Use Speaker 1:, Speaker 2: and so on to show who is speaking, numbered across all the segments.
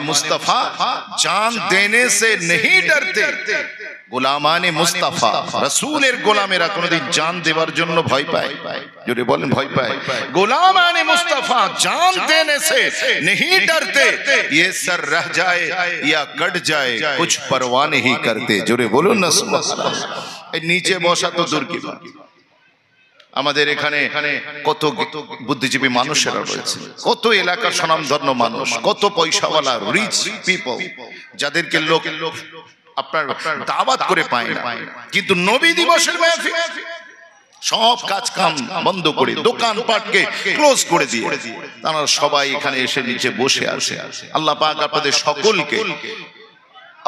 Speaker 1: मुस्तफा जान देने से नहीं डरते গোলামানে মুস্তাফা রাসূলের গোলামেরা কোনদিন জান দেওয়ার জন্য ভয় পায় জোরে বলেন ভয় পায় গোলামানে মুস্তাফা জান देने से नहीं डरते ये सर रह जाए या कट जाए कुछ परवाह नहीं करते জোরে বলুন না সুবহানাল্লাহ এই নিচে বসা তো দূর কি আমাদের এখানে কত বুদ্ধিজীবী মানুষেরা রয়েছে কত এলাকার স্বনামধন্য মানুষ কত পয়সাওয়ালা রিচ পিপল যাদেরকে লোক আপনার দাওয়াত করে পায় না কিন্তু নবী দিবসের মাহফিল সব কাজ কাম বন্ধ করে দোকান পাটকে ক্লোজ করে দিয়ে তারা সবাই এখানে এসে নিচে বসে আছে আল্লাহ পাক আপনাদের সকলকে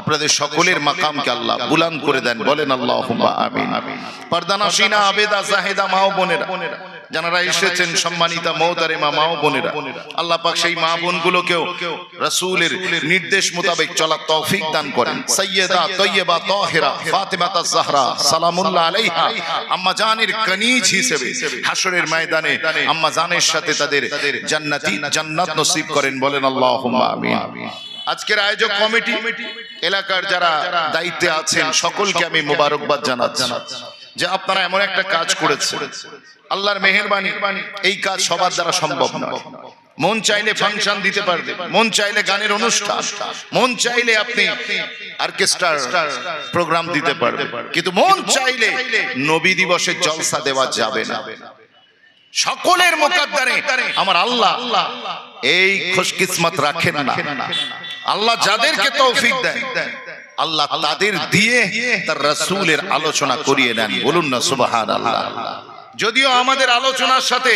Speaker 1: আপনাদের সকলের মাকামকে আল্লাহ বুলন্দ করে দেন বলেন আল্লাহুম্মা আমিন পর্দানাশিনা আবেদা জাহেদা মা ও বোনেরা যারা এসেছেন সম্মানিতা মুহতারিমা মা ও বোনেরা আল্লাহ পাক সেই মা বোনগুলোকেও রাসূলের নির্দেশ মোতাবেক চলার তৌফিক দান করেন সাইয়্যিদা তয়্যিবা তাহিরা ফাতিমা আয-জাহরা সালামুল্লাহ আলাইহা আম্মা জানের কনিজ হিসেবে হাশরের ময়দানে আম্মা জানের সাথে তাদের জান্নাত নসিব করেন বলেন আল্লাহুম্মা আমিন আজকের আয়োজক কমিটি এলাকার যারা দায়িত্বে আছেন সকলকে আমি মোবারকবাদ জানাচ্ছি যে আপনারা এমন একটা কাজ করেছেন আল্লাহর মেহেরবানি এই কাজ সবার দ্বারা সম্ভব নয় মন চাইলে ফাংশন দিতে পারবে মন চাইলে গানের অনুষ্ঠান মন চাইলে আপনি অর্কেস্ট্রার প্রোগ্রাম দিতে পারবে কিন্তু মন চাইলে নবী দিবসের জলসা দেওয়া যাবে না সকলের মুকদ্দরে আমার আল্লাহ এই খুশকিসমত রাখেন না আল্লাহ যাদেরকে তৌফিক দেন আল্লাহ তাদের দিয়ে তার রাসূলের আলোচনা করিয়ে নেন বলুন না সুবহানাল্লাহ যদিও আমাদের আলোচনার সাথে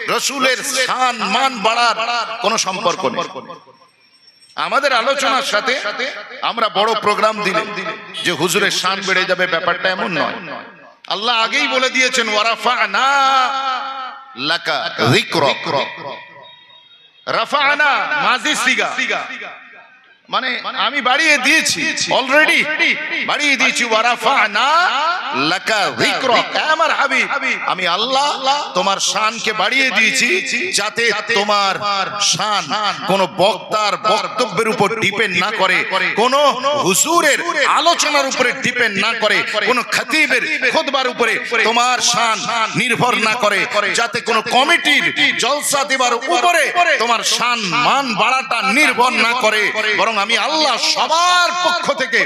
Speaker 1: রাসূলের শান মান বাড়ার কোনো সম্পর্ক নেই আমাদের আলোচনার সাথে আমরা বড় প্রোগ্রাম দিলে যে হুজুরের শান বেড়ে যাবে ব্যাপারটা এমন নয় আল্লাহ আগেই বলে দিয়েছেন ওয়ারাফানা লাকা যিকরাক রাফানা মাজি সিগা মানে আমি বাড়িয়ে দিয়েছি অলরেডি বাড়িয়ে দিয়েছি ওয়ারাফানা লাকা যিকরাক আমার হাবিব আমি আল্লাহ তোমার শানকে বাড়িয়ে দিয়েছি যাতে তোমার শান কোন বক্তার বক্তব্যের উপর ডিপেন্ড না করে কোন হুজুরের আলোচনার উপরে ডিপেন্ড না করে কোন খতিবের খুতবার উপরে তোমার শান নির্ভর না করে যাতে কোন কমিটির জলসা দেবার উপরে তোমার শান মান বাড়াটা নির্ভর না করে বরং আমি আল্লাহ সবার পক্ষ থেকে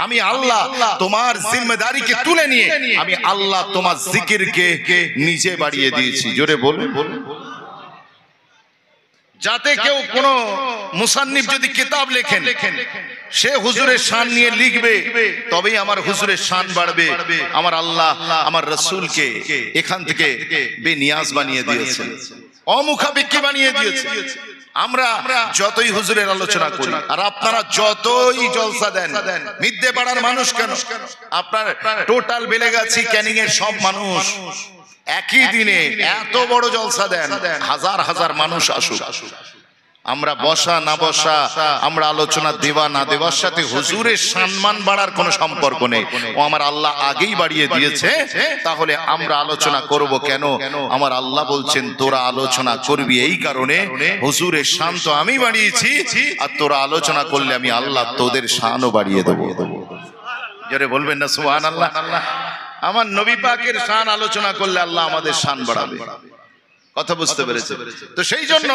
Speaker 1: আমি আল্লাহ তোমার জিম্মেদারিকে তুলে নিয়ে আমি আল্লাহ তোমার জিকিরকে নিজে বাড়িয়ে দিয়েছি জোরে বলুন যাতে কেউ কোন মুসান্নিফ যদি কিতাব লেখেন সে হুজুরের শান নিয়ে লিখবে তবেই আমার হুজুরের শান বাড়বে আমার আল্লাহ আমার রাসূলকে এখান থেকে বেনিয়াজ বানিয়ে দিয়েছেন অমুখাপেক্ষী বানিয়ে দিয়েছে আমরা যতই হুজুরের আলোচনা করি আর আপনারা যতই জলসা দেন মিদ্যে পাড়ার মানুষ কেন আপনার টোটাল বেলেগাছি ক্যানিং এর সব মানুষ একই দিনে এত বড় জলসা দেন হাজার হাজার মানুষ আসুক আমরা বসা না বসা আমরা আলোচনা দেওয়া না দেওয়ার সাথে হুজুরের সম্মান বাড়ার কোনো সম্পর্ক নেই ও আমার আল্লাহ আগেই বাড়িয়ে দিয়েছে তাহলে আমরা আলোচনা করব কেন আমার আল্লাহ বলছেন তোরা আলোচনা করবি এই কারণে হুজুরের শান তো আমি বাড়িয়েছি আর তোরা আলোচনা করলে আমি আল্লাহ তোদের শানও বাড়িয়ে দেবো জোরে বলবেন না সুবহানাল্লাহ আমার নবী পাকের শান আলোচনা করলে আল্লাহ আমাদের শান বাড়াবে কথা বুঝতে পেরেছে তো সেই জন্য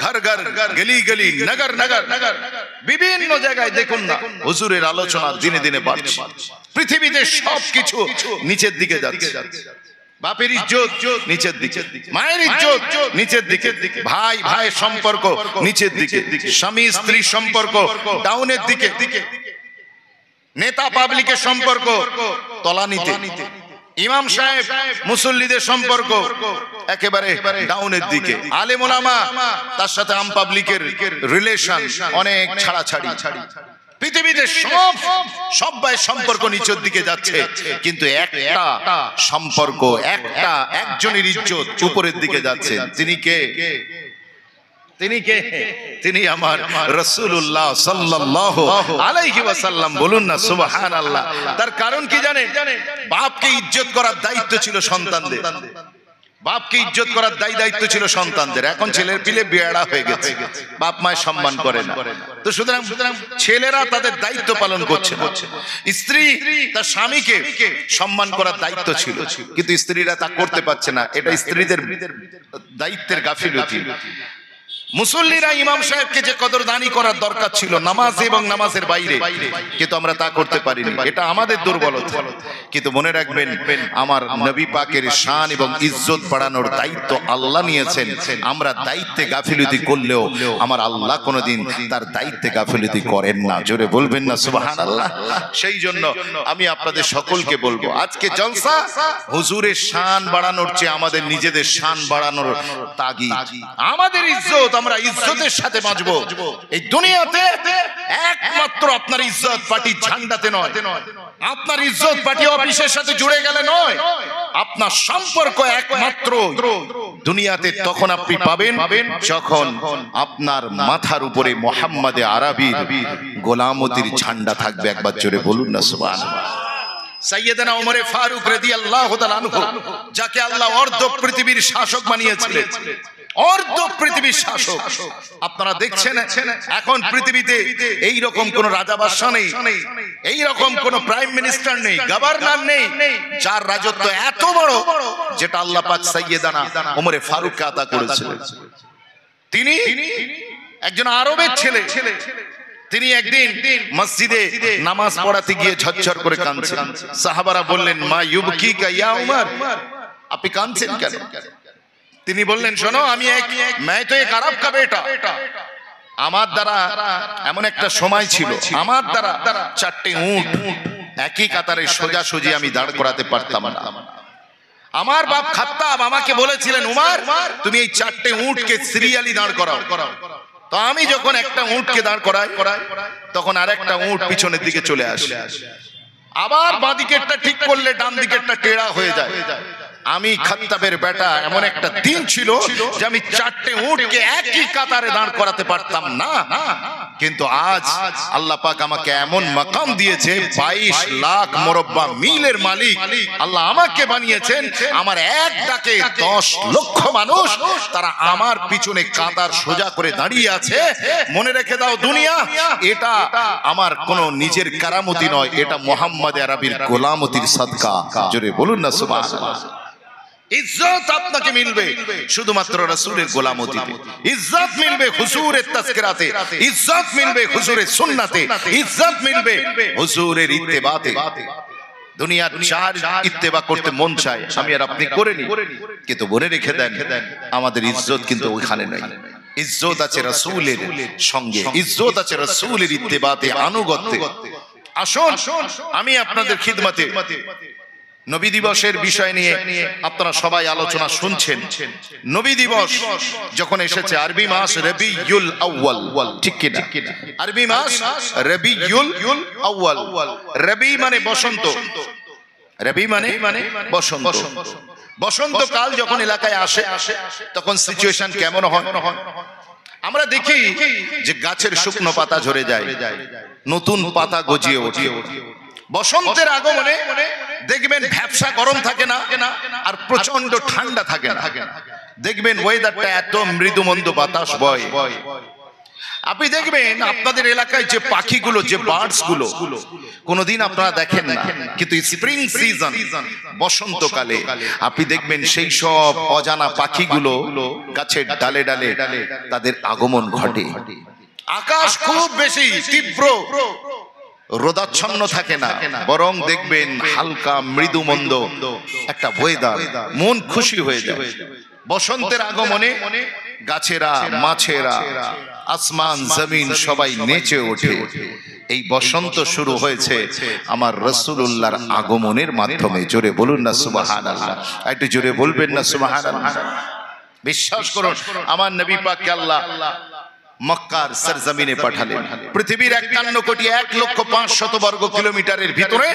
Speaker 1: ঘর ঘর গলি গলি নগর নগর বিভিন্ন জায়গায় দেখুন না হুজুরের আলোচনা দিনে দিনে বাড়ছে পৃথিবীতে সবকিছু নিচের দিকে যাচ্ছে বাপের ইজ্জত নিচের দিকে মায়ের ইজ্জত নিচের দিকে ভাই ভাইয়ের সম্পর্ক নিচের দিকে স্বামী স্ত্রী সম্পর্ক ডাউনের দিকে নেতা পাবলিকের সম্পর্ক তলানিতে ইমাম সাহেব মুসল্লিদের সম্পর্ক একেবারে ডাউনের দিকে আলেম ওলামা তার সাথে আম পাবলিকের রিলেশন অনেক ছাড়াছাড়ি পৃথিবীতে সবাই সম্পর্ক নিচের দিকে যাচ্ছে কিন্তু একটা সম্পর্ক একটা একজনের ইজ্জত উপরের দিকে যাচ্ছে তিনি কে তিনি আমার রাসূলুল্লাহ সাল্লাল্লাহু আলাইহি ওয়াসাল্লাম বলুন না সুবহানাল্লাহ তার কারণ কি জানেন বাপকে ইজ্জত করার দায়িত্ব ছিল সন্তানদের বাপকে ইজ্জত করার দায়িত্ব ছিল সন্তানদের, এখন ছেলের পিলে বেয়াড়া হয়ে গেছে, বাপ মায়ের সম্মান করে না। তো সুতরাং ছেলেরা তাদের দায়িত্ব পালন করছে না। স্ত্রী তার স্বামীকে সম্মান করার দায়িত্ব ছিল, কিন্তু স্ত্রীরা তা করতে পারছে না। এটা স্ত্রীদের দায়িত্বের গাফিলতি। মুসল্লিরা ইমাম সাহেবকে যে কদরদানি করার দরকার ছিল নামাজ এবং নামাজের বাইরে, কিন্তু আমরা তা করতে পারিনি। এটা আমাদের দুর্বলতা। কিন্তু মনে রাখবেন, আমার নবী পাকের শান এবং ইজ্জত বাড়ানোর দায়িত্ব আল্লাহ নিয়েছেন। আমরা দায়িত্বে গাফিলতি করলেও আমার আল্লাহ কোনোদিন তার দায়িত্বে গাফিলতি করেন না। জোরে বলবেন না সুবহানাল্লাহ। সেই জন্য আমি আপনাদের সকলকে বলবো, আজকে জলসা হুজুরের শান বাড়ানোর চেয়ে আমাদের নিজেদের শান বাড়ানোর তাগিদ। আমাদের ইজ্জত আমরা ইজ্জতের সাথে বাঁচবো। এই দুনিয়াতে একমাত্র আপনার ইজ্জত পার্টি ঝান্ডাতে নয়, আপনার ইজ্জত পার্টি অফিসের সাথে জুড়ে গেলে নয়। আপনার সম্পর্ক একমাত্র দুনিয়াতে তখন আপনি পাবেন যখন আপনার মাথার উপরে মুহাম্মদে আরবীর গোলামতির ঝান্ডা থাকবে। একবার জোরে বলুন না সুবহানাল্লাহ। সাইয়েদনা ওমর ফারুক রাদিয়াল্লাহু তাআলা আনহু, যাকে আল্লাহ অর্ধ পৃথিবীর শাসক বানিয়েছিলেন, অর্ধ পৃথিবীর শাসক। আপনারা দেখছেন এখন পৃথিবীতে এই রকম কোন রাজা বাদশা নেই, এই রকম কোন প্রাইম মিনিস্টার নেই, গভর্নর নেই যার রাজত্ব এত বড় যেটা আল্লাহ পাক সাইয়েদনা ওমর ফারুককে আতা করেছিলেন। তিনি একজন আরবের ছেলে। তিনি একদিন মসজিদে নামাজ পড়াতে গিয়ে ঝরঝর করে কাঁদছেন। সাহাবারা বললেন, মা ইউবকিকা ইয়া উমর, আপনি কাঁদছেন কেন? তিনি বললেন, শোনো, मैं तो एक अरब का बेटा। আমার দ্বারা এমন একটা সময় ছিল, আমার দ্বারা 4টে উট একই কাতারে সোজাসুজি আমি দাঁড় করাতে পারতাম না। আমার বাপ খাত্তাব আমাকে বলেছিলেন, উমর তুমি এই 4টে উটকে সিরিয়ালি দাঁড় করাও। তো আমি যখন একটা উটকে দাঁড় করাই, তখন আরেকটা উট পিছনের দিকে চলে আসে। আবার বাঁ দিকেরটা ঠিক করলে ডান দিকেরটা টেড়া হয়ে যায়। আমি খাত্তাবের বেটা, এমন একটা দিন ছিল যে আমি 4টে উটকে একই কাতারে দাঁড় করাতে পারতাম না। কিন্তু আজ আল্লাহ পাক আমাকে এমন মাকাম দিয়েছে, 22 লাখ মুরব্বা মিলের মালিক আল্লাহ আমাকে বানিয়েছেন। আমার এক ডাকে 10 লক্ষ মানুষ তারা আমার পিছনে কাতার সোজা করে দাঁড়িয়ে আছে। মনে রেখে দাও দুনিয়া, এটা আমার কোন নিজের কারামতি নয়, এটা মুহাম্মদ আরবীর গোলামতির সাদকা। জোরে বলুন না সুবহানাল্লাহ। ইজ্জত আপনাকে মিলবে শুধুমাত্র রাসূলের গোলামতিতে, ইজ্জত মিলবে হুজুরের তাজকিরাতে, ইজ্জত মিলবে হুজুরের সুন্নাতে, ইজ্জত মিলবে হুজুরের ইত্তেবাতে। দুনিয়ার চার ইত্তেবা করতে মন চায়, আমি আর আপনি করিনি, কিন্তু মনে রেখে দেন আমাদের ইজ্জত কিন্তু ওইখানে নেই। ইজ্জত আছে রাসূলের সঙ্গে, ইজ্জত আছে রাসূলের ইত্তেবাতে, আনুগত্যে। আসুন আমি আপনাদের খিদমতে নবী দিবসের বিষয় নিয়ে আপনারা সবাই আলোচনা শুনছেন। নবী দিবস যখন এসেছে, আরবি মাস রবিউল আউয়াল, ঠিক কি না? আরবি মাস রবিউল আউয়াল। রবি মানে বসন্ত, রবি মানে বসন্ত। বসন্তকাল যখন এলাকায় আসে তখন সিচুয়েশন কেমন হয়? আমরা দেখি যে গাছের শুকনো পাতা ঝরে যায়, নতুন পাতা গজিয়ে ওঠে। বসন্তের আগমনে দেখবেন ভ্যাপসা গরম থাকে না, আর প্রচন্ড ঠান্ডা থাকে না। দেখবেন ওয়েদারটা এত মৃদুমন্দ বাতাস বয়। আপনি দেখবেন আপনাদের এলাকায় যে পাখিগুলো, যে বার্ডস গুলো কোনোদিন আপনারা দেখেন না, কিন্তু স্প্রিং সিজন, বসন্তকালে আপনি দেখবেন সেই সব অজানা পাখিগুলো গাছের ডালে ডালে তাদের আগমন ঘটে। আকাশ খুব বেশি তীব্র রোদাচ্ছন্ন থাকে না, বরং দেখবেন হালকা মৃদুমন্দ একটা ওয়েদার, মন খুশি হয়ে যায়। বসন্তের আগমনে গাছেরা, মাছেরা, আসমান জমিন সবাই নেচে ওঠে। এই বসন্ত শুরু হয়েছে আমার রাসূলুল্লাহর আগমনের মাধ্যমে। জোরে বলুন না সুবহানাল্লাহ, একটু জোরে বলবেন না সুবহানাল্লাহ। বিশ্বাস করুন, আমার নবী পাককে আল্লাহ মক্কার সরজমিনে পাঠালেন। পৃথিবীর 51 কোটি 1,05,000 বর্গ কিলোমিটারের ভিতরে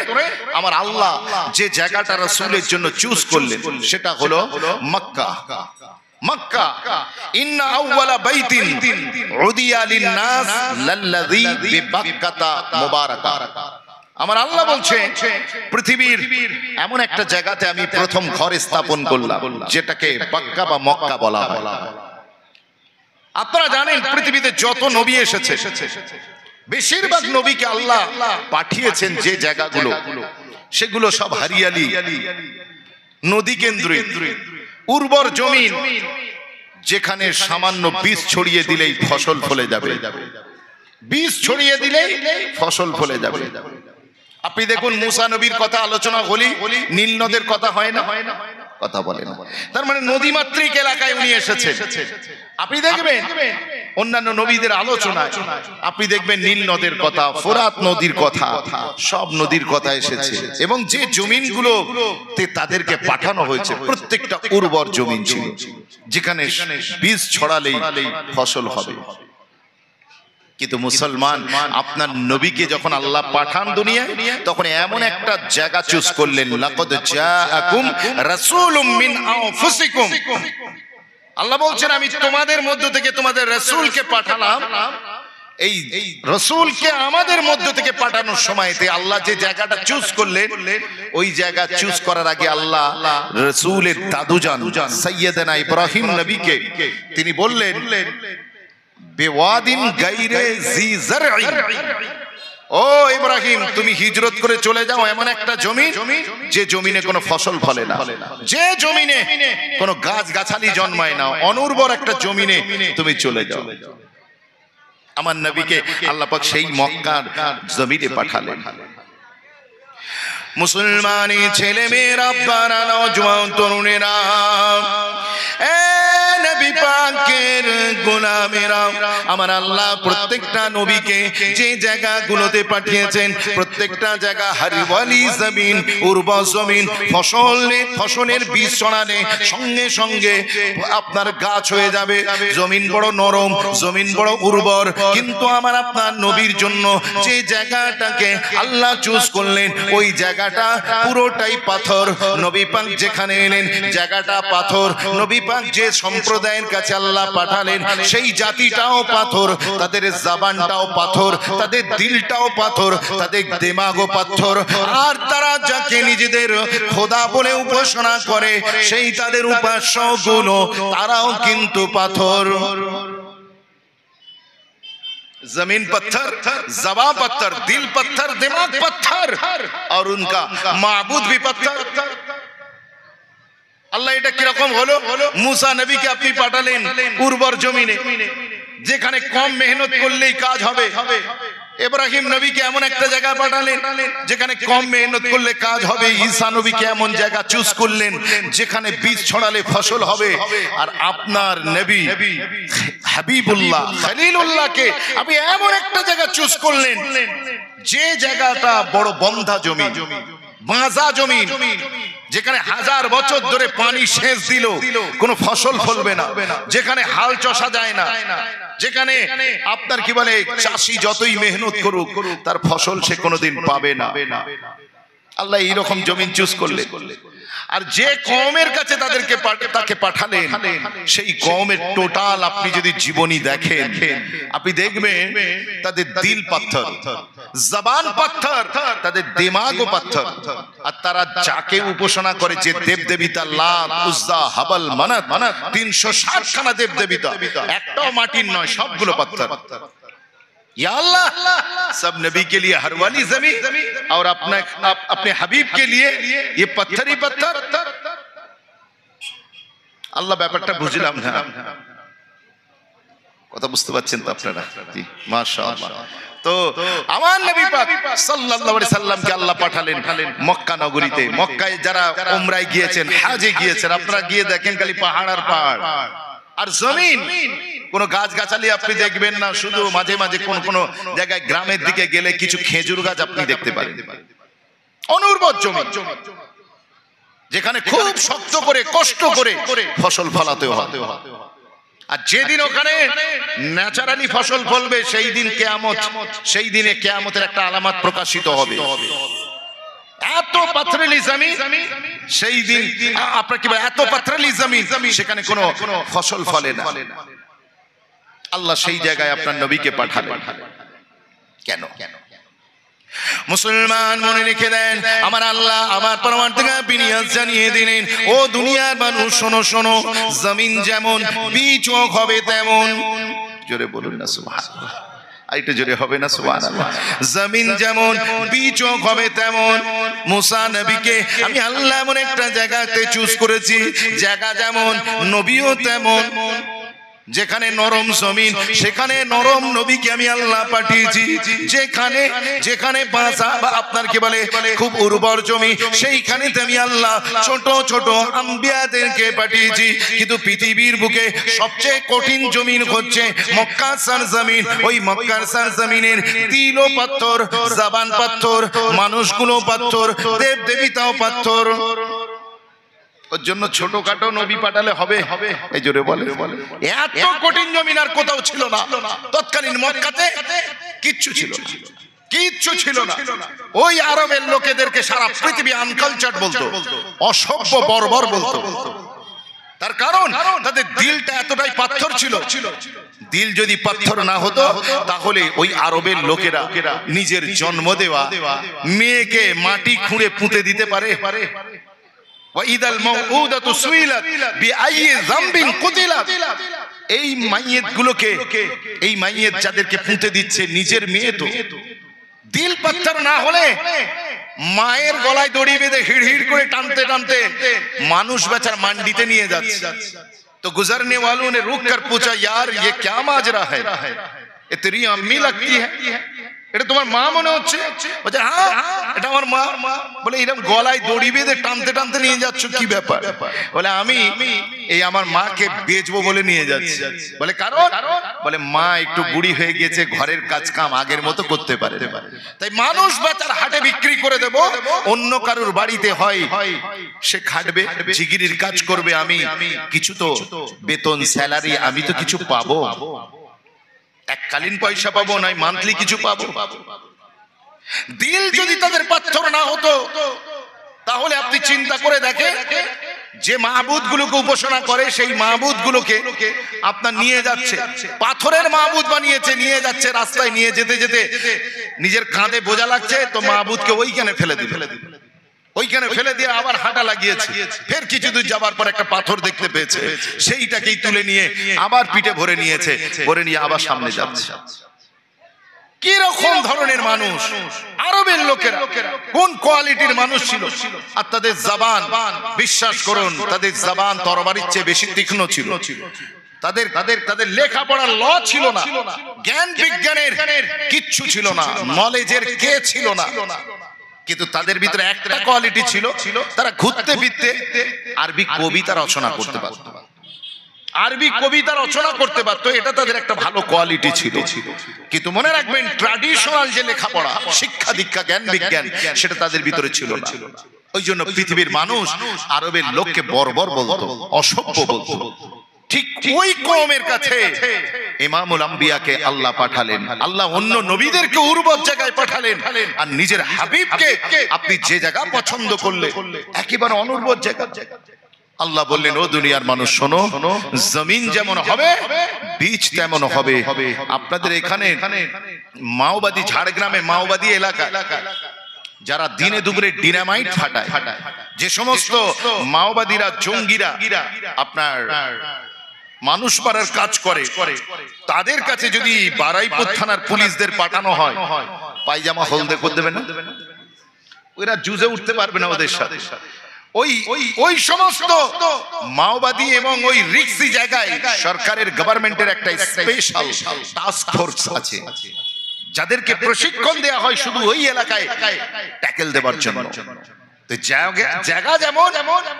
Speaker 1: আমার আল্লাহ যে জায়গাটা রাসূলের জন্য চুজ করলেন সেটা হলো মক্কা। মক্কা, ইন্না আউওয়ালা বাইতিন উদিয়া লিন-নাস লাল্লাযী বিবাক্কাতা মুবারাকা। আমার আল্লাহ বলছে পৃথিবীর এমন একটা জায়গাতে আমি প্রথম ঘর স্থাপন করলাম যেটাকে মক্কা বা মক্কা বলা হয়। আপনারা জানেন পৃথিবীতে যত নবী এসেছে বেশিরভাগ নবীকে আল্লাহ পাঠিয়েছেন যে জায়গাগুলো, সেগুলো সব হরিয়ালি, নদী কেন্দ্রিক, উর্বর জমিন, যেখানে সামান্য বীজ ছড়িয়ে দিলেই ফসল ফলে যাবে, বীজ ছড়িয়ে দিলেই ফসল ফলে যাবে। আপনি দেখুন মুসা নবীর কথা আলোচনা হলি নীল নদের কথা হয় না, কথা বলে না। তার মানে নদীমাতৃক এলাকায় উনি এসেছেন। আপনি দেখবেন অন্যান্য নবীদের আলোচনায় আপনি দেখবেন নীল নদের কথা, ফোরাত নদীর কথা, সব নদীর কথা এসেছে। এবং যে জমিনগুলো তাদেরকে পাঠানো হয়েছে প্রত্যেকটা উর্বর জমিন ছিল, যেখানে বীজ ছড়ালেই ফসল হবে। কিন্তু মুসলমান আপনার নবীকে যখন আল্লাহ পাঠান দুনিয়ায়, তখন এমন একটা জায়গা চুজ করলেন, লাকাদ জাআকুম রাসূলুম মিন আনফুসিকুম। আল্লাহ বলছেন আমি তোমাদের মধ্য থেকে তোমাদের রাসূলকে পাঠালাম। এই রাসূলকে আমাদের মধ্য থেকে পাঠানোর সময়তে আল্লাহ যে জায়গাটা চুজ করলেন, ওই জায়গা চুজ করার আগে আল্লাহ রাসূলের দাদুজান সাইয়্যিদানা ইব্রাহিম নবীকে তিনি বললেন বেওয়াদিন গায়রে জি যারইন, ও ইব্রাহিম তুমি হিজরত করে চলে যাও এমন একটা জমি যে জমিনে কোনো ফসল ফলে না, যে জমিনে কোনো গাছ গাছালি জন্মায় না, অনুর্বর একটা জমিনে তুমি চলে যাও। আমার নবীকে আল্লাহ পাক সেই মক্কার জমিনে পাঠালেন। মুসলমানি ছেলে মেয়েরা, আব্বারা, নওজওয়ান তরুণেরা, নবী পাকের গোলামেরা, আমার আল্লাহ প্রত্যেকটা নবীকে যে জায়গাগুলোতে পাঠিয়েছেন প্রত্যেকটা জায়গা হারিওয়ালি জমিন, উর্বর জমিন, ফসলের বীজ ছড়ালে সঙ্গে সঙ্গে আপনার গাছ হয়ে যাবে। জমিন বড় নরম, জমিন বড় উর্বর। কিন্তু আমার আপনার নবীর জন্য যে জায়গাটাকে আল্লাহ চুজ করলেন, ওই জায়গাটা পুরোটাই পাথর। নবী পাক যেখানে এলেন জায়গাটা পাথর। নবী পাক যে সম্প্রদায়ের কাছে আল্লাহ পাঠালেন সেই জাতিটাও পাথর, তাদের জবানটাও পাথর, তাদের দিলটাও পাথর, তাদের দিমাগও পাথর। আর তারা যাকে নিজেদের খোদা বলে উপাসনা করে সেই তাদের উপাস্যগুলো তারাও কিন্তু পাথর। जमीन पत्थर, ज़बां पत्थर, दिल पत्थर, दिमाग पत्थर और उनका माबूद भी पत्थर। আল্লাহ এটা কিরকম হলো? মুসা নবীকে আপনি পাঠালেন উর্বর জমিনে, যেখানে কম মেহনত করলেই কাজ হবে। ইব্রাহিম নবীকে এমন একটা জায়গা পাঠালেন যেখানে কম মেহনত করলে কাজ হবে। ঈসা নবীকে এমন জায়গা চুজ করলেন যেখানে বীজ ছড়ালে ফসল হবে। আর আপনার নবী হাবিবুল্লাহ খলিলুল্লাহকে আপনি এমন একটা জায়গা চুজ করলেন যে জায়গাটা বড় বন্ধা জমি, বাঁজা জমি, যেখানে হাজার বছর ধরে পানি সেচ দিল কোনো ফসল ফলবে না, যেখানে হাল চষা যায় না, যেখানে আপনার কি বলে চাষি যতই মেহনত করুক তার ফসল সে কোনোদিন পাবে না। আল্লাহ এইরকম জমিন চুজ করলে। আর যে কওমের কাছে তাকে পাঠালেন সেই কওমের টোটাল আপনি যদি জীবনী দেখেন আপনি দেখবেন তাদের দিল পাথর, জবান পাথর, তাদের দিমাগও পাথর। আর তারা যাকে উপাসনা করে, যে দেবদেবিতা লাত, উজ্জা, হাবল, মানাত, 360 খানা দেবদেবিতা, একটাও মাটির নয়, সবগুলো পাথর। या अल्लाह सब नबी के लिए हर वाली जमीन और अपने हबीब के लिए ये पत्थर ही पत्थर। আল্লাহ ব্যাপারটা বুঝলাম না, কথা বুঝতে পারছেন তো আপনারা? জি মাশাআল্লাহ। তো আমার নবী পাক সাল্লাল্লাহু আলাইহি সাল্লামকে আল্লাহ পাঠালেন মক্কা নগরীতে। মক্কায় যারা উমরায় গিয়েছেন, হাজে গিয়েছেন, আপনারা গিয়ে দেখেন খালি পাহাড় আর পাহাড় আর জমিন, কোন গাছ গাছালি আপনি দেখবেন না। শুধু মাঝে মাঝে কোন জায়গায় গ্রামের দিকে গেলে কিছু খেজুর গাছ আপনি দেখতে পারেন। অনুর্বর জমি যেখানে খুব শক্ত করে কষ্ট করে ফসল ফলাতে হয়। আর যেদিন ওখানে ন্যাচারালি ফসল ফলবে সেই দিন কিয়ামত, সেই দিনে কিয়ামতের একটা আলামত প্রকাশিত হবে। এত পাথরেলি জমি সেই দিন, আপনার কি বলে, এত পাথরেলি জমি সেখানে কোনো ফসল ফলে না। আল্লাহ সেই জায়গায় আপনার নবীকে পাঠালেন। কেন? মুসলমান মনে রেখে দেন, আমার আল্লাহ আমার পরমাত্মা বিনিয়াজ জানিয়ে দিলেন, ও দুনিয়ার মানুষ শোনো শোনো, জমিন যেমন বিচক হবে তেমন, জোরে বলুন না সুবহানাল্লাহ, আইটা জোরে হবে না সুবহানাল্লাহ, জমিন যেমন বিচক হবে তেমন। মুসা নবীকে আমি আল্লাহ এমন একটা জায়গাতে চুজ করেছি, জায়গা যেমন নবীও তেমন, যেখানে নরম জমিন সেখানে নরম নবীকে আমি আল্লাহ পাঠিয়েছি, যেখানে যেখানে বাসা বা আপনার কি বলে খুব উর্বর জমি সেইখানে আমি আল্লাহ ছোট ছোট আম্বিয়াদেরকে পাঠিয়েছি। কিন্তু পৃথিবীর বুকে সবচেয়ে কঠিন জমিন হচ্ছে মক্কা সরজমিন। ওই মক্কার সরজমিনের তিলও পাথর, জাবান পাথর, মানুষগুলো পাথর, দেব দেবীতাও পাথর। ওর জন্য ছোটখাটো নবী পাঠালে হবে? এই জোরে বলে, এত কঠিন জমিন আর কোথাও ছিল না। তৎকালীন মক্কাতে কিচ্ছু ছিল না, কিচ্ছু ছিল না। ওই আরবের লোকেদেরকে সারা পৃথিবী আনকালচার্ড বলতো, অসভ্য বর্বর বলতো। তার কারণ তাদের দিলটা এতটাই পাথর ছিল। দিল যদি পাথর না হতো তাহলে ওই আরবের লোকেরা নিজের জন্ম দেওয়া মেয়েকে মাটি খুঁড়ে পুঁতে দিতে পারে? এই মাইয়েতগুলোকে, এই মাইয়েত যাদেরকে পুঁতে দিচ্ছে নিজের মেয়ে, তো দিল পাথর না হলে মায়ের গলায় দড়ি বেঁধে হিড় হিড় করে টানতে টানতে মানুষ বেচার মান্ডিতে নিয়ে যাচ্ছে। তো গুজরনে वालों ने रुक कर पूछा, यार ये क्या माजरा है, ये तेरी अम्मी लगती है, এটা তোমার মা মনে হচ্ছে? বলে হ্যাঁ এটা আমার মা। বলে এরকম গলায় দড়ি বেঁধে টানতে টানতে নিয়ে যাচ্ছ, কি ব্যাপার? বলে আমি এই আমার মাকে বেচবো বলে নিয়ে যাচ্ছি। বলে কারণ? বলে মা একটু বুড়ি হয়ে গেছে, ঘরের কাজ কাম আগের মতো করতে পারে, তাই মানুষ বেচার হাটে বিক্রি করে দেব। অন্য কারুর বাড়িতে হয় সে খাটবে, জিগিরির কাজ করবে, আমি কিছু তো বেতন স্যালারি আমি তো কিছু পাবো, এককালীন পয়সা পাবো, নয় মান্থলি কিছু পাবো। দিল যদি তাদের পাথর না হতো তাহলে আপনি চিন্তা করে দেখেন, যে মাহবুদ গুলোকে উপাসনা করে সেই মাহবুদ গুলোকে আপনার নিয়ে যাচ্ছে, পাথরের মাহবুদ বানিয়েছে, নিয়ে যাচ্ছে, রাস্তায় নিয়ে যেতে যেতে নিজের কাঁধে বোঝা লাগছে, তো মাহবুদকে ওইখানে ফেলে দিবে, ওইখানে ফেলে দিয়ে আবার হাঁটা লাগিয়েছে। ফের কিছু দূর যাবার পর একটা পাথর দেখতে পেয়েছে, সেইটাকেই তুলে নিয়ে আবার পিঠে ভরে নিয়েছে, ভরে নিয়ে আবার সামনে যাচ্ছে। কি রকম ধরনের মানুষ আরবের লোকেরা, কোন কোয়ালিটির মানুষ ছিল! আর তাদের জবান, বিশ্বাস করুন, তাদের জবান তরবারির চেয়ে বেশি তীক্ষ্ণ ছিল। তাদের তাদের তাদের লেখাপড়ার ল ছিল না, জ্ঞান বিজ্ঞানের কিচ্ছু ছিল না, নলেজের কে ছিল না। কিন্তু তাদের ভিতরে একটা কোয়ালিটি ছিল, তারা ঘুরতে ফিরতে আরবি কবিতা রচনা করতে পারত, আরবি কবিতা রচনা করতে পারত, এটা তাদের একটা ভালো কোয়ালিটি ছিল। কিন্তু মনে রাখবেন, ট্র্যাডিশনাল যে লেখাপড়া, শিক্ষা দীক্ষা, জ্ঞান বিজ্ঞান, সেটা তাদের ভিতরে ছিল না। ওই জন্য পৃথিবীর মানুষ আরবের লোককে বর্বর বলতো, অসভ্য বলতো। ঠিক ওই কওমের কাছে ইমামুল আম্বিয়াকে আল্লাহ পাঠালেন, আল্লাহ অন্য নবীদেরকে উর্বর জায়গায় পাঠালেন, আর নিজের হাবিবকে আপনি যে জায়গা পছন্দ করলেন একেবারে অনুর্বর জায়গা। আল্লাহ বললেন, ও দুনিয়ার মানুষ শোনো, জমিন যেমন হবে বীজ তেমন হবে। আপনাদের এখানে মাওবাদী, ঝাড়গ্রামে মাওবাদী এলাকা, যারা দিনে দুপুরে ডিনামাইট ফাটায়, যে সমস্ত মাওবাদীরা, জঙ্গিরা আপনার মানুষ মারার কাজ করে, তাদের কাছে যদি বারাইপুর থানার পুলিশদের পাঠানো হয়, পায়জামা হলদে করে দেবে না, ওরা জুজে উঠতে পারবে না ওদের সাথে। ওই সমস্ত মাওবাদী এবং ওই রিক্সি জায়গায় সরকারের, গভর্নমেন্টের একটা স্পেশাল টাস্ক ফোর্স আছে, যাদেরকে প্রশিক্ষণ দেওয়া হয় শুধু ওই এলাকায় ট্যাকেল দেওয়ার জন্য। জায়গা যেমন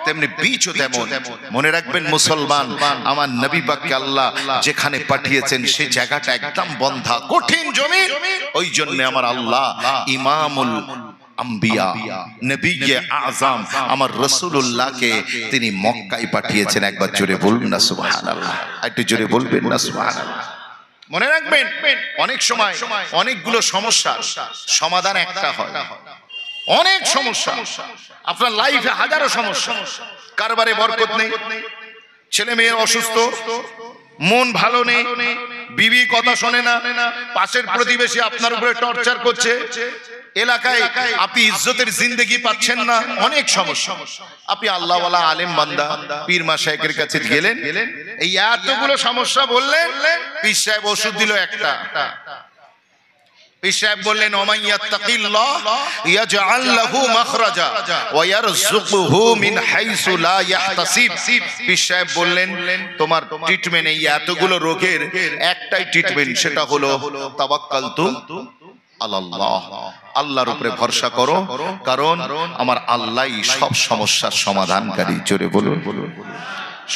Speaker 1: তেমনি বীজও তেমন। মনে রাখবেন মুসলমান, আমার নবী পাককে আল্লাহ যেখানে পাঠিয়েছেন সেই জায়গাটা একদম বন্ধা, কঠিন জমি। ওই জন্য আমার আল্লাহ ইমামুল আম্বিয়া, নবীয়ে আযম আমার রাসূলুল্লাহকে তিনি মক্কায় পাঠিয়েছেন। একবার জোরে বলুন না সুবহানাল্লাহ, একটু জোরে বলবেন না সুবহানাল্লাহ। মনে রাখবেন, অনেক সময় অনেকগুলো সমস্যার সমাধান একটা হয়। অনেক সমস্যা আপনার লাইফে, হাজারো সমস্যা, কারবারে বরকত নেই, ছেলে মেয়ের অসুস্থ, মন ভালো নেই, বিবি কথা শোনে না, পাশের প্রতিবেশী আপনার উপরে টর্চার করছে, এলাকায় আপনি ইজ্জতের জিন্দেগি পাচ্ছেন না, অনেক সমস্যা। আপনি আল্লাহওয়ালা আলেম বান্দা পীর মাশায়েখের কাছে গেলেন, এই এতগুলো সমস্যা বললেন, পীর সাহেব ওষুধ দিল একটা। পীর সাহেব বললেন ওমাইয়াত্তাকিল্লাহ ইয়াজআল লাহু মাখরাজা ওয়া ইয়ারযুকুহু মিন হাইসু লা ইয়াহতাসিব। পীর সাহেব বললেন তোমার ট্রিটমেন্ট এই এতগুলো রোগের একটাই ট্রিটমেন্ট, সেটা হলো তাওয়াক্কালতু আলাল্লাহ, আল্লাহর উপরে ভরসা করো, কারণ আমার আল্লাহই সব সমস্যার সমাধানকারী। জোরে বলুন।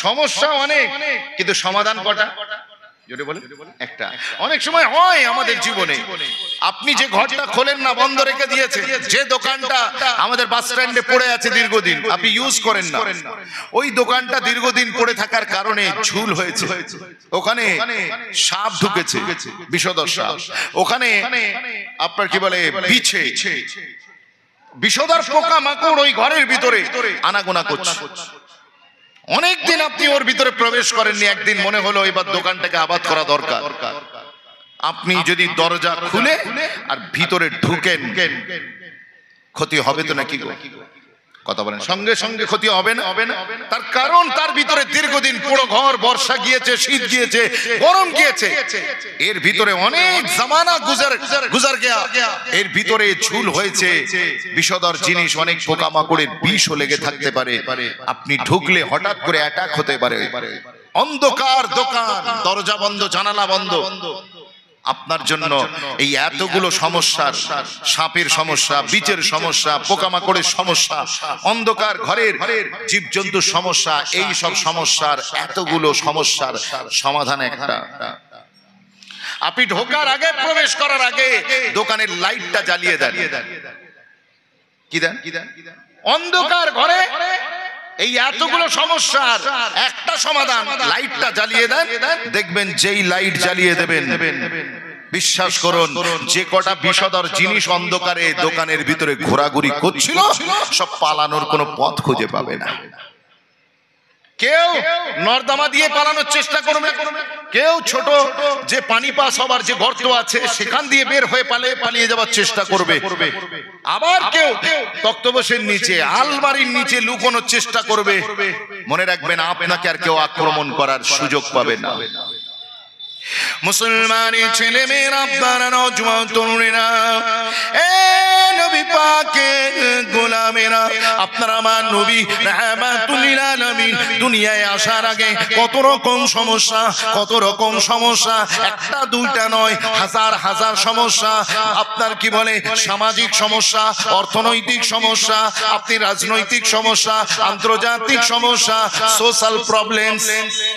Speaker 1: সমস্যা অনেক, কিন্তু সমাধান কটা? জোরে বলেন। একটা। অনেক সময় হয় আমাদের জীবনে, আপনি যে ঘরটা খোলেন না, বন্ধ রেখে দিয়েছে, যে দোকানটা আমাদের বাস স্ট্যান্ডে পড়ে আছে দীর্ঘদিন, আপনি ইউজ করেন না, ওই দোকানটা দীর্ঘদিন পড়ে থাকার কারণে ঝুল হয়েছে, ওখানে সাপ ঢুকেছে, বিষধর সাপ, ওখানে আপনার কি বলে বিছে, বিষধর পোকা মাকড় ওই ঘরের ভিতরে আনাগোনা করছে। অনেকদিন আপনি ওর ভিতরে প্রবেশ করেননি, একদিন মনে হলো এবার দোকানটাকে আবাদ করা দরকার। আপনি যদি দরজা খুলে আর ভিতরে ঢুকেন, ক্ষতি হবে তো নাকি? কথা বলেন। সঙ্গে সঙ্গে ক্ষতি হবে না? তার কারণ তার ভিতরে দীর্ঘদিন পুরো ঘর, বর্ষা গিয়েছে, শীত গিয়েছে, গরম গিয়েছে, এর ভিতরে অনেক জামানা গুজার গিয়া, এর ভিতরে ঝুল হয়েছে, বিষধর জিনিস, অনেক পোকামাকড়ের বিষও লেগে থাকতে পারে। আপনি ঢুকলে হঠাৎ করে অ্যাটাক হতে পারে। অন্ধকার দোকান, দরজা বন্ধ, জানালা বন্ধ, আপনার জন্য এই এতগুলো সমস্যার, সাপের সমস্যা, বিচের সমস্যা, পোকামাকড়ের সমস্যা, অন্ধকার ঘরের জীবজন্তুর সমস্যা, এই সব সমস্যার, এতগুলো সমস্যার সমাধান একটা। আপনি ঢোকার আগে, প্রবেশ করার আগে দোকানের লাইটটা জ্বালিয়ে দেন। কি দেন? অন্ধকার ঘরে এই এতগুলো সমস্যার একটা সমাধান, লাইটটা জ্বালিয়ে দেন। দেখবেন যেই লাইট জ্বালিয়ে দেবেন, বিশ্বাস করুন, যে কটা বিষধর জিনিস অন্ধকারে দোকানের ভিতরে ঘোরাঘুরি করছিল, সব পালানোর কোনো পথ খুঁজে পাবে না। কেউ নর্দমা দিয়ে পালানোর চেষ্টা করবে, কেউ ছোট যে পানি পাস হবার যে গর্ত আছে সেখান দিয়ে বের হয়ে পালিয়ে যাওয়ার চেষ্টা করবে। আবার কেউ তক্তপোষের নিচে, আলমারির নিচে লুকোনোর চেষ্টা করবে। মনে রাখবেন, আপনাকে আর কেউ আক্রমণ করার সুযোগ পাবে না। মুসলমানের ছেলে মেয়েরা, আপনারা নওজওয়ান তরুণেরা, এ নবী পাকের গোলামেরা, আপনারা আমার নবী রাহমাতুল লিল আলামিন দুনিয়ায় আসার আগে কত রকম সমস্যা, কত রকম সমস্যা, একটা দুইটা নয়, হাজার হাজার সমস্যা। আপনার কি বলে সামাজিক সমস্যা, অর্থনৈতিক সমস্যা, আপনি রাজনৈতিক সমস্যা, আন্তর্জাতিক সমস্যা, সোশ্যাল প্রবলেমস,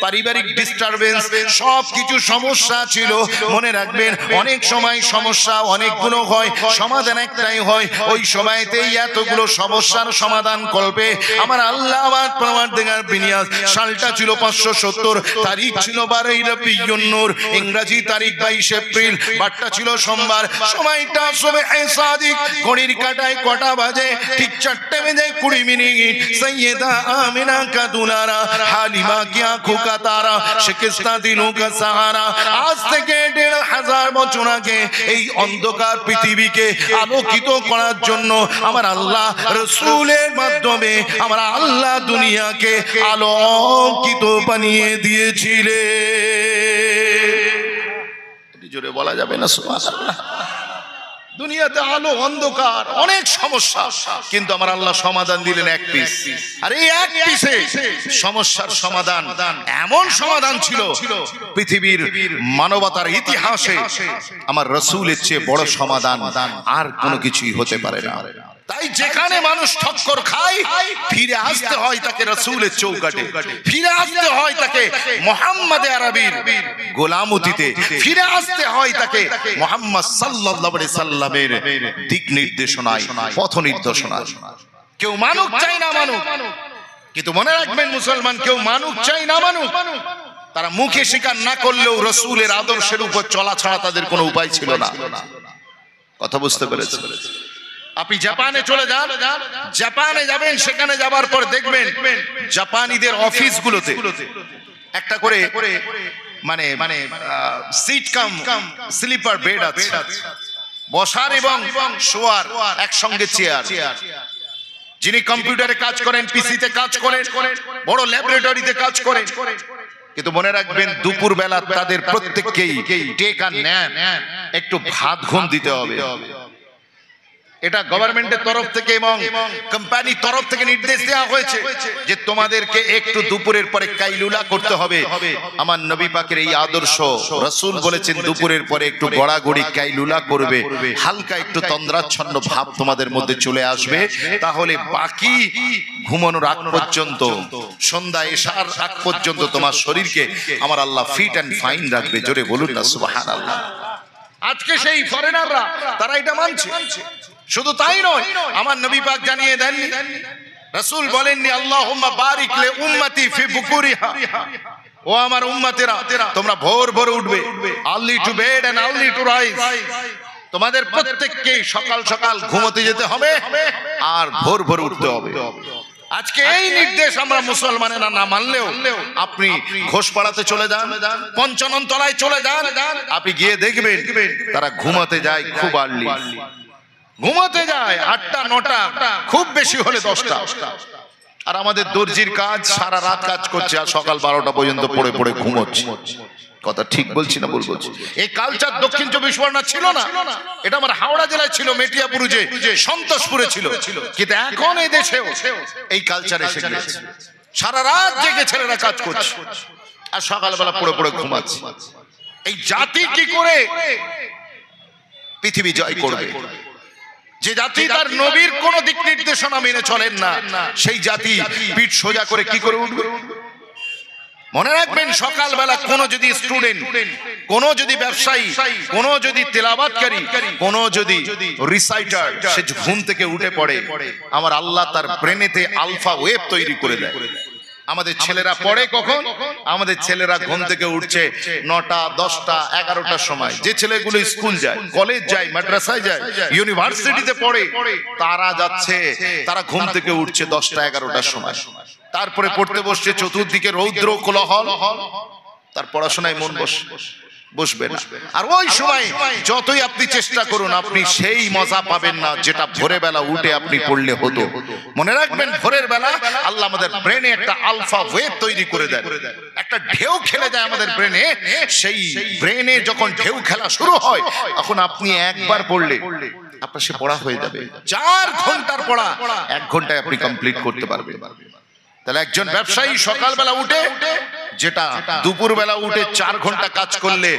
Speaker 1: পারিবারিক ডিস্টারবেন্স, সব কিছু সমস্যা ছিল। মনে রাখবেন, অনেক সময় সমস্যা অনেকগুলো হয়, সমাধান একটাই হয়। ওই সময়তেই এতগুলো সমস্যার সমাধান করবে আমার আল্লাহ। আমার পরওয়ারদিগার বিনিয়াজ। সালটা ছিল 570, তারিখ ছিল 12 রবিউন নূর, ইংরেজি তারিখ 22 এপ্রিল, বারটা ছিল সোমবার, সময়টা সুবহে সাদিক। ঘড়ির কাঁটায় কটা বাজে? ঠিক 4:20 সৈয়দা আমিনা কা দুলারা, হালিমা কি আঁখো কা তারা, শিকস্তা দিলোं का सहारा। আজ থেকে 1500 বছর আগে এই অন্ধকার পৃথিবীকে আলোকিত করার জন্য আমার আল্লাহ রাসূলের মাধ্যমে আমার আল্লাহ দুনিয়াকে আলোকিত বানিয়ে দিয়েছিলেন। জোরে বলা যাবে না সুবহানাল্লাহ। দুনিয়াতে আলো অন্ধকার অনেক সমস্যা, কিন্তু আমার আল্লাহ সমাধান দিলেন এক পিস। আর এই এক পিসে সমস্যার সমাধান, এমন সমাধান ছিল পৃথিবীর মানবতার ইতিহাসে আমার রাসূলের চেয়ে বড় সমাধান আর কোনো কিছুই হতে পারে না। তাই যেখানে মানুষ ঠক্কর খায়, ফিরে আসতে হয় তাকে রাসূলের চৌকাটে, ফিরে আসতে হয় তাকে মুহাম্মদে আরবীর গোলামতিতে, ফিরে আসতে হয় তাকে মুহাম্মদ সাল্লাল্লাহু আলাইহি সাল্লামের দিক নির্দেশনায়, পথ নির্দেশনায়। কেউ মানুক চাই না মানুক, কিন্তু মনে রাখবেন মুসলমান, কেউ মানুক চাই না মানুক, তারা মুখে স্বীকার না করলেও রাসূলের আদর্শের উপর চলা ছাড়া তাদের কোনো উপায় ছিল না। কথা বুঝতে পেরেছেন? আপনি জাপানে চলে যান, জাপানে যাবেন, সেখানে যাবার পর দেখবেন জাপানিদের অফিসগুলোতে একটা করে মানে সিট কাম স্লিপার বেড আছে, বসার এবং শোয়ার একসঙ্গে চেয়ার। যিনি কম্পিউটারে কাজ করেন, পিসিতে কাজ করেন, বড় ল্যাবরেটরিতে কাজ করেন, কিন্তু মনে রাখবেন দুপুর বেলা তাদের প্রত্যেককেই টেক আর নেন একটু ভাত ঘুম দিতে হবে। এটা গভর্নমেন্টের তরফ থেকে এবং কোম্পানির তরফ থেকে নির্দেশ দেওয়া হয়েছে যে তোমাদেরকে একটু দুপুরের পরে কাইলুলা করতে হবে। আমার নবী পাকের এই আদর্শ, রাসূল বলেছেন দুপুরের পরে একটু গড়াগড়ি কাইলুলা করবে, হালকা একটু তন্দ্রাচ্ছন্ন ভাব তোমাদের মধ্যে চলে আসবে। তাহলে বাকি ঘুমানোর আগ পর্যন্ত, সন্ধ্যা এশার আগ পর্যন্ত তোমার শরীরকে আমার আল্লাহ ফিট এন্ড ফাইন রাখবে। জোরে বলুন না সুবহানাল্লাহ। আজকে সেই ফরেনাররা তারা এটা মানছে। শুধু তাই নয়, আমার নবী পাক জানিয়ে দেন, রাসূল বলেননি আল্লাহুম্মা বারিক লি উম্মতি ফি বুকুরিহা, ও আমার উম্মতেরা তোমরা ভোর ভোর উঠবে, early to bed and early to rise. তোমাদের প্রত্যেককে সকাল সকাল ঘুমোতে যেতে হবে আর ভোর ভোর উঠতে হবে। আজকে এই নির্দেশ আমরা মুসলমানেরা না মানলেও আপনি ঘোষপাড়াতে চলে যান, পঞ্চানন তলায় চলে যান, আপনি গিয়ে দেখবেন তারা ঘুমাতে যায় খুব আর্লি, ঘুমাতে যায় 8টা 9টা, খুব বেশি হলে 10টা। আর আমাদের দর্জির কাজ সারা রাত কাজ করছে আর সকাল 12টা পর্যন্ত পড়ে পড়ে ঘুমোচ্ছে। কথা ঠিক বলছি না ভুল বলছি? এই কালচার দক্ষিণ 24 পরগনা ছিল না, এটা আমার হাওড়া জেলায় ছিল, মেটিয়াপুরে, সন্তোষপুরে ছিল, কিন্তু এখন এই দেশেও এই কালচার এসে গেছে। সারা রাত জেগে ছেলেরা কাজ করছে আর সকালবেলা পড়ে পড়ে ঘুমাচ্ছে। এই জাতি কি করে পৃথিবী জয় করবে? যে জাতি তার নবীর কোন দিক নির্দেশনা মেনে চলেন না, সেই জাতি পিঠ সোজা করে কি করে উঠবে? মনে রাখবেন, সকালবেলা কোন যদি স্টুডেন্ট, কোন যদি ব্যবসায়ী, কোন যদি তেলাওয়াতকারী, কোন যদি রিসাইটার সে ঘুম থেকে উঠে পড়ে, আমার আল্লাহ তার ব্রেনেতে আলফা ওয়েভ তৈরি করে দেয়। আমাদের ছেলেরা পড়ে কখন? আমাদের ছেলেরা ঘুম থেকে উঠছে 9টা 10টা 11টার সময়। যে ছেলেগুলো স্কুল যায়, কলেজ যায়, মাদ্রাসায় যায়, ইউনিভার্সিটিতে পড়ে, তারা যাচ্ছে, তারা ঘুম থেকে উঠছে 10টা 11টার সময়। তারপরে পড়তে বসছে, চতুর্দিকে রৌদ্র কোলাহল, তার পড়াশোনায় মন বসবে না। আর ওই সময় যতই আপনি চেষ্টা করুন, আপনি সেই মজা পাবেন না যেটা ভোরের বেলা উঠে আপনি পড়লে হতো। মনে রাখবেন, ভোরের বেলা আল্লাহ আমাদের ব্রেনে একটা আলফা ওয়েভ তৈরি করে দেয়, একটা ঢেউ খেলে যায় আমাদের ব্রেনে। সেই ব্রেনে যখন ঢেউ খেলা শুরু হয়, তখন আপনি একবার পড়লে আপনার সে পড়া হয়ে যাবে। 4 ঘন্টার পড়া 1 ঘন্টায় আপনি কমপ্লিট করতে পারবেন। তাহলে একজন ব্যবসায়ী সকালবেলা উঠে, যেটা দুপুর বেলা উঠে 4 ঘন্টা কাজ করলে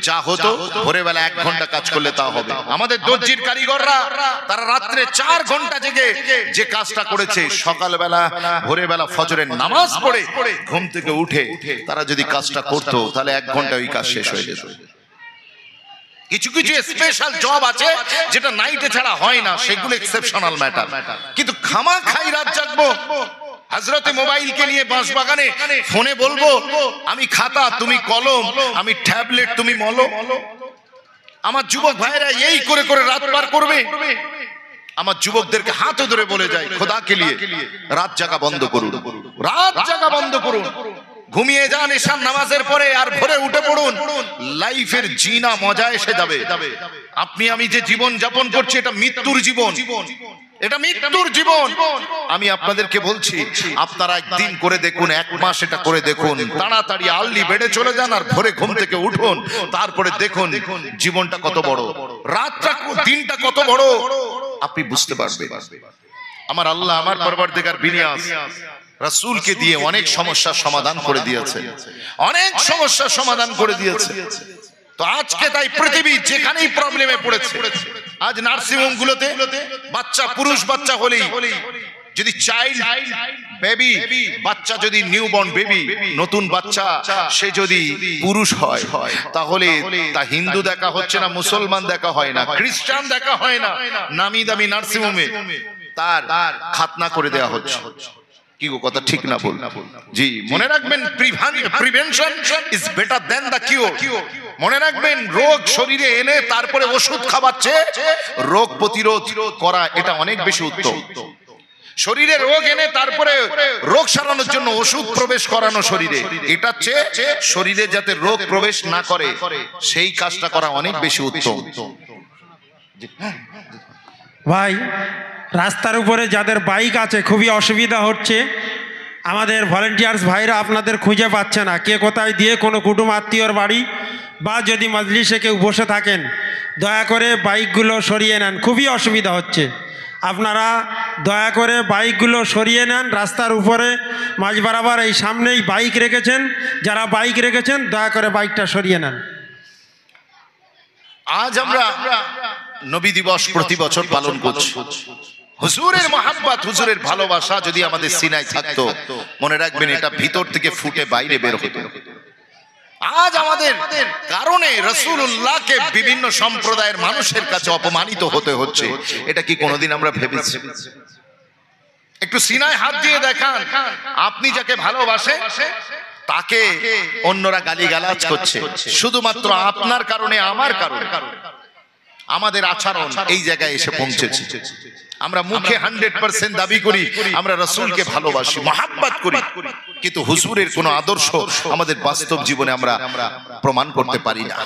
Speaker 1: যা হতো, ভোরে বেলা 1 ঘন্টা কাজ করলে তা হবে। আমাদের দর্জির কারিগররা তারা রাত্রে 4 ঘন্টা জেগে যে কাজটা করেছে, সকালবেলা ভোরে বেলা ফজরের নামাজ পড়ে ঘুম থেকে উঠে তারা যদি কাজটা করতো, তাহলে 1 ঘন্টা ওই কাজ শেষ হয়ে যেত। কিছু কিছু স্পেশাল জব আছে যেটা নাইটে ছাড়া হয় না, সেগুলো এক্সেপশনাল ম্যাটার। কিন্তু খামাখাই রাত জাগবো, হযরতে মোবাইলকে নিয়ে বাঁশবাগানে ফোনে বলবো আমি খাতা তুমি কলম, আমি ট্যাবলেট তুমি মলম। আমার যুবক ভাইরা এই করে করে রাত পার করবে। আমার যুবকদেরকে হাত ধরে বলে যায়, খোদা কে লিয়ে রাত জাগা বন্ধ করুন, রাত জাগা বন্ধ করুন। ঘুমিয়ে যান এশার নামাজের পরে আর ভোরে উঠে পড়ুন। লাইফের জিনা মজা এসে যাবে। আপনি আমি যে জীবন যাপন করছি, এটা মৃত্যুর জীবন, এটা মৃত্যুর জীবন। আমি আপনাদেরকে বলছি, আপনারা একদিন করে দেখুন, 1 মাস এটা করে দেখুন। তাড়াতাড়ি আর্লি বেডে চলে যান আর ভোরে ঘুম থেকে উঠুন, তারপরে দেখুন জীবনটা কত বড়, রাতটা দিনটা কত বড়, আপনি বুঝতে পারবেন। আমার আল্লাহ, আমার পরওয়ারদিগার বিনিয়াস রাসূলকে দিয়ে অনেক সমস্যার সমাধান করে দিয়েছে, অনেক সমস্যার সমাধান করে দিয়েছে। তো আজকে তাই পৃথিবী যেখানেই প্রবলেমে পড়েছে, আজ নার্সিং হোম গুলোতে বাচ্চা, পুরুষ বাচ্চা হলেই যদি চাইল্ড বেবি বাচ্চা, যদি নিউবর্ন বেবি, নতুন বাচ্চা, সে যদি পুরুষ হয়, তাহলে তা হিন্দু দেখা হচ্ছে না, মুসলমান দেখা হয় না, খ্রিস্টান দেখা হয় না, নামি দামি নার্সিং হোমে তার খাতনা করে দেওয়া হচ্ছে। কি গো, কথা ঠিক না বল? জি, মনে রাখবেন, prevention is better than the cure. মনে রাখবেন, রোগ শরীরে এনে তারপরে ওষুধ খাওয়াচ্ছে, রোগ প্রতিরোধ করা এটা অনেক বেশি উত্তম। শরীরে রোগ এনে তারপরে রোগ সারানোর জন্য ওষুধ প্রবেশ করানো শরীরে, এটা চেয়ে শরীরে যাতে রোগ প্রবেশ না করে সেই কাজটা করা অনেক বেশি উত্তম।
Speaker 2: ভাই, রাস্তার উপরে যাদের বাইক আছে খুবই অসুবিধা হচ্ছে, আমাদের ভলেন্টিয়ার্স ভাইরা আপনাদের খুঁজে পাচ্ছে না, কে কোথায় দিয়ে কোনো কুটুম আত্মীয়র বাড়ি বা যদি মজলিসে কেউ বসে থাকেন দয়া করে বাইকগুলো সরিয়ে নেন, খুবই অসুবিধা হচ্ছে। আপনারা দয়া করে বাইকগুলো সরিয়ে নেন, রাস্তার উপরে মাঝ বরাবর এই সামনেই বাইক রেখেছেন, যারা বাইক রেখেছেন দয়া করে বাইকটা সরিয়ে নেন।
Speaker 1: আজ আমরা নবী দিবস প্রতি বছর পালন করছি। হুজুরের মহাব্বত, হুজুরের ভালোবাসা যদি আমাদের সিনায় থাকতো, মনে রাখবেন এটা ভিতর থেকে ফুটে বাইরে বের হতো। আজ আমাদের কারণে রাসূলুল্লাহকে বিভিন্ন সম্প্রদায়ের মানুষের কাছে অপমানিত হতে হচ্ছে, এটা কি কোনোদিন আমরা ভেবেছি? একটু সিনায় হাত দিয়ে দেখান, আপনি যাকে ভালোবাসেন তাকে অন্যরা গালিগালাজ করছে শুধুমাত্র আপনার কারণে, আমার কারণে। আমাদের আচরণ এই জায়গায় এসে পৌঁছেছে। আমরা মুখে 100% দাবি করি আমরা রাসূলকে ভালোবাসি, মহাব্বত করি, কিন্তু হুজুরের কোনো আদর্শ আমাদের বাস্তব জীবনে আমরা প্রমাণ করতে পারি না।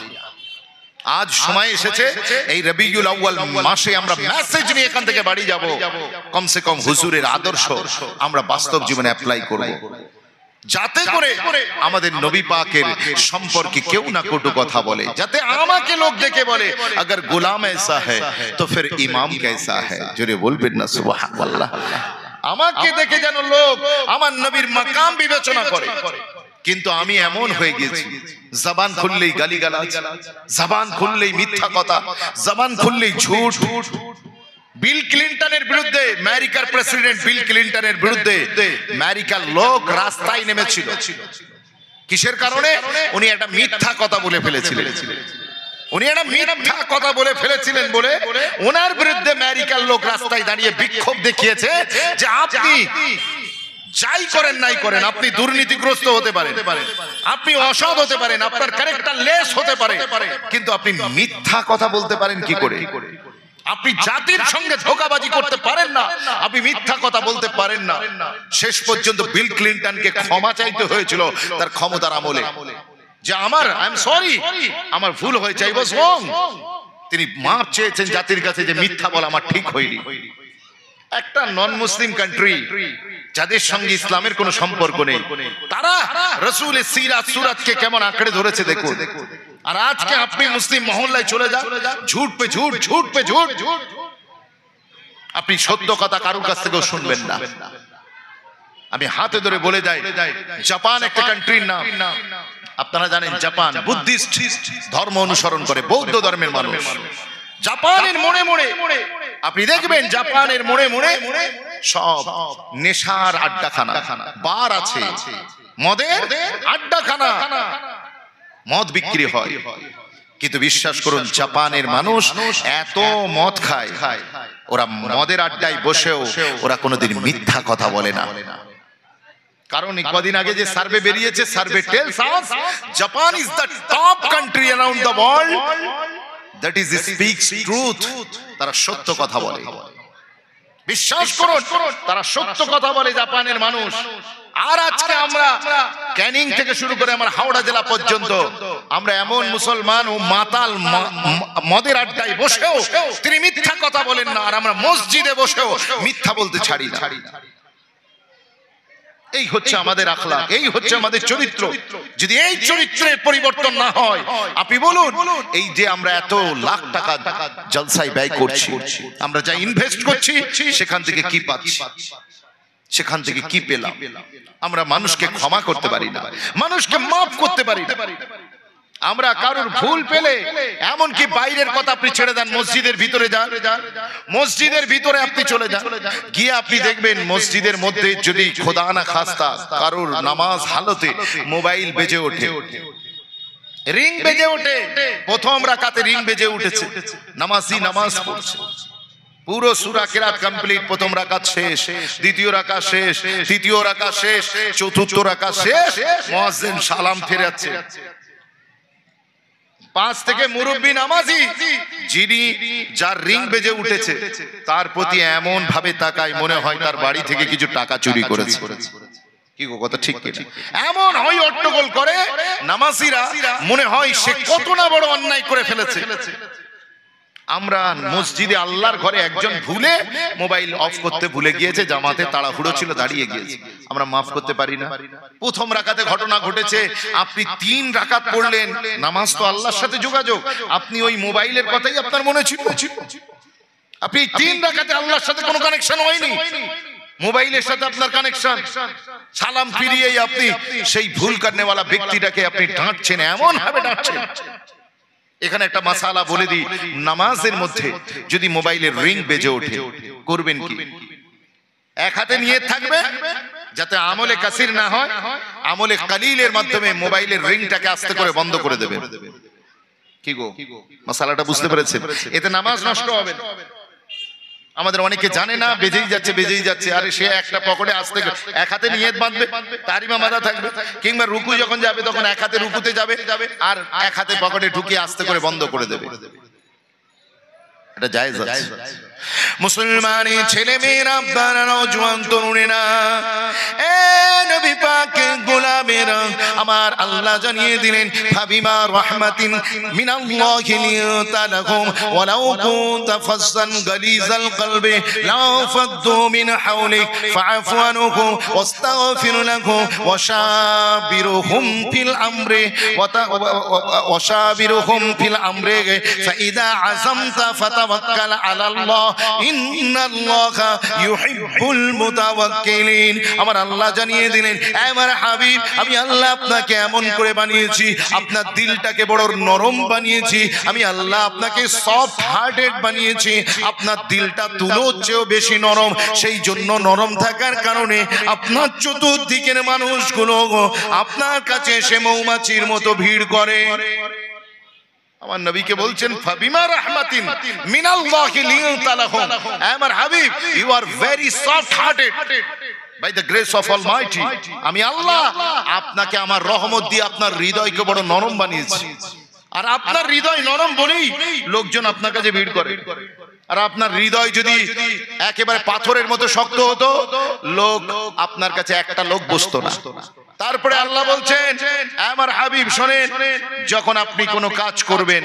Speaker 1: আজ সময় এসেছে এই রবিউল আউয়াল মাসে আমরা মেসেজ নিয়ে এখান থেকে বাড়ি যাব, কমসে কম হুজুরের আদর্শ আমরা বাস্তব জীবনে অ্যাপ্লাই করব, যাতে করে আমাদের নবী পাকের সম্পর্কে কেউ না কটু কথা বলে, যাতে আমাকে লোক দেখে বলে अगर गुलाम ऐसा है तो फिर इमाम कैसा है। জোরে বলবেন না সুবহানাল্লাহ। আমাকে দেখে যেন লোক আমার নবীর মাকাম বিবেচনা করে, কিন্তু আমি এমন হয়ে গেছি জবান খুললেই গালিগালাজ, জবান খুললেই মিথ্যা কথা, জবান খুললেই ঝুট। বিল ক্লিনটনের বিরুদ্ধে, আমেরিকার প্রেসিডেন্ট বিল ক্লিনটনের বিরুদ্ধে আমেরিকার লোক রাস্তায় নেমেছিল, কিসের কারণে? উনি একটা মিথ্যা কথা বলে ফেলেছিলেন। উনি একটা মিথ্যা কথা বলে ফেলেছিলেন বলে ওনার বিরুদ্ধে আমেরিকার লোক রাস্তায় দাঁড়িয়ে বিক্ষোভ দেখিয়েছে যে আপনি যাই করেন নাই করেন, আপনি দুর্নীতিগ্রস্ত হতে পারেন, আপনি অসৎ হতে পারেন, আপনার ক্যারেক্টার লেস হতে পারে, কিন্তু আপনি মিথ্যা কথা বলতে পারেন কি করে? আপনি জাতির সঙ্গে ধোঁকাবাজি করতে পারেন না, আপনি মিথ্যা কথা বলতে পারেন না। শেষ পর্যন্ত বিল ক্লিনটনকে ক্ষমা চাইতে হয়েছিল তার ক্ষমতার আমলে, যে আমার আই এম সরি, আমার ভুল হয়েছে, আই ওয়াজ রং। তিনি মাপ চেয়েছেন জাতির কাছে যে মিথ্যা বলা আমার ঠিক হয়নি। একটা নন মুসলিম কান্ট্রি যাদের সঙ্গে ইসলামের কোনো সম্পর্ক নেই, তারা রাসূলের সিরাত সুরাতকে কেমন আঁকড়ে ধরেছে দেখুন। আর আজকে আপনি মুসলিম মহল্লায় চলে যান, ঝুট পে ঝুট, ঝুট পে ঝুট, আপনি সত্য কথা কারোর কাছ থেকেও শুনবেন না। আমি হাতে ধরে বলে যাই, জাপান একটা কান্ট্রির নাম। আপনারা জানেন জাপান বুদ্ধিস্ট ধর্ম অনুসরণ করে, বৌদ্ধ ধর্মের মানুষ। জাপানের মোড়ে মোড়ে আপনি দেখবেন, জাপানের মোড়ে মোড়ে সব নেশার আড্ডাখানা, বার আছে, মদের আড্ডাখানা, মদ বিক্রি হয়। কিন্তু বিশ্বাস করুন জাপানের মানুষ এত মদ খায়, ওরা মদের আড্ডায় বসেও ওরা কোনোদিন মিথ্যা কথা বলে না। কারণ কদিন আগে যে সার্ভে বেরিয়েছে, survey tells us Japan is the top country around the world that is স্পিকস truth. তারা সত্য কথা বলে, বিশ্বাস করুন তারা সত্য কথা বলে জাপানের মানুষ। আর আজকে আমরা ক্যানিং থেকে শুরু করে আমার হাওড়া জেলা পর্যন্ত আমরা এমন মুসলমান ও মাতাল মদের আড্ডায় বসেও তিনি মিথ্যা কথা বলেন না, আর আমরা মসজিদে বসেও মিথ্যা বলতে ছাড়ি না। এই হচ্ছে আমাদের আখলাক, এই হচ্ছে আমাদের চরিত্র। যদি এই চরিত্রের পরিবর্তন না হয়, আপনি বলুন এই যে আমরা এত লাখ টাকা জলসায় ব্যয় করছি, আমরা যা ইনভেস্ট করছি সেখান থেকে কি পাচ্ছি, সেখান থেকে কি পেলাম? আমরা মানুষকে ক্ষমা করতে পারি না, মানুষকে মাফ করতে পারি না। আমরা কারোর ভুল পেলে, এমনকি বাইরের কথা আপনি ছেড়ে দেন, মসজিদের ভিতরে যান, মসজিদের ভিতরে আপনি চলে যান, গিয়ে আপনি দেখবেন মসজিদের মধ্যে যদি খোদা না খাস্তা কারোর নামাজ হালতে মোবাইল বেজে ওঠে, রিং বেজে ওঠে, প্রথম রাকাতে রিং বেজে উঠেছে, নামাজি নামাজ পড়ছে, পুরো সূরা কিরাত কমপ্লিট, প্রথম রাকাত শেষ, দ্বিতীয় রাকাত শেষ, তৃতীয় রাকাত শেষ, চতুর্থ রাকাত শেষ, মুয়াজ্জিন সালাম ফেরাচ্ছে, পাঁচ থেকে মুরব্বী নামাজি যিনি যার রিং বেজে উঠেছে তার প্রতি এমন ভাবে তাকায় মনে হয় তার বাড়ি থেকে কিছু টাকা চুরি করেছে। কি গো, কথা ঠিক কিনা? এমন হয় অট্টগোল করে নামাজিরা, মনে হয় সে কত না বড় অন্যায় করে ফেলেছে। আমরা মসজিদে আল্লাহর ঘরে একজন ভুলে মোবাইল অফ করতে ভুলে গিয়েছে, জামাতে তাড়াহুড়ো ছিল, দাঁড়িয়ে গিয়েছে, আমরা মাফ করতে পারি না? প্রথম রাকাতে ঘটনা ঘটেছে, আপনি 3 রাকাত পড়লেন, নামাজ তো আল্লাহর সাথে যোগাযোগ, আপনি ওই মোবাইলের কথাই আপনার মনে ছিল, আপনি 3 রাকাতে আল্লাহর সাথে কোনো কানেকশন হয়নি, মোবাইলের সাথে আপনার কানেকশন। সালাম ফিরিয়েই আপনি সেই ভুল করনেওয়ালা ব্যক্তিটাকে আপনি ডাঁটছেন, এমন ভাবে ডাঁটছেন। এখানে একটা মাসালা বলে দিই, নামাজের মধ্যে যদি মোবাইলের রিং বেজে ওঠে করবেন কি? এক হাতে নিয়ে থাকবে যাতে আমলে কাসির না হয়, আমলে কালিলের মাধ্যমে মোবাইলের রিংটাকে আস্তে করে বন্ধ করে দেবে। কি গো, মাসালাটা বুঝতে পেরেছেন? এতে নামাজ নষ্ট হবে না। আমাদের অনেকে জানে না, বেজেই যাচ্ছে, আরে সে একটা পকেটে আস্তে এক হাতে নিয়ত বাঁধবে, তারিমা বাঁধা থাকবে, কিংবা রুকু যখন যাবে তখন এক হাতে রুকুতে যাবে আর এক হাতে পকেটে ঢুকিয়ে আস্তে করে বন্ধ করে দেবে। এটা জায়েজ আছে। মুসলমানি ছেলে মেয়েরা, আপনারা নওজোয়ান তরুণেরা, এ নবী পাকের গোলামেরা, আমার আল্লাহ জানিয়ে দিলেন ফাবিমা রাহমাতিন মিনাল্লাহি লিনতা লাহুম ওয়ালাউ কুনতা ফাজ্জান গালিজাল কলবি লাও ফাদ্দু মিন হাওলিক ফাআফু আনহুম ওয়াস্তাগফির লাহুম ওয়াশাবিরহুম ফিল আমরি ওয়াশাবিরহুম ফিল আমরি ফাইদা আযামতা ফাতাওয়াক্কাল আলাল্লাহ ইন্নাল্লাহা ইউহিব্বুল মুতাওয়াক্কিলিন। আমার আল্লাহ জানিয়ে দিলেন, আমার হাবিব, আমি আল্লাহ আপনাকে এমন করে বানিয়েছি, আপনার দিলটাকে বড় নরম বানিয়েছি, আমি আল্লাহ আপনাকে সফট হার্টেড বানিয়েছি, আপনার দিলটা তুলোর চেয়েও বেশি নরম। সেই জন্য নরম থাকার কারণে আপনার চতুর্দিকের মানুষগুলো আপনার কাছে এসে মৌমাছির মতো ভিড় করে। আমার নবীকে বলছেন ফাবিমা রাহমাতিন মিনাল্লাহি লিনতা লাহুম, আমার হাবিব, you are very soft hearted by the grace of almighty. আমি আল্লাহ আপনাকে আমার রহমত দিয়ে আপনার হৃদয়কে বড় নরম বানিয়েছি, আর আপনার হৃদয় নরম বলেই লোকজন আপনার কাছে ভিড় করে। আর আপনার হৃদয় যদি একেবারে পাথরের মতো শক্ত হতো, লোক আপনার কাছে একটা লোক বসতো না। তারপরে আল্লাহ বলছেন, আমার হাবিব শোনেন, যখন আপনি কোনো কাজ করবেন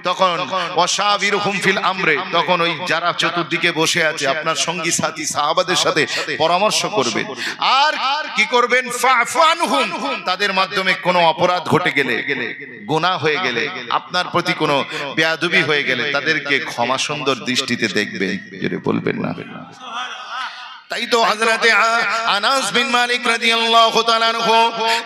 Speaker 1: তখন ওয়াশাবিরহুম ফিল আমরে, তখন ওই যারা চতুর্দিকে বসে আছে আপনার সঙ্গী সাথী সাহাবাদের সাথে পরামর্শ করবেন। আর কি করবেন? ফাআফু আনহুম, তাদের মাধ্যমে কোনো অপরাধ ঘটে গেলে, গুনাহ হয়ে গেলে, আপনার প্রতি কোনো বেয়াদবি হয়ে গেলে তাদেরকে ক্ষমা সুন্দর দৃষ্টিতে দেখবেন। যদি বলবেন না, তাই তো হযরতে আনাস বিন মালিক রাদিয়াল্লাহু তাআলা আনহু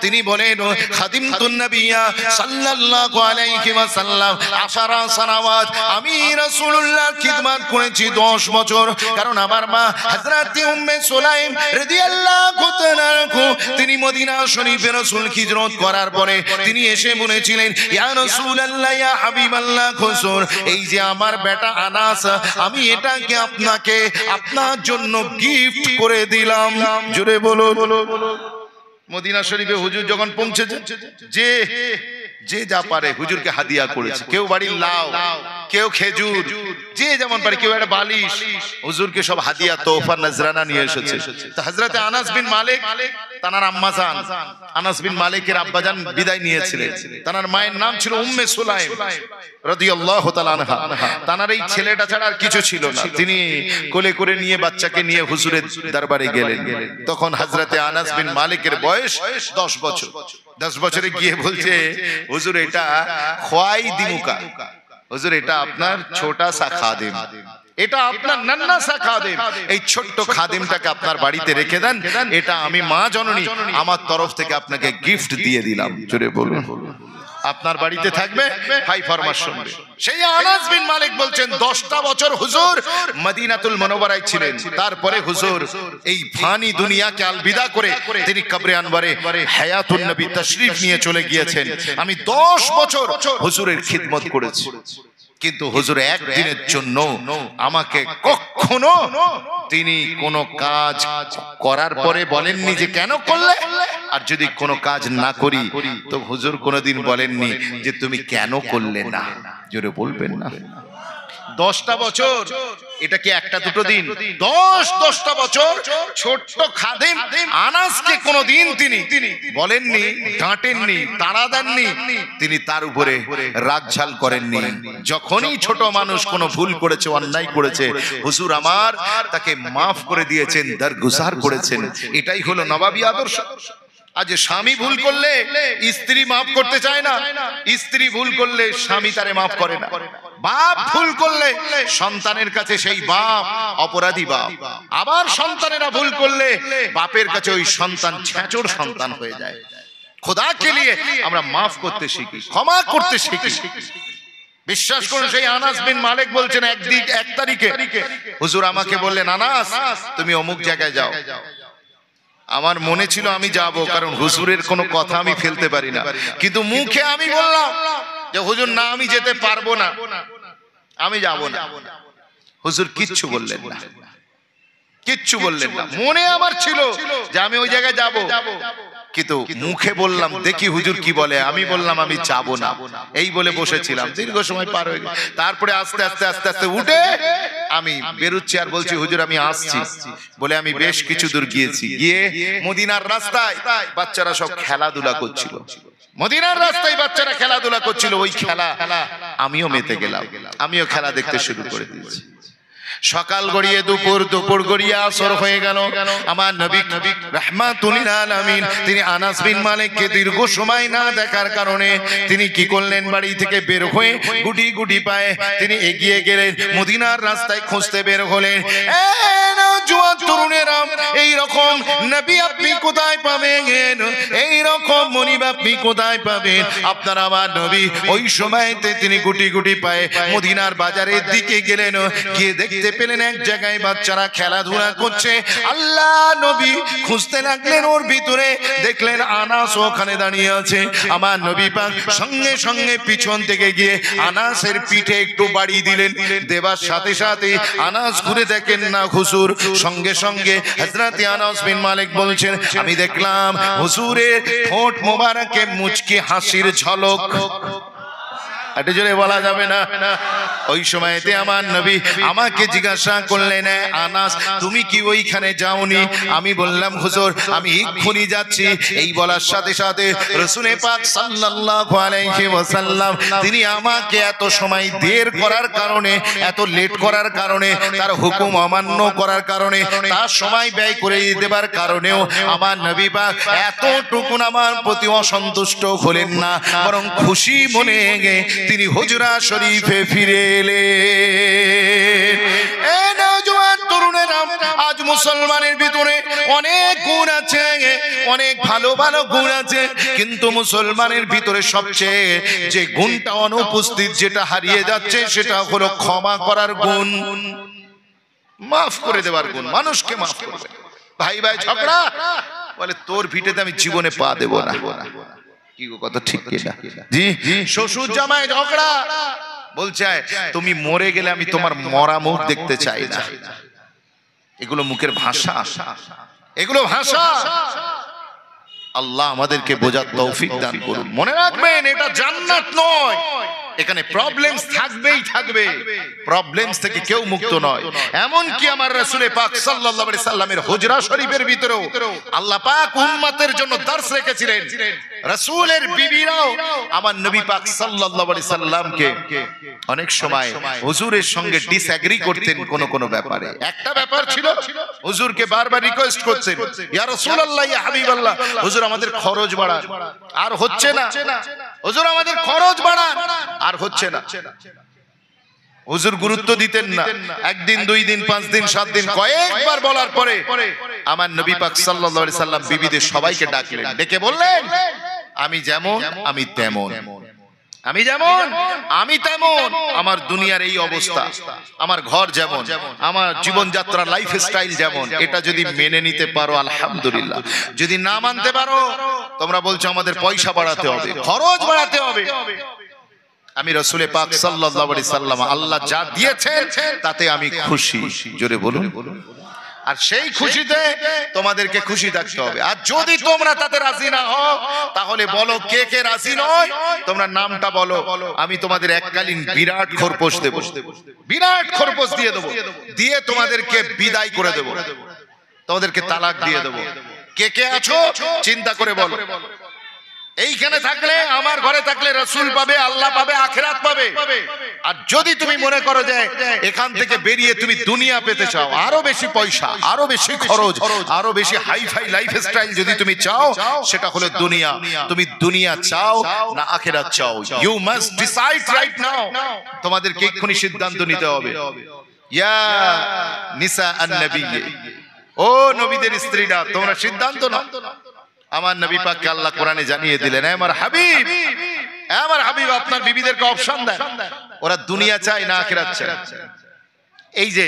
Speaker 1: তিনি বলেন, খাদিমতুন নবিয়্যা সাল্লাল্লাহু আলাইহি ওয়াসাল্লাম 10 সানাওয়াত, আমি রাসূলুল্লাহর খিদমত করেছি 10 বছর। কারণ আমার মা হযরতে উম্মে সুলাইম রাদিয়াল্লাহু তাআলা আনহু তিনি মদিনা শরীফে রাসূল হিজরত করার পরে তিনি এসে বলেছিলেন, ইয়া রাসূলুল্লাহ, ইয়া হাবিবাল্লাহ, হুজুর, এই যে আমার বেটা আনাস, আমি এটাকে আপনাকে আপনার জন্য গিফট করে দিলাম। জোরে বলো। মদিনা শরীফে হুজুর যখন পৌঁছেছে, যে যে যা পারে হুজুরকে হাদিয়া করেছে। কেউ বাড়ির লাউ, কেউ খেজুর, যে যেমন পারে, কেউ একটা বালিশ, হুজুরকে সব হাদিয়া তোহফা নজরানা নিয়ে এসেছে। তো হযরতে আনাস বিন মালিক, তানার আম্মা জান আনাস বিন মালিকের আব্বাজান বিদায় নিয়েছিলেন। তানার মায়ের নাম ছিল উম্মে সুলাইম রাদিয়াল্লাহু তাআলা আনহা। তানার এই ছেলেটা ছাড়া আর কিছু ছিল না। তিনি কোলে করে নিয়ে বাচ্চাকে নিয়ে হুজুরের দরবারে গেলেন। তখন হযরতে আনাস বিন মালিকের বয়স 10 বছর। 10 বছরে গিয়ে বলছে, হুজুর এটা খোয়াই দিমুকা, হুজুর এটা আপনার ছোটা সা খাদিম, এটা আপনার নান্না সা খাদিম, এই ছোট্ট খাদিমটাকে আপনার বাড়িতে রেখে দেন, এটা আমি মা জননী আমার তরফ থেকে আপনাকে গিফট দিয়ে দিলাম। জোরে বলুন। আপনার বাড়িতে থাকবে, ভাই ফরমাস শুনবে। সেই আনাস বিন মালিক বলছেন 10টা বছর হুজুর মদিনাতুল মুনাওয়ারায় ছিলেন। তারপরে হুজুর এই ফানি দুনিয়াকে আলবিদা করে তিনি কবরে আনওয়ারে হায়াতুন নবী তাশরীফ নিয়ে চলে গিয়েছেন। আমি 10 বছর হুজুরের খিদমত করেছি। কিন্তু হুজুর একদিনের জন্য আমাকে কখনো তিনি কোনো কাজ করার পরে বলেননি যে কেন করলে, আর যদি কোনো কাজ না করি তো হুজুর কোনোদিন বলেননি যে তুমি কেন করলে না। জোরে বলবেন না। 10টা বছর, এটা কি একটা দুটো দিন, 10টা বছর ছোট্ট খাদেম আনাসকে কোনোদিন তিনি বলেননি, ডাঁটেননি, তাড়া দেননি, তিনি তার উপরে রাগঝাল করেননি। যখনই ছোট মানুষ কোনো ভুল করেছে, অন্যায় করেছে, হুজুর আমার তাকে মাফ করে দিয়েছেন, দরগুজার করেছেন। এটাই হলো নবাবী আদর্শ। আজ স্বামী ভুল করলে স্ত্রী মাফ করতে চায় না, স্ত্রী ভুল করলে স্বামী তারে মাফ করে না, বাপ ভুল করলে সন্তানের কাছে সেই বাপ অপরাধী বাপ, আবার সন্তানেরা ভুল করলে বাপের কাছে ওই সন্তান ছেঁচড় সন্তান হয়ে যায়। খোদাকে নিয়ে আমরা মাফ করতে শিখি, ক্ষমা করতে শিখি। বিশ্বাস করুন, সেই আনাস বিন মালিক বলছেন এক তারিখে হুজুর আমাকে বললেন, আনাস তুমি অমুক জায়গায় যাও। আমার মনে ছিল আমি যাব, কারণ হুজুরের কোনো কথা আমি ফেলতে পারি না, কিন্তু মুখে আমি বললাম যে হুজুর না, আমি যেতে পারবো না, আমি যাব না। হুজুর কিচ্ছু বললেন না, কিচ্ছু বললেন না। মনে আমার ছিল যে আমি ওই জায়গায় যাব, কিন্তু মুখে বললাম দেখি হুজুর কি বলে। আমি বললাম আমি যাব না, এই বলে বসেছিলাম। দীর্ঘ সময় পার হয়ে গেল। তারপরে আস্তে আস্তে আস্তে আস্তে উঠে আমি বেরুচ্ছি আর বলছি হুজুর আমি আসছি বলে আমি বেশ কিছু দূর গিয়েছি। গিয়ে মদিনার রাস্তায় বাচ্চারা সব খেলাধুলা করছিল, মদিনার রাস্তায় বাচ্চারা খেলাধুলা করছিল। ওই খেলা আমিও মেতে গেলাম, আমিও খেলা দেখতে শুরু করে দিয়েছি। সকাল গড়িয়ে দুপুর, দুপুর গড়িয়ে আসর হয়ে গেল। আমার নবী রাহমাতুল লিল আলামিন তিনি আনাস বিন মালিককে দীর্ঘ সময় না দেখার কারণে তিনি কি করলেন, বাড়ি থেকে বের হয়ে গুটি গুটি পায়ে তিনি এগিয়ে গেলেন, মদিনার রাস্তায় খুঁজতে বের হলেন। জুয়ান তরুণেরা, এই রকম নবী আপনি কোথায় পাবেন, এই রকম মনিব আপনি কোথায় পাবেন? আপনার আমার নবী ওই সময়তে তিনি গুটি গুটি পায়ে মদিনার বাজারের দিকে গেলেন। গিয়ে দেখতে পেলেন এক জায়গায় বাচ্চারা খেলাধুলা করছে। আল্লাহ নবী খুঁজতে লাগলেন, ওর ভিতরে দেখলেন আনাস ওখানে দাঁড়িয়ে আছে। আমার নবী পাক সঙ্গে সঙ্গে পিছন থেকে গিয়ে আনাসের পিঠে একটু বাড়ি দিলেন। দেবার সাথে সাথে আনাস ঘুরে দেখেন না হুজুর। সঙ্গে সঙ্গে হযরত আনাস বিন মালিক বলছেন, আমি দেখলাম হুজুরের ঠোঁট মোবারকে মুচকি হাসির ঝলক। এটা জোরে বলা যাবে না। ওই সময়তে আমার নবী আমাকে জিজ্ঞাসা করলেন, আনাস তুমি কি ওইখানে যাওনি? আমি বললাম হুজুর আমি এক্ষুনি যাচ্ছি। এই বলার সাথে সাথে রাসূল পাক সাল্লাল্লাহু আলাইহি ওয়াসাল্লাম তিনি আমাকে এত সময় দের করার কারণে, এত লেট করার কারণে, তার হুকুম অমান্য করার কারণে, তার সময় ব্যয় করে দেবার কারণেও আমার নবী পাক এতটুকু আমার প্রতি অসন্তুষ্ট হলেন না, বরং খুশি মনে তিনি হুজরা শরীফে ফিরে এলেন। এই নওজোয়ান তরুণেরা, আজ মুসলমানের ভিতরে অনেক গুণ আছে, অনেক ভালো ভালো গুণ আছে, কিন্তু মুসলমানের ভিতরে সবচেয়ে যে গুণটা অনুপস্থিত, যেটা হারিয়ে যাচ্ছে, সেটা হলো ক্ষমা করার গুণ, মাফ করে দেওয়ার গুণ। মানুষকে মাফ করবে। ভাই ভাই ঝগড়া বলে তোর ভিটেতে আমি জীবনে পা দেব না। কি কথা ঠিক কিনা? জি, শ্বশুর জামাই ঝগড়া, বলছে তুমি মরে গেলে আমি তোমার মরা মুখ দেখতে চাই না। এগুলো মুখের ভাষা, এগুলো ভাষা। আল্লাহ আমাদেরকে বোঝার তৌফিক দান করুন। মনে রাখবেন এটা জান্নাত নয়, এখানে প্রবলেমস থাকবেই থাকবে, প্রবলেমস থেকে কেউ মুক্ত নয়। এমন কি আমার রাসূল পাক সাল্লাল্লাহু আলাইহি সাল্লামের হুজরা শরীফের ভিতরেও আল্লাহ পাক উম্মতের জন্য দর্শ রেখেছিলেন। রাসূলের বিবিরাও আমার নবী পাক সাল্লাল্লাহু আলাইহি সাল্লামকে অনেক সময় হুজুরের সঙ্গে ডিসএগ্রি করতেন কোন কোন ব্যাপারে। একটা ব্যাপার ছিল হুজুরকে বারবার রিকোয়েস্ট করতেন, ইয়া রাসূলুল্লাহ ইয়া হাবিবাল্লাহ, হুজুর আমাদের খরচ বাড়ান, আর হচ্ছে না, হুজুর আমাদের খরচ বাড়ান, আর হচ্ছে না। হুজুর গুরুত্ব দিতেন না। একদিন, দুই দিন, 5 দিন, 7 দিন, কয়েকবার বলার পরে আমার নবী পাক সাল্লাল্লাহু আলাইহি সাল্লাম বিবিদের সবাইকে ডাকলেন, ডেকে বললেন, আমি যেমন আমি তেমন, আমি যেমন আমি তেমন, আমার দুনিয়ার এই অবস্থা, আমার ঘর যেমন, আমার জীবনযাত্রা লাইফস্টাইল যেমন, এটা যদি মেনে নিতে পারো আলহামদুলিল্লাহ। যদি না মানতে পারো, তোমরা বলছো আমাদের পয়সা বাড়াতে হবে, খরচ বাড়াতে হবে, আমি রাসূল পাক সাল্লাল্লাহু আলাইহি সাল্লাম আল্লাহ যা দিয়েছেন তাতে আমি খুশি। জোরে বলুন। আর সেই খুশিতে তোমাদেরকে খুশি থাকতে হবে। আর যদি তোমরা তাতে রাজি না হও তাহলে বলো কে কে রাজি নয়, তোমরা নামটা বলো, আমি তোমাদের এককালীন বিরাট খরপোশ দেব, বিরাট খরপোশ দিয়ে দেবো, দিয়ে তোমাদেরকে বিদায় করে দেব, তোমাদেরকে তালাক দিয়ে দেব। কে কে আছো চিন্তা করে বলো। এইখানে থাকলে, আমার ঘরে থাকলে রাসূল পাবে, আল্লাহ পাবে, আখিরাত পাবে। আর যদি তুমি মনে করো যে এখান থেকে বেরিয়ে তুমি দুনিয়া পেতে চাও, আরো বেশি পয়সা, আরো বেশি খরচ, আরো বেশি হাইফাই লাইফস্টাইল যদি তুমি চাও, সেটা হলো দুনিয়া। তুমি দুনিয়া চাও না আখিরাত চাও? You must decide right now. তোমাদেরকে এক্ষুনি সিদ্ধান্ত নিতে হবে। ইয়া নিসা আন-নবী, ও নবীদের স্ত্রীরা, তোমরা সিদ্ধান্ত নাও। আমার নবী পাককে আল্লাহ কোরআনে জানিয়ে দিলেন, আমার হাবিব, আমার হাবিব আপনার বিবিদেরকে অপশন দেন, ওরা দুনিয়া চায় না আখিরাত চায়। এই যে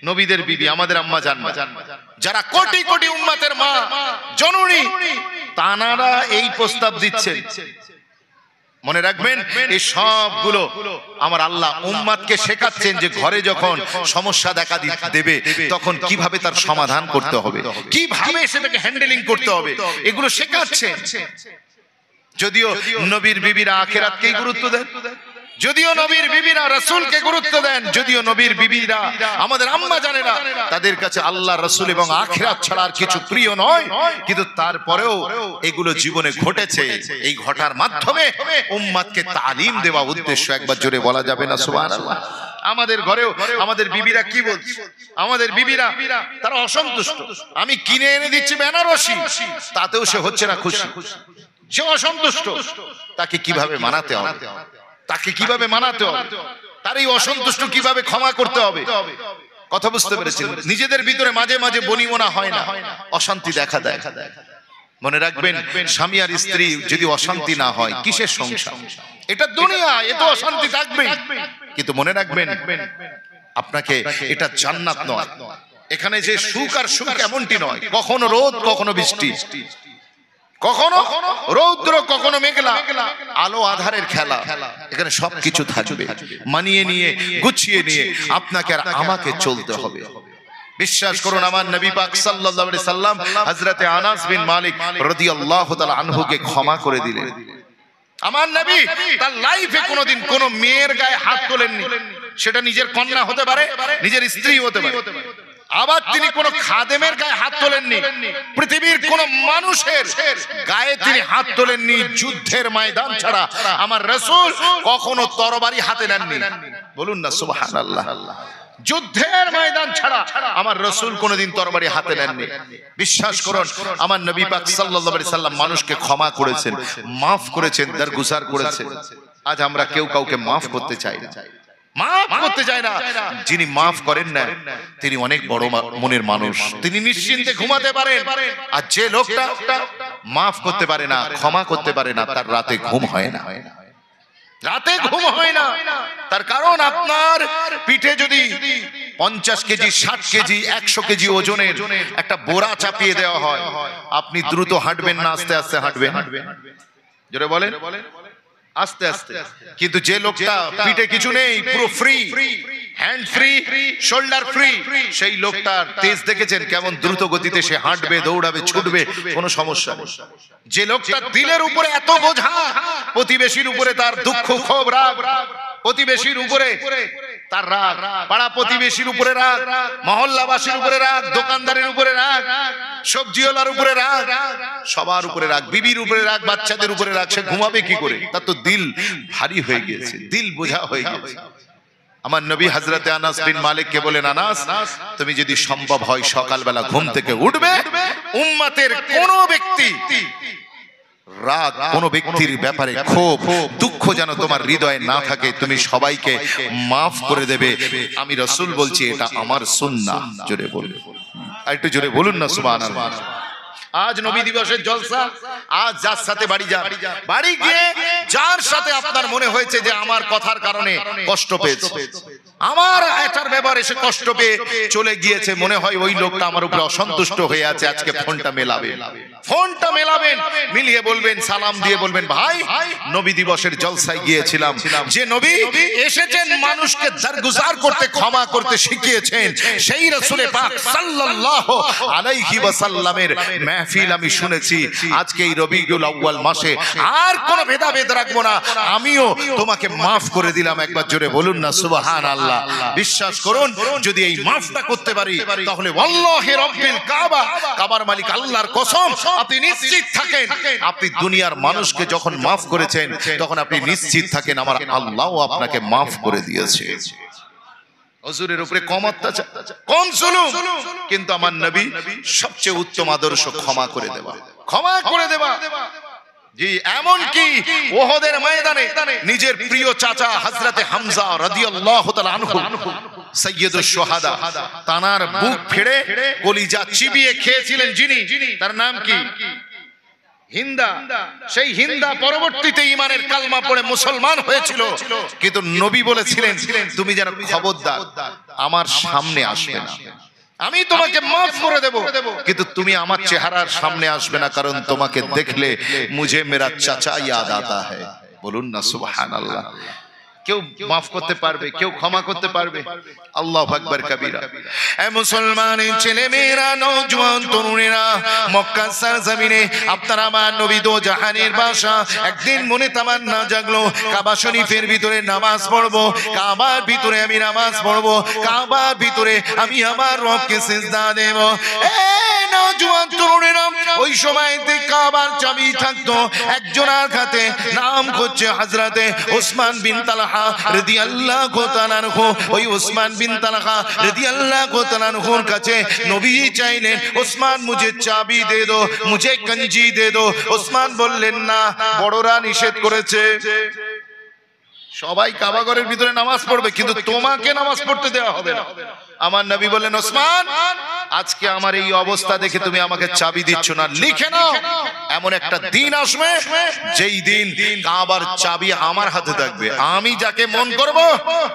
Speaker 1: নবীদের বিবি, আমাদের আম্মা জানমা, যারা কোটি কোটি উম্মতের মা, জননী, তানারা এই প্রস্তাব দিচ্ছেন। মনে রাখবেন, এই সবগুলো আমার আল্লাহ উম্মতকে শেখাচ্ছেন যে ঘরে যখন সমস্যা দেখা দেবে তখন কিভাবে তার সমাধান করতে হবে, কিভাবে সেটাকে হ্যান্ডেলিং করতে হবে, এগুলো শেখাচ্ছেন। যদিও নবীর বিবিরা আখিরাতকেই গুরুত্ব দেন, যদিও নবীর বিবিরা রাসূলকে গুরুত্ব দেন, যদিও নবীর বিবিরা আমাদের আম্মা জানেরা, তাদের কাছে আল্লাহ, রাসূল এবং আখিরাত ছাড়া আর কিছু প্রিয় নয়, কিন্তু তারপরেও এগুলো জীবনে ঘটেছে। এই ঘটার মাধ্যমে উম্মতকে তালিম দেওয়া উদ্দেশ্য। একবার জোরে বলা যাবে না সুবহানাল্লাহ? আমাদের ঘরেও আমাদের বিবিরা কি বলছে? আমাদের বিবিরা তারা অসন্তুষ্ট। আমি কিনে এনে দিচ্ছি বেনারসি, তাতেও সে হচ্ছে না খুশি, সে অসন্তুষ্ট। তাকে কিভাবে মানাতে হবে, তাকে কিভাবে মানাতে হবে, তার এই অসন্তুষ্ট কিভাবে ক্ষমা করতে হবে? কথা বুঝতে পেরেছেন? নিজেদের ভিতরে মাঝে মাঝে বনিমনা হয় না, অশান্তি দেখা দেয়। মনে রাখবেন, স্বামী আর স্ত্রী যদি অশান্তি না হয়, কিসের সংসার? এটা দুনিয়া, এ তো অশান্তি থাকবেই। কিন্তু মনে রাখবেন, আপনাকে এটা জান্নাত নয়। এখানে যে সুখ আর সুখ এমনটি নয়, কখনো রোদ, কখনো বৃষ্টি, কখনো রৌদ্র, কখনো মেঘলা, আলো আধারের খেলা। এখানে সবকিছু থাকবে। মানিয়ে নিয়ে, গুছিয়ে নিয়ে আপনাকে আর আমাকে চলতে হবে। বিশ্বাস করুন, আমার নবী পাক সাল্লাল্লাহু আলাইহি সাল্লাম হযরতে আনাস বিন মালিক রাদিয়াল্লাহু তাআলা আনহুকে ক্ষমা করে দিলেন। আমার নবী তার লাইফে কোনোদিন কোনো মেয়ের গায়ে হাত তোলেননি। সেটা নিজের কন্যা হতে পারে, নিজের স্ত্রী হতে পারে। আবার তিনি কোন খাদেমের গায়ে হাত তোলেননি, পৃথিবীর কোন মানুষের গায়ে তিনি হাত তোলেননি, যুদ্ধের ময়দান ছাড়া। আমার রাসূল কখনো তরবারি হাতে নেননি। বলুন না সুবহানাল্লাহ। যুদ্ধের ময়দান ছাড়া আমার রাসূল কোনদিন তরবারি হাতে নেননি। বিশ্বাস করুন, আমার নবী পাক সাল্লাল্লাহু আলাইহি সাল্লাম মানুষকে ক্ষমা করেছেন, মাফ করেছেন, দরগুজার করেছেন। আজ আমরা কেউ কাউকে মাফ করতে চাই না, মাফ করতে চায় না। যিনি মাফ করেন না তিনি অনেক বড় মনের মানুষ, তিনি নিশ্চিন্তে ঘুমাতে পারেন। আর যে লোকটা মাফ করতে পারে না, ক্ষমা করতে পারে না, তার রাতে ঘুম হয় না, রাতে ঘুম হয় না। তার কারণ আপনার পিঠে যদি 50 কেজি, 60 কেজি, 100 কেজি ওজনের একটা বোরা চাপিয়ে দেওয়া হয়, আপনি দ্রুত হাঁটবেন না আস্তে আস্তে হাঁটবেন? জোরে বলেন, আস্তে আস্তে। কিন্তু যে লোকটা পিঠে কিছু নেই, পুরো free, hand free, shoulder free, সেই লোকটার তেজ দেখেছেন কেমন দ্রুত গতিতে সে হাঁটবে, দৌড়াবে, ছুটবে, কোনো সমস্যা নেই। যে লোকটা দিলের উপরে এত বোঝা, প্রতিবেশীর উপরে তার দুঃখ, ক্ষোভ, রাগ, প্রতিবেশীর উপরে তার রাগ, পাড়া প্রতিবেশীর উপরে রাগ, মহল্লাবাসীর উপরে রাগ, দোকানদারের উপরে রাগ, সবজিওয়ালার উপরে রাগ, সবার উপরে রাগ, বিবির উপরে রাগ, বাচ্চাদের উপরে রাগ। সে ঘুমাবে কি করে? তার তো দিল ভারী হয়ে গেছে, দিল বোঝা হয়ে গেছে। আমার নবী হযরতে আনাস বিন মালিককে বলেন, আনাস, তুমি যদি সম্ভব হয় সকালবেলা ঘুম থেকে উঠবে, উম্মতের কোন ব্যক্তি রাগ, কোন ব্যক্তির ব্যাপারে ক্ষোভ, দুঃখ যেন তোমার হৃদয়ে না থাকে, তুমি সবাইকে মাফ করে দেবে। আমি রাসূল বলছি, এটা আমার সুন্নাহ। জোরে বলুন, আর একটু জোরে বলুন না সুবহানাল্লাহ। আজ নবী দিবসের জলসা, আজ যার সাথে বাড়ি যান, বাড়ি গিয়ে যার সাথে আপনার মনে হয়েছে যে আমার কথার কারণে কষ্ট পেয়েছে, আমার আচার ব্যবহার এসে কষ্ট পেয়ে চলে গিয়েছে, মনে হয় ওই লোকটা আমার উপরে অসন্তুষ্ট হয়ে আছে, আজকে ফোনটা মেলাবেন, ফোনটা মেলাবেন, মিলিয়ে বলবেন, সালাম দিয়ে বলবেন, ভাই নবী দিবসের জলসায় গিয়েছিলাম, যে নবী এসেছেন মানুষকে দরগুজার করতে, ক্ষমা করতে শিখিয়েছেন, সেই রাসূল পাক সাল্লাল্লাহু আলাইহি ওয়াসাল্লামের মাহফিল আমি শুনেছি। আজকে এই রবিউল আউয়াল মাসে আর কোনো ভেদাভেদ রাখবো না, আমিও তোমাকে মাফ করে দিলাম। একবার জোরে বলুন না সুবহানাল্লাহ। বিশ্বাস করুন, যদি এই মাফটা করতে পারি তাহলে ওয়াল্লাহি রাব্বিল কাবা, কাবার মালিক আল্লাহর কসম, আপনি নিশ্চিত থাকেন, আপনি দুনিয়ার মানুষকে যখন মাফ করেছেন তখন আপনি নিশ্চিত থাকেন আমার আল্লাহও আপনাকে মাফ করে দিয়েছে। হুজুরের উপরে কম অত্যাচার, কম জুলুম, কিন্তু আমার নবী সবচেয়ে উত্তম আদর্শ ক্ষমা করে দেওয়া, ক্ষমা করে দেওয়া। জি, এমন কি ওহদের ময়দানে নিজের প্রিয় চাচা হযরতে হামজা রাদিয়াল্লাহু তাআলা আনহু, সাইয়্যিদুশ শুহাদা, তানার বুক ফেড়ে কলিজা চিবিয়ে খেয়েছিলেন যিনি, তার নাম কি? হিন্দা। সেই হিন্দা পরবর্তীতে ঈমানের কালমা পড়ে মুসলমান হয়েছিল, কিন্তু নবী বলেছিলেন তুমি যেন খবরদার আমার সামনে আসবে না, আমি তোমাকে মাফ করে দেব, কিন্তু তুমি আমার চেহারার সামনে আসবে না, কারণ তোমাকে দেখলে মুঝে মেরা চাচা ইয়াদ আতা হ্যায়। বলুন না সুবহানাল্লাহ। কেউ মাফ করতে পারবে, কেউ ক্ষমা করতে পারবে? আল্লাহু আকবার কবীরা। এ মুসলমানের ছেলে মেয়েরা, নওজোয়ান তরুণেরা, মক্কা সরজমিনে আপনারা আমার নবী দো জাহানের বাদশা, একদিন মনে তামান্না জাগলো কাবা শরীফের ভিতরে নামাজ পড়বো, কাবার ভিতরে আমি নামাজ পড়বো, কাবার ভিতরে আমি আমার রবকে সিজদা দেব। নওজোয়ান তরুণেরা, ওই সময়তে কাবার চাবি থাকতো একজনের হাতে, নাম হচ্ছে হযরতে ওসমান বিন তালহা রাদিয়াল্লাহু তাআলা আনহু। ওই ওসমান বিন তালহা রাদিয়াল্লাহু তাআলা আনহুর কাছে নবী চাইলেন, ওসমান মুঝে চাবি দে দো, মুঝে গঞ্জি দে দো। ওসমান বললেন না, বড়রা নিষেধ করেছে। সবাই কাবা ঘরের ভিতরে নামাজ পড়বে, কিন্তু তোমাকে নামাজ পড়তে দেওয়া হবে না। আমার নবী বললেন, ওসমান আজকে আমার এই অবস্থা দেখে তুমি আমাকে চাবি দিচ্ছ না, লিখে নাও, এমন একটা দিন আসবে যেই দিন কাবার চাবি আমার হাতে থাকবে, আমি যাকে মন করব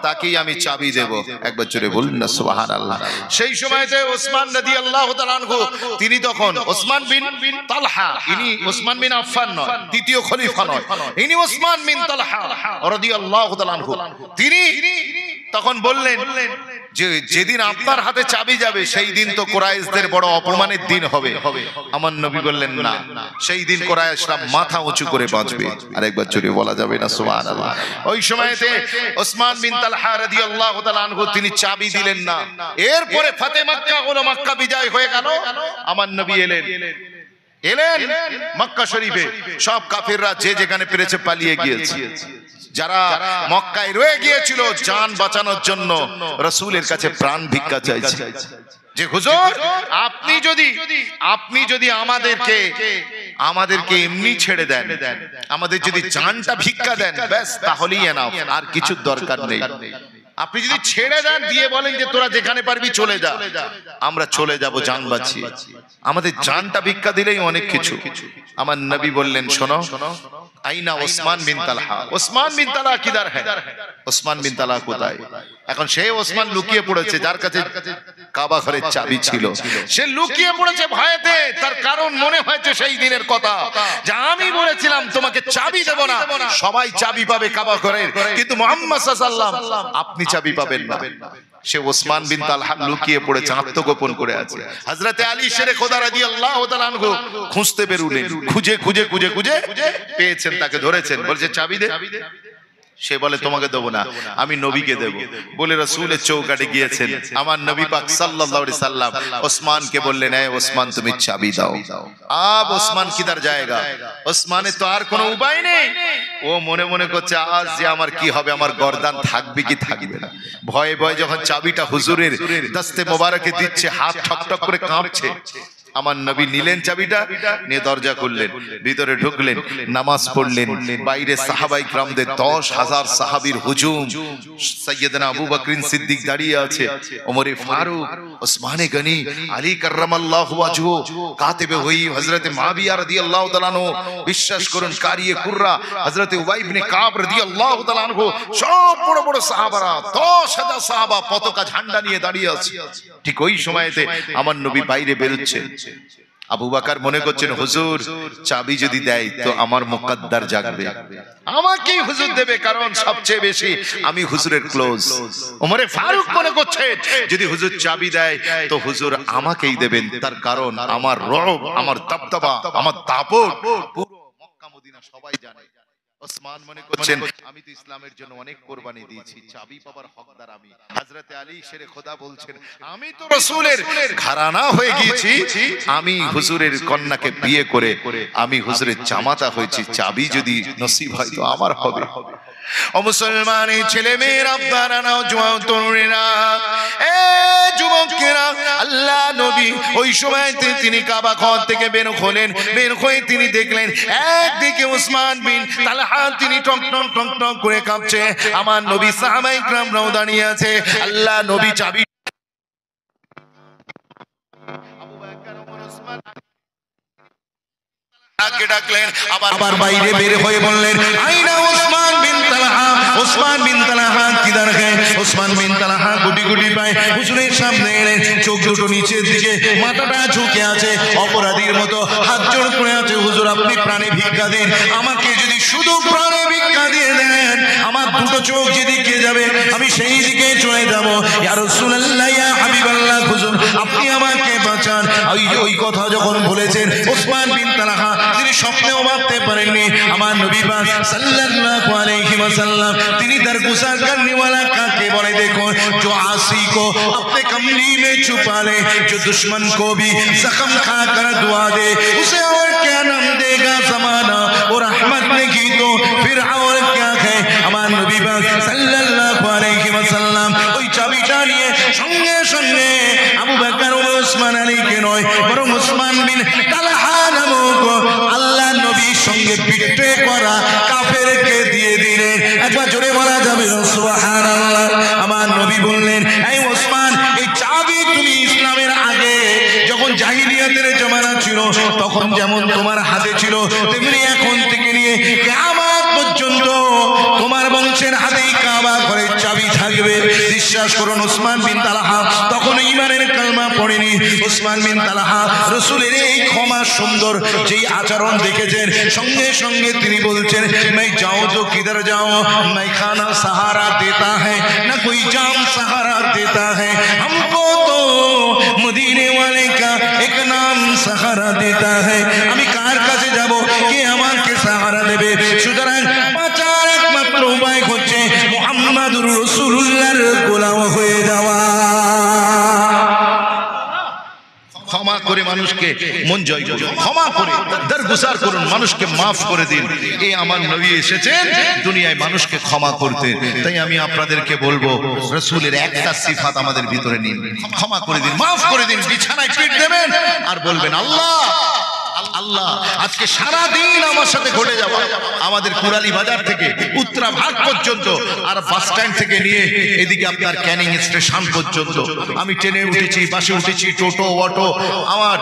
Speaker 1: তাকেই আমি চাবি দেব। একবার জোরে বলুন না সুবহানাল্লাহ। সেই সময়তে ওসমান রাদিয়াল্লাহু তাআলা আনহু, তিনি তখন ওসমান বিন তালহা, ইনি ওসমান বিন আফফান নয়, দ্বিতীয় খলিফা নয়, ইনি ওসমান বিন তালহা রাদিয়াল্লাহু তাআলা আনহু। তিনি তখন বললেন যে যেদিন আপনার হাতে চাবি যাবে সেই দিন তো কুরাইশদের বড় অপমানের দিন হবে। আমার নবী বললেন না, সেই দিন কুরাইশরা মাথা উঁচু করে বাঁচবে। আরেকবার জোরে বলা যাবে না সুবহানাল্লাহ। ওই সময়তে ওসমান বিন তালহা রাদিয়াল্লাহু তাআলা আনহু তিনি চাবি দিলেন না। এরপরে ফাতে মক্কা হলো, মক্কা বিজয় হয়ে গেল। আমার নবী এলেন মক্কা শরীফে, সব কাফিররা যে যেখানে পেরেছে পালিয়ে গিয়েছে। যারা মক্কায় রয়ে গিয়েছিল জান বাঁচানোর জন্য রাসূলের কাছে প্রাণ ভিক্ষা চাইছে, যে হুজুর আপনি যদি আমাদেরকে এমনি ছেড়ে দেন, আমাদের যদি জানটা ভিক্ষা দেন, ব্যাস তাহলেই এনাফ, আর কিছু দরকার নেই। আপনি যদি ছেড়ে দেন, দিয়ে বলেন যে তোরা যেখানে পারবি চলে যা, আমরা চলে যাব জান বাঁচিয়ে, আমাদের জানটা ভিক্ষা দিলেই অনেক কিছু। আমার নবী বললেন, শোনো, আইনা ওসমান বিন তালহা, ওসমান বিন তালহা কিদার হ্যায়? ওসমান বিন তালহা কোথায়? এখন সেই ওসমান লুকিয়ে পড়েছে, যার কাছে কাবা ঘরের চাবি ছিল, সে লুকিয়ে পড়েছে ভয়েতে। তার কারণ মনে হয়েছে সেই দিনের কথা, যে আমি বলেছিলাম তোমাকে চাবি দেব না, সবাই চাবি পাবে কাবা ঘরের, কিন্তু মুহাম্মদ সাল্লাল্লাহু আলাইহি ওয়াসাল্লাম আপনি চাবি পাবেন না। সে ওসমান বিন তালহা লুকিয়ে পড়েছে, আত্মগোপন করে আছে। হযরতে আলী শেরে খোদা রাদিয়াল্লাহু তাআলা আনহু খুঁজতে বেরুলেন, খুঁজে খুঁজে খুঁজে খুঁজে পেয়েছেন, তাকে ধরেছেন, বলছে চাবি দে। সে বলে তোমাকে দেবো না, আমি নবীকে দেব বলে রাসূলের চৌকাঠে গিয়েছেন। আমার নবী পাক সাল্লাল্লাহু আলাইহি সাল্লাম ওসমানকে বললেন, এই ওসমান তুমি চাবি দাও। আব ওসমান কিদার জায়গা? ওসমানের তো আর কোনো উপায় নেই। ও মনে মনে করছে, আজ যে আমার কি হবে, আমার গর্দান থাকবে কি থাকবে না। ভয়ে ভয়ে যখন চাবিটা হুজুরের দস্তে মোবারকে দিচ্ছে, হাত ঠকঠক করে কাঁপছে। আমার নবী নিলেন চাবিটা, নিয়ে দরজা খুললেন, ভিতরে ঢুকলেন, নামাজ পড়লেন। বাইরে সাহাবাই কিরামদের 10,000 সাহাবীর হুজুম। সাইয়েদনা আবু বকর সিদ্দিক দাঁড়িয়ে আছে, ওমরে ফারুক, ওসমানে গনি, আলী কাররামাল্লাহু ওয়াজহু, কাতিবে ওহী হযরত মুআবিয়া রাদিয়াল্লাহু তাআলা আনহু, বিশ্বাস করুন কারিয়ে কুররা হযরত উবাই ইবনে কাব রাদিয়াল্লাহু তাআলা আনহু, সব বড় বড় সাহাবারা 10,000 সাহাবা পতাকা ঝান্ডা নিয়ে দাঁড়িয়ে আছে। ঠিক ওই সময়তে আমার নবী বাইরে বেরোচ্ছেন। আবু বকর মনে করছেন হুজুর চাবি যদি দেয় তো আমার মুকদ্দার জাগবে, আমাকেই হুজুর দেবে, কারণ সবচেয়ে বেশি আমি হুজুরের ক্লোজ। ওমরে ফারুক মনে করছেন যদি হুজুর চাবি দেয় তো হুজুর আমাকেই দেবেন, তার কারণ আমার রব, আমার দবদবা, আমার দাপট পুরো মক্কা মদিনা সবাই জানে। ওসমান মনে করছেন আমি তো ইসলামের জন্য অনেক কোরবানি দিয়েছি, চাবি পাবার হকদার আমি। হযরতে আলী শেরে খোদা বলছেন আমি তো রাসূলের ঘরানা হয়ে গিয়েছি, আমি হুজুরের কন্যাকে বিয়ে করে আমি হুজুরের জামাতা হয়েছি, চাবি যদি নসিব হয় তো আমার হবে। ও মুসলমানের ছেলে মেয়েরা, আপনারা নওজোয়ান তরুণেরা, এ যুবকেরা, আল্লাহ নবী ওই সময়তে তিনি কাবা ঘর থেকে বের হলেন। বের হয়ে তিনি দেখলেন একদিকে ওসমান বিন তালহা তিনি টক টক টক টক করে কাঁপছে, আমার নবী সাহাবায়ে কিরামরাও দাঁড়িয়ে আছে। আল্লাহ নবী চাবি আবু বকর ওমর ওসমান কে ডাকলেন, আবার বাইরে বের হয়ে বললেন আইনা ওসমান বিন তালহা। ওসমান বিন তালহা কিদার है? ওসমান বিন তালহা গুটি গুটি পায় হুজুরের সামনে এলেন, চোখ দুটো নিচের দিকে, মাথাটা ঝুঁকে আছে, অপরাধীর মতো হাত জোড় করে আছে। হুজুর আপনি প্রাণে ভিক্ষা দিন, আমাকে যদি শুধু প্রাণে ভিক্ষা দিয়ে দেন, আমার দুটো চোখ যেদিকে যাবে আমি সেই দিকে চলে যাব। ইয়া রাসূলুল্লাহ, ইয়া হাবিবাল্লাহ, হুজুর আপনি আমাকে বাঁচান। ওই কথা যখন বলেছেন ওসমান বিন তালহা তিনি স্বপ্নেও ভাবতে পারেননি আমার নবী পাক সাল্লাল্লাহু আলাইহি ওয়াসাল্লাম তিনি দরগুজার करने वाला काके बोले देखो जो आसी को अपने कमली में छुपा ले, जो दुश्मन को भी जख्म खा कर दुआ दे, उसे और क्या नाम देगा ज़माना, और रहमत ने की तो फिर और क्या है। हमारे नबी पाक सल्लल्लाहु अलैहि वसल्लम ওই চাবিটা নিয়ে সঙ্গে সঙ্গে আবু বকর ও ওসমান আলীকে নয় বরং ওসমান বিন তালহা নামক আল্লাহ নবীর সঙ্গে বিট্রে করা কাফেরকে দিয়ে দিলেন। একবার জোরে বলা যাবে সুবহানাল্লাহ। আমার নবী বললেন এই ওসমান, এই চাবি তুমি ইসলামের আগে যখন জাহিলিয়াতের জমানা ছিল তখন যেমন তোমার হাতে ছিল, তেমনি এখন থেকে নিয়ে কিয়ামত পর্যন্ত তোমার বংশের হাতেই কাবা ঘরের চাবি থাকবে। বিশ্বাস করুন ওসমান বিন তালহা তখন ঈমানের কালমা পড়েনি। ওসমান বিন তালহা রাসূলের এই ক্ষমা সুন্দর যেই আচরণ দেখেছেন, সঙ্গে সঙ্গে তিনি বলছেন मैं जाऊं तो किधर जाऊं, मैं खाना सहारा देता है ना कोई जाम सहारा देता है, हमको तो मदीने वाले का एक नाम सहारा देता है। আমি কার কাছে যাব কে আমাকে সাহারা দেবে? সুতরাং বাঁচার একমাত্র উপায় হচ্ছে মুহাম্মাদুর রাসূলুল্লাহর গোলাম হয়ে যাওয়া। ক্ষমা করে মানুষকে মন জয় করুন, ক্ষমা করে দরগুজার করুন, মানুষকে মাফ করে দিন। এই আমার নবী এসেছেন দুনিয়ায় মানুষকে ক্ষমা করতে। তাই আমি আপনাদেরকে বলবো রাসূলের একটা সিফাত আমাদের ভিতরে নিন, ক্ষমা করে দিন, মাফ করে দিন। বিছানায় পিঠ দেবেন আর বলবেন আল্লাহ আল্লাহ আজকে সারা দিন আমার সাথে ঘটে যাওয়া, আমাদের কুড়ালি বাজার থেকে উত্তরা ভাগ পর্যন্ত আর বাস স্ট্যান্ড থেকে নিয়ে এদিকে আপনার ক্যানিং স্টেশন পর্যন্ত আমি ট্রেনে উঠেছি, বাসে উঠেছি, টোটো অটো, আমার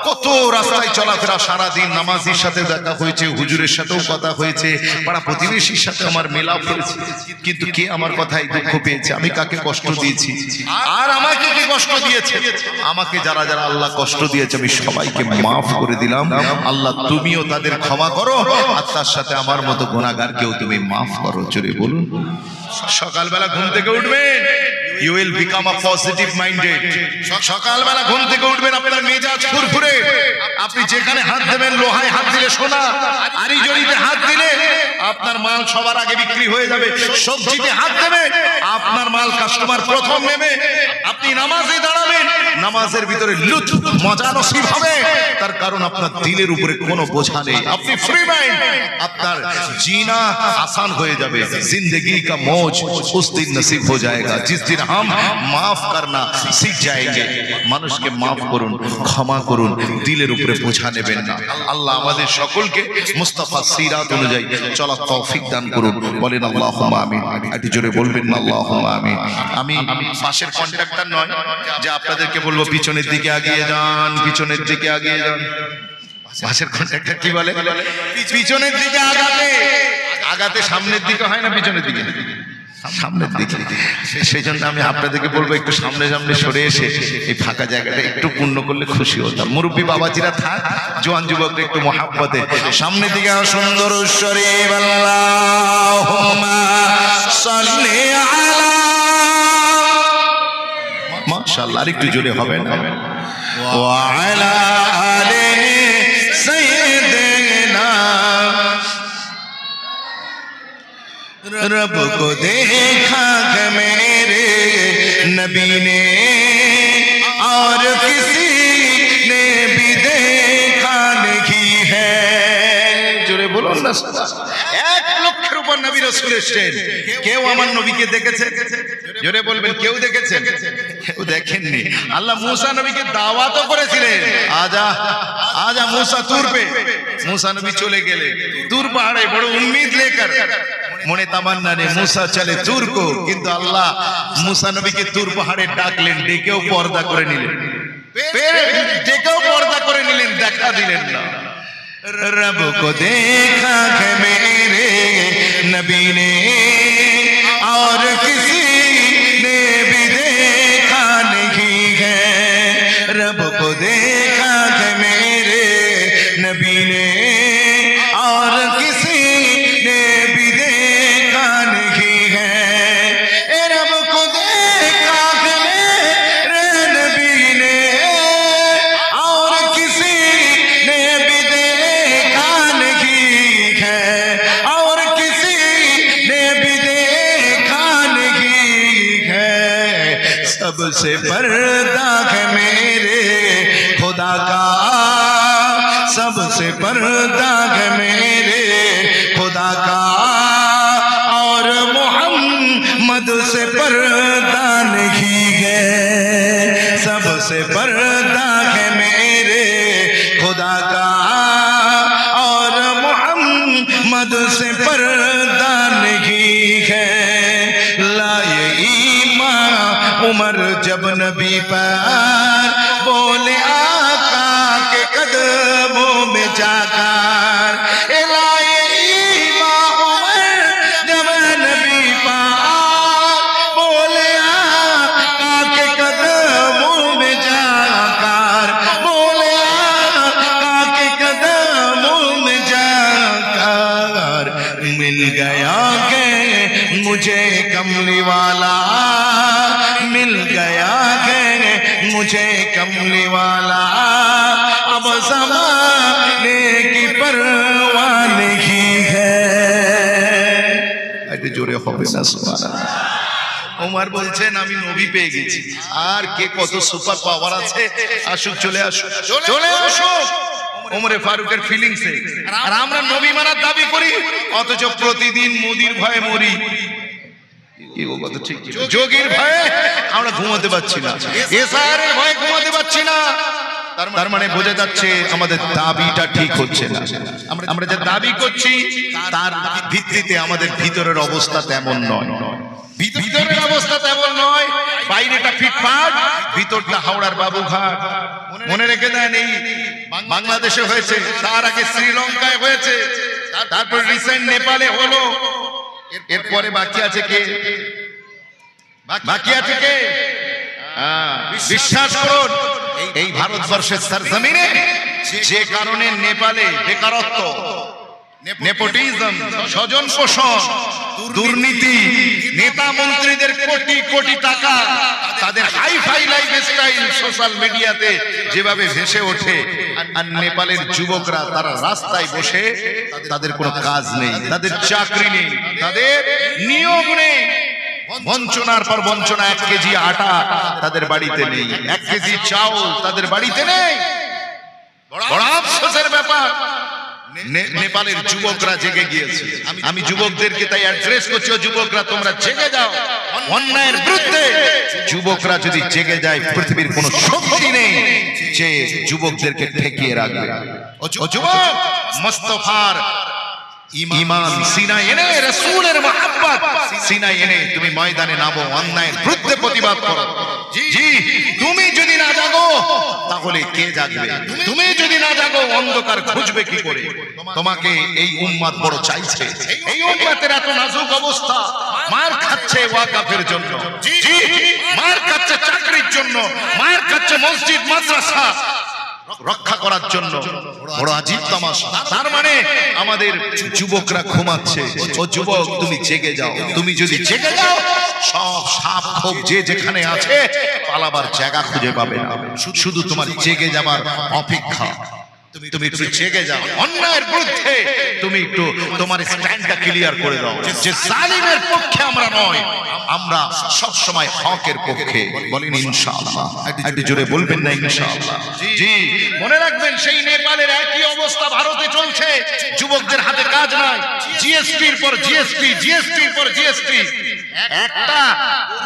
Speaker 1: কত রাস্তায় চলাফেরা, সারা দিন নামাজির সাথে দেখা হয়েছে, হুজুরের সাথেও কথা হয়েছে, পাড়া প্রতিবেশীর সাথে আমার মেলাপ হয়েছে, কিন্তু কে আমার কথায় দুঃখ পেয়েছে, আমি কাকে কষ্ট দিয়েছি আর আমাকে কে কষ্ট দিয়েছে, আমাকে যারা যারা আল্লাহ কষ্ট দিয়েছে আমি সবাইকে মাফ করে দিলাম। আল্লাহ তুমিও তাদের ক্ষমা করো আর তার সাথে আমার মতো গুনাহগারকেও তুমি মাফ করো। জোরে বলুন। সকালবেলা ঘুম থেকে উঠবেন, you will become a positive minded। সকালবেলা ঘুম থেকে উঠবেন আপনার মেজাজ ফুরফুরে, আপনি যেখানে হাত দেবেন, লোহায় হাত দিলে সোনা, আরি জড়িতে হাত দিলে আপনার মাল সবার আগে বিক্রি হয়ে যাবে, সবজিতে হাত দেবেন আপনার মাল কাস্টমার প্রথম নেবে, আপনি নামাজে দাঁড়াবেন, নামাজের ভিতরে লুৎফ মজা নসিব হবে, তার কারণ আপনার দিলের উপরে কোনো বোঝা নেই, আপনি ফ্রি মাইন্ড, আপনার जीना आसान हो जाए, जिंदगी का मौज उस दिन नसीब हो जाएगा जिस दिन हम माफ करना सीख जाएंगे। মানুষ কে মাফ করুন, ক্ষমা করুন, দিলের উপরে বোঝা নেবেন না। আল্লাহ আমাদের সকলকে মুস্তাফা সিরাত অনুযায়ী চলার তৌফিক দান করুন, বলেন আল্লাহুম্মা আমিন। একটু জোরে বলবেন না আল্লাহুম্মা আমিন। আমি পাশের কন্ট্রাক্টর নয় যে আপনাদেরকে বলবো পিছনের দিকে এগিয়ে যান, পিছনের দিকে এগিয়ে যান। পাশের কন্ট্রাক্টর কি বলে? পিছনের দিকে আগাতে, আগাতে সামনের দিকে হয় না, পিছনের দিকে, সামনের দিকে। সেই জন্য আমি আপনাদেরকে বলবো একটু সামনে সামনে সরে এসে এই ফাঁকা জায়গাটা একটু পূর্ণ করলে খুশি হতাম। মুরব্বী বাবাজিরা থাক, জোয়ান যুবকরা একটু মহাব্বতে সামনের দিকে সুন্দর স্বরে আল্লাহুম্মা সাল্লি আলা, মাশাআল্লাহ, আরেকটু জোরে হবে না, ওয়া আলা আলি सैयदना। रब को देखा है मेरे नबी ने और किसी ने भी देखा नहीं है। जोरे बोलो ना, 1 লক্ষের উপর নবী রাসূল এসেছেন, কেউ আমার নবীকে দেখেছে? জোরে বলবেন, কেউ দেখেছেন? কেউ দেখেননি। আল্লাহ মুসা নবীকে দাওয়াতও করেছিলেন, আজা আজা মুসা তুর পে। মুসা নবী চলে গেলে তুর পাহাড়ে বড় উম্मीद लेकर, মনে তামান্না নেই মুসা চলে তুর কো, কিন্তু আল্লাহ মুসা নবীকে তুর পাহাড়ে ডাকলেন, ডেকেও পর্দা করে নিলেন, ডেকেও পর্দা করে নিলেন, দেখা দিলেন না। रब को देखा है मेरे नबी ने और किसी ने भी देखा नहीं है। रब को देखा है मेरे नबी ने और किसी ने भी देखा नहीं है। रब को देखा है मेरे नबी ने और किसी ने भी देखा नहीं है, और किसी ने भी देखा नहीं है। सबसे पर्दा है मेरे खुदा का, सबसे पर्दा है मेरे खुदा का, और मोहम्मद से पर्दा नहीं है। सबसे पर्दा है मेरे खुदा का, और मोहम्मद से पर्दा नहीं है। लाए ईमान उमर जब नबी पर बोले आका के कदमों में जाकर, लाए ईमान उमर जब नबी पर बोले आका के कदमों में जाकर, बोले आका के कदमों में जाकर, मिल गया के मुझे कमली वाला, मिल गया है मुझे कमली वाला, अब ज़माने की परवाह नहीं है। একটু জোরে হবে না সুবহানাল্লাহ। ওমর বলছেন আমি নবী পেয়ে গেছি, আর কে কত সুপার পাওয়ার আছে, আসুক, চলে আসুক, চলে আসুক। ওমরে ফারুকের ফিলিংসে, আর আমরা নবী মানার দাবি করি, অথচ প্রতিদিন মোদির ভয়ে মরি, যোগীর ভয়ে আমরা ঘুমাতে পারছি না, এসআরের ভয়ে ঘুমাতে পারছি না। তার মানে বোঝা যাচ্ছে আমাদের দাবিটা ঠিক হচ্ছে না। আমরা যে দাবি করছি তার ভিত্তিতে আমাদের ভিতরের অবস্থা তেমন নয়, ভিতরের অবস্থা তেমন নয়। বাইরেটা ফিটফাট, ভিতরটা হাওড়ার বাবুঘাট। মনে রেখে দেন, এই বাংলাদেশে হয়েছে, তার আগে শ্রীলঙ্কায় হয়েছে, তারপর রিসেন্ট নেপালে হলো, এরপরে বাকি আছে কে? বাকি আছে কে? বিশ্বাস করুন, এই ভারতবর্ষের সরজমিনে যে কারণে নেপালে বেকারত্ব, নেপোটিজম, স্বজন পোষণ, দুর্নীতি, নেতা মন্ত্রীদের কোটি কোটি টাকা, তাদের হাইফাই লাইফস্টাইল সোশ্যাল মিডিয়াতে যেভাবে ভেসে ওঠে, আর নেপালের যুবকরা তারা রাস্তায় বসে, তাদের কোনো কাজ নেই, তাদের চাকরি নেই, তাদের নিয়োগ নেই, বঞ্চনার পর বঞ্চনা। 1 কেজি আটা তাদের বাড়িতে নেই, 1 কেজি চাউল তাদের বাড়িতে নেই। বড় আফসোসের ব্যাপার, নেপালের যুবকরা জেগে গিয়েছে। আমি যুবকদেরকে তাই অ্যাড্রেস করছি, ও যুবকরা তোমরা জেগে যাও অন্যায়ের বিরুদ্ধে। যুবকরা যদি জেগে যায়, পৃথিবীর কোনো শক্তি নেই যে যুবকদেরকে ঠেকিয়ে রাখবে। ও যুবক, মুস্তাফার ঈমান সিনায় এনে, রাসূলের মুহাব্বত সিনায় এনে তুমি ময়দানে নামো, অন্যায়ের বিরুদ্ধে প্রতিবাদ করো। জি, তুমি যদি না জাগো তাহলে কে জাগবে? তুমি যদি না জাগো অন্ধকার খুঁজবে কি করে? তোমাকে এই উম্মত বড় চাইছে। এই উম্মতের এত নাজুক অবস্থা, মার খাচ্ছে ওয়াকাফের জন্য, জি মার খাচ্ছে চাকরির জন্য, মার খাচ্ছে মসজিদ মাদ্রাসা রক্ষা করার জন্য। বড় আজীব তামাশা। তার মানে আমাদের যুবকরা ঘুমাচ্ছে। ও যুবক, তুমি জেগে যাও। তুমি যদি জেগে যাও, সব সাপ খোপ যে যেখানে আছে পালাবার জায়গা খুঁজে পাবে না। শুধু তোমার জেগে যাবার অপেক্ষা। তুমি একটু জেগে যাও, অন্যায়ের বিরুদ্ধে তুমি একটু তোমার স্ট্যান্ডটা ক্লিয়ার করে দাও যে জালিমের পক্ষে আমরা নয়, আমরা সব সময় হকের পক্ষে। বলেন ইনশাআল্লাহ। একটু জোরে বলবেন না ইনশাআল্লাহ? জি, মনে রাখবেন সেই নেপালের একই অবস্থা ভারতে চলছে। যুবকদের হাতে কাজ নাই, জিএসটির পর জিএসটি, জিএসটির পর জিএসটি। একটা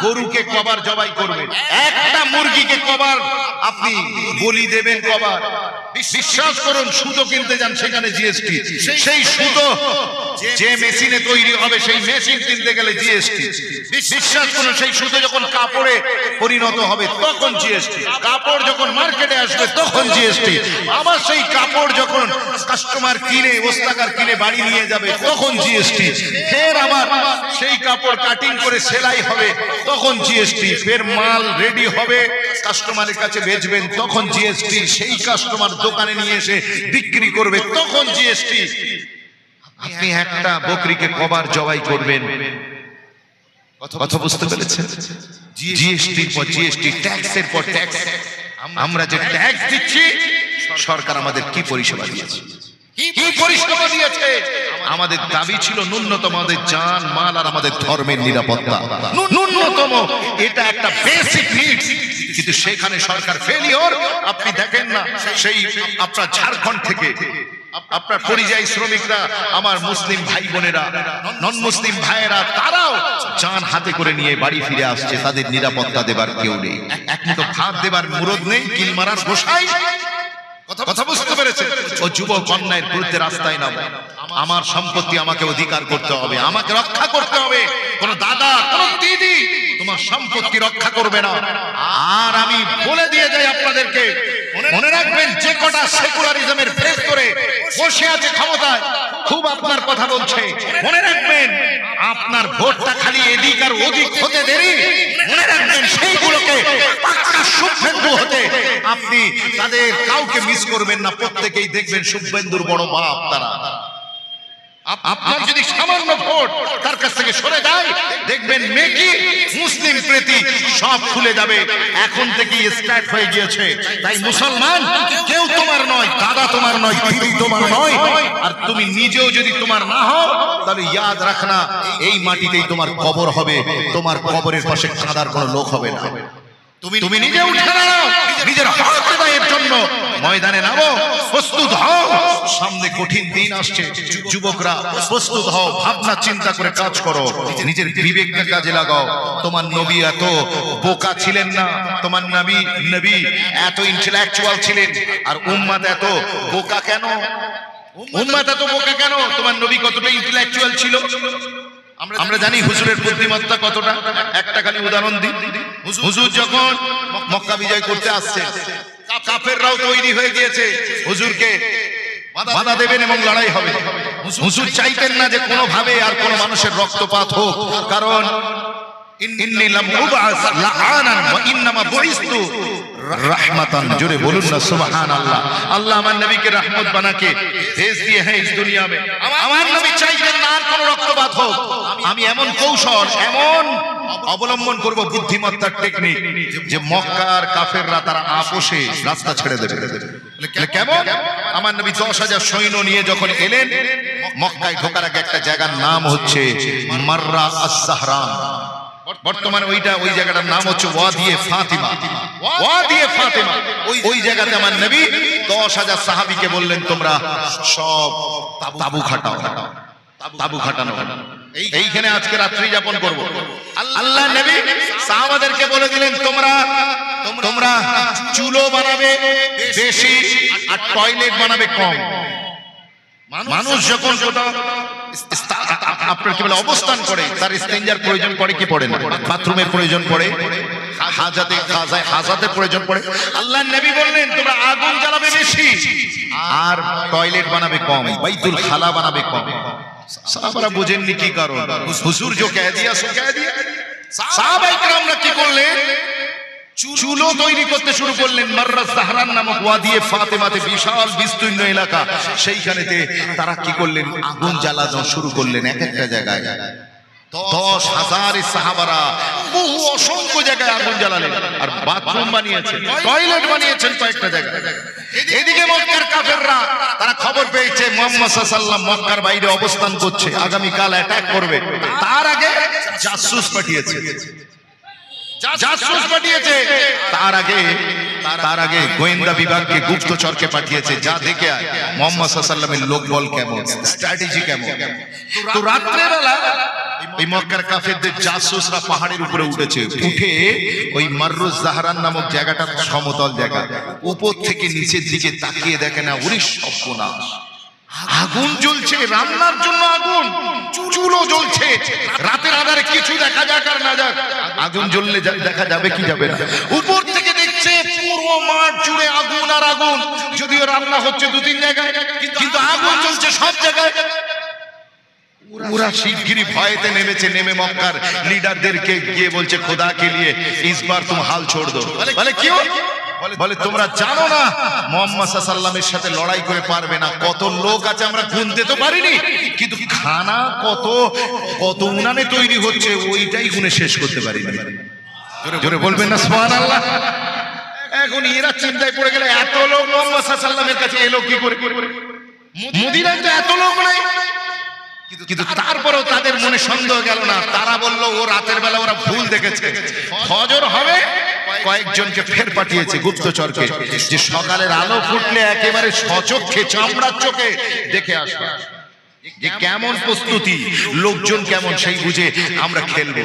Speaker 1: গরুকে কবার জবাই করবেন, একটা মুরগিকে কবার আপনি বলি দেবেন কবার। বিশ্বাস করুন, সুতো কিনতে যান, সেখানে জিএসটি। সেই সুতো যে মেশিনে তৈরি হবে, সেই মেশিন কিনতে গেলে জিএসটি। বিশ্বাস করুন, সেই সুতো যখন কাপড়ে পরিণত হবে তখন জিএসটি। কাপড় যখন মার্কেটে আসবে তখন জিএসটি। আবার সেই কাপড় যখন কাস্টমার কিনে, ওস্তাকার কিনে বাড়ি নিয়ে যাবে তখন জিএসটি। ফের আবার সেই কাপড় কাটিং করে সেলাই হবে তখন জিএসটি। ফের মাল রেডি হবে, কাস্টমারের কাছে বেচবেন তখন জিএসটি। সেই কাস্টমার দোকানে নিয়ে এসে বিক্রি করবে তখন জিএসটি। আপনি একটা বকরিকে কবার জবাই করবেন? কথা বুঝতে পেরেছেন? জিএসটির পর জিএসটি, ট্যাক্সের পর ট্যাক্স। আমরা যে ট্যাক্স দিচ্ছি, সরকার আমাদের কি পরিষেবা দিয়েছে? কি পরিষেবা দিয়েছে? আমাদের দাবি ছিল ন্যূনতম আমাদের জান মাল আর আমাদের ধর্মের নিরাপত্তা, ন্যূনতম। এটা একটা বেসিক নিডস, কিন্তু সেখানে সরকার ফেলিওর। আপনি দেখেন না, সেই আপনার ঝাড়খণ্ড থেকে আপনার পরিযায়ী শ্রমিকরা, আমার মুসলিম ভাই বোনেরা, নন মুসলিম ভাইয়েরা, তারাও জান হাতে করে নিয়ে বাড়ি ফিরে আসছে। তাদের নিরাপত্তা দেবার কেউ নেই, এক মুঠো ভাত দেবার মুরদ নেই, কিল মারার গোসাই। কথা বুঝতে পেরেছে? ও যুবক, অন্যায়ের বিরুদ্ধে রাস্তায় নামো। আমার সম্পত্তি আমাকে অধিকার করতে হবে, আমাকে রক্ষা করতে হবে। কোন দাদা, কোন দিদি তোমার সম্পত্তি রক্ষা করবে না। আর আমি বলে দিয়ে যাই আপনাদেরকে, মনে রাখবেন, যে কটা সেকুলারিজমের ফেস করে বসে আছে ক্ষমতায়, খুব আপনার কথা বলছে। মনে রাখবেন, আপনার ভোটটা খালি এদিক আর ওদিক হতে দেরি। মনে রাখবেন, সেইগুলোকে পাক্কা শুভেন্দু হতে আপনি তাদের কাউকে মিস করবেন না। প্রত্যেকেই দেখবেন শুভেন্দুর বড় বাপ তারা। আপনার যদি সামান্য ভোট তার কাছ থেকে সরে যায়, দেখবেন মেকি মুসলিম প্রীতি সব খুলে যাবে। এখন থেকেই স্টার্ট হয়ে গিয়েছে। তাই মুসলমান, কেউ তোমার নয়, দাদা তোমার নয়, দিদি তোমার নয়। আর তুমি নিজেও যদি তোমার না হও, তাহলে ইয়াদ রাখনা, এই মাটিতেই তোমার কবর হবে। তোমার কবরের পাশে কাঁদার কোনো লোক হবে না। তুমি নিজে উঠে দাঁড়াও, নিজের হক আদায়ের জন্য ময়দানে নামো, প্রস্তুত হও। সামনে কঠিন দিন আসছে, যুবকরা প্রস্তুত হও, ভাবনা চিন্তা করে কাজ করো, নিজের বিবেককে কাজে লাগাও। তোমার নবী এত বোকা ছিলেন না, তোমার নবী এত ইন্টেলেকচুয়াল ছিলেন। আর উম্মাত এত বোকা কেন? উম্মাত এত বোকা কেন? তোমার নবী কতটা ইন্টেলেকচুয়াল ছিল আমরা জানি। হুজুরের বুদ্ধিমত্তা কতটা, একটা খালি উদাহরণ দিই। হুজুর যখন মক্কা বিজয় করতে আসছে, কাফেররাও তৈরি হয়ে গিয়েছে হুজুরকে বাধা দেবেন এবং লড়াই হবে। হুজুর চাইতেন না যে কোনোভাবে আর কোনো মানুষের রক্তপাত হোক, কারণ ইন্নী লাম উবআস লাআনান ওয়া ইন্নামা বুইসতু রাহমাতান। জোরে বলুন না সুবহানাল্লাহ। আল্লাহ আমার নবীকে রহমত বানাকে ভেজ দিয়ে হ্যাঁ ইস দুনিয়া মে। আমার নবী চাইতেন না আর কোনো রক্তপাত হোক। আমি এমন কৌশল, এমন অবলম্বন করব, বুদ্ধিমত্তার টেকনিক, যে মক্কার কাফেররা তারা আপোষে রাস্তা ছেড়ে দেবে। কেমন? আমার নবী 10,000 সৈন্য নিয়ে যখন এলেন, মক্কায় ঢোকার আগে একটা জায়গার নাম হচ্ছে মাররা আস-সাহরান। বর্তমানে ওই জায়গাটার নাম হচ্ছে ওয়াদিয়ে ফাতিমা। ওয়াদিয়ে ফাতিমা ওই জায়গাতে আমার নবী 10,000 সাহাবীকে বললেন তোমরা সব তাবু খাটাও, তাবু খাটানো। এইখানে আজকে রাত্রি যাপন করব। আল্লাহ নবী সাহাবাদেরকে বলে দিলেন তোমরা চুলো বানাবে বেশি আর টয়লেট বানাবে কম। মানুষ যখন কোথাও আপনার কি বলে অবস্থান করে তার ইস্তেঞ্জার প্রয়োজন পড়ে কি পড়ে না, বাথরুমের প্রয়োজন পড়ে, হাজাতে প্রয়োজন পড়ে। আল্লাহ নবী বললেন তোমরা আগুন জ্বালাবে বেশি আর টয়লেট বানাবে কম, বাইতুল খালা বানাবে কম। সাহাবারা বুঝেননি কি কারণ, হুজুর जो कह दिया सो कह दिया। সাহাবায়ে কেরামরা কি করলেন, চুলো তৈরি করতে শুরু করলেন। মাররা জাহরান নামক ওয়াদিয়ে ফাতেমাতে বিশাল বিস্তীর্ণ এলাকা, সেইখানেতে তারা কি করলেন আগুন জ্বালানো শুরু করলেন এক একটা জায়গায়। 10,000 সাহাবারা বহু অসংখ্য জায়গায় আগুন জ্বালালেন আর বাথরুম বানিয়েছেন, টয়লেট বানিয়েছেন কয়েকটা জায়গায়। এদিকে মক্কার কাফেররা তারা খবর পেয়েছে মুহাম্মদ সাল্লাল্লাহু আলাইহি ওয়াসাল্লাম মক্কার বাইরে অবস্থান করছে, আগামী কাল অ্যাটাক করবে। তার আগে জাসুস পাঠিয়েছে, জাসুস পাঠিয়েছে। তার আগে গোয়েন্দা বিভাগকে গুপ্তচরকে পাঠিয়েছে, যা দেখে আয় মুহাম্মদ সাল্লাল্লাহু আলাইহি ওয়াসাল্লামের লোকবল কেমন, স্ট্র্যাটেজি কেমন। তো রাত্রেবেলা ওই মক্কার কাফেরদের জাসুসরা পাহাড়ের উপরে উঠেছে, উঠে ওই মাররুজ জাহরান নামক জায়গাটা সমতল জায়গা, উপর থেকে নিচের দিকে তাকিয়ে দেখে না ওরে সর্বনাশ, আগুন জ্বলছে, রান্নার জন্য আগুন, চুলো জ্বলছে। রাতের আধারে কিছু দেখা যাক আর না যাক, আগুন জ্বললে দেখা যাবে কি যাবে না। উপর থেকে দেখছে পুরো মাঠ জুড়ে আগুন আর আগুন, যদিও রান্না হচ্ছে 2-3 জায়গায়, কিন্তু আগুন জ্বলছে সব জায়গায়। ওরা শিগগিরই ভয়েতে নেমেছে, নেমে মক্কার লিডারদেরকে গিয়ে বলছে খোদা কে লিয়ে ইস বার তুম হাল ছোড় দো। বলে কি বলে তোমরা জানো না মুহাম্মদ সাল্লাল্লাহু আলাইহি ওয়াসাল্লামের সাথে লড়াই করে পারবে না, কত লোক আছে আমরা গুনতে তো পারিনি, কিন্তু খানা কত উনানে তৈরি হচ্ছে ওইটাই গুনে শেষ করতে পারিনি। জোরে বলবেন না সুবহানাল্লাহ। এখন এরা চিন্তায় পড়ে গেলে এত লোক মুহাম্মদ সাল্লাল্লাহু আলাইহি ওয়াসাল্লামের কাছে এলো কি করে, মদিনায় তো এত লোক নাই। কিন্তু তারপরেও তাদের মনে সন্দেহ গেল না, তারা বলল ও রাতের বেলা ওরা ভুল দেখেছে, ফজর হবে কয়েকজনকে ফের পাঠিয়েছে গুপ্তচরকে, যে সকালের আলো ফুটলে একেবারে সচক্ষে চামড়ার চোখে দেখে আসবে যে কেমন প্রস্তুতি, লোকজন কেমন, সেই বুঝে আমরা খেলবো।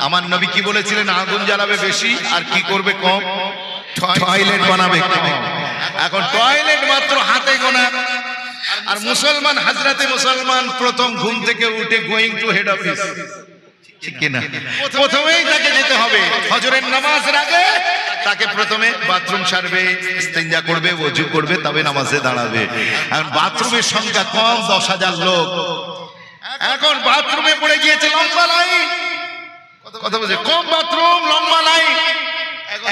Speaker 1: আমার নবী কি বলেছিলেন, আগুন জ্বালাবে বেশি আর কি করবে কম, টয়লেট বানাবে কম। এখন টয়লেট মাত্র হাতে গোনা, আর মুসলমান হাজরাতে মুসলমান প্রথম ঘুম থেকে উঠে গোয়িং টু হেড অফিস, ঠিক না, প্রথমেই তাকে যেতে হবে ফজরের নামাজের আগে, তাকে প্রথমে বাথরুম সারবে, ইস্তেঞ্জা করবে, ওযু করবে, তবে নামাজে দাঁড়াবে। এখন বাথরুমের সংখ্যা কম, 10,000 লোক। এখন বাথরুমে পড়ে গিয়েছে লম্বা লাইন, কথা বলছে কম বাথরুম লম্বা লাইন।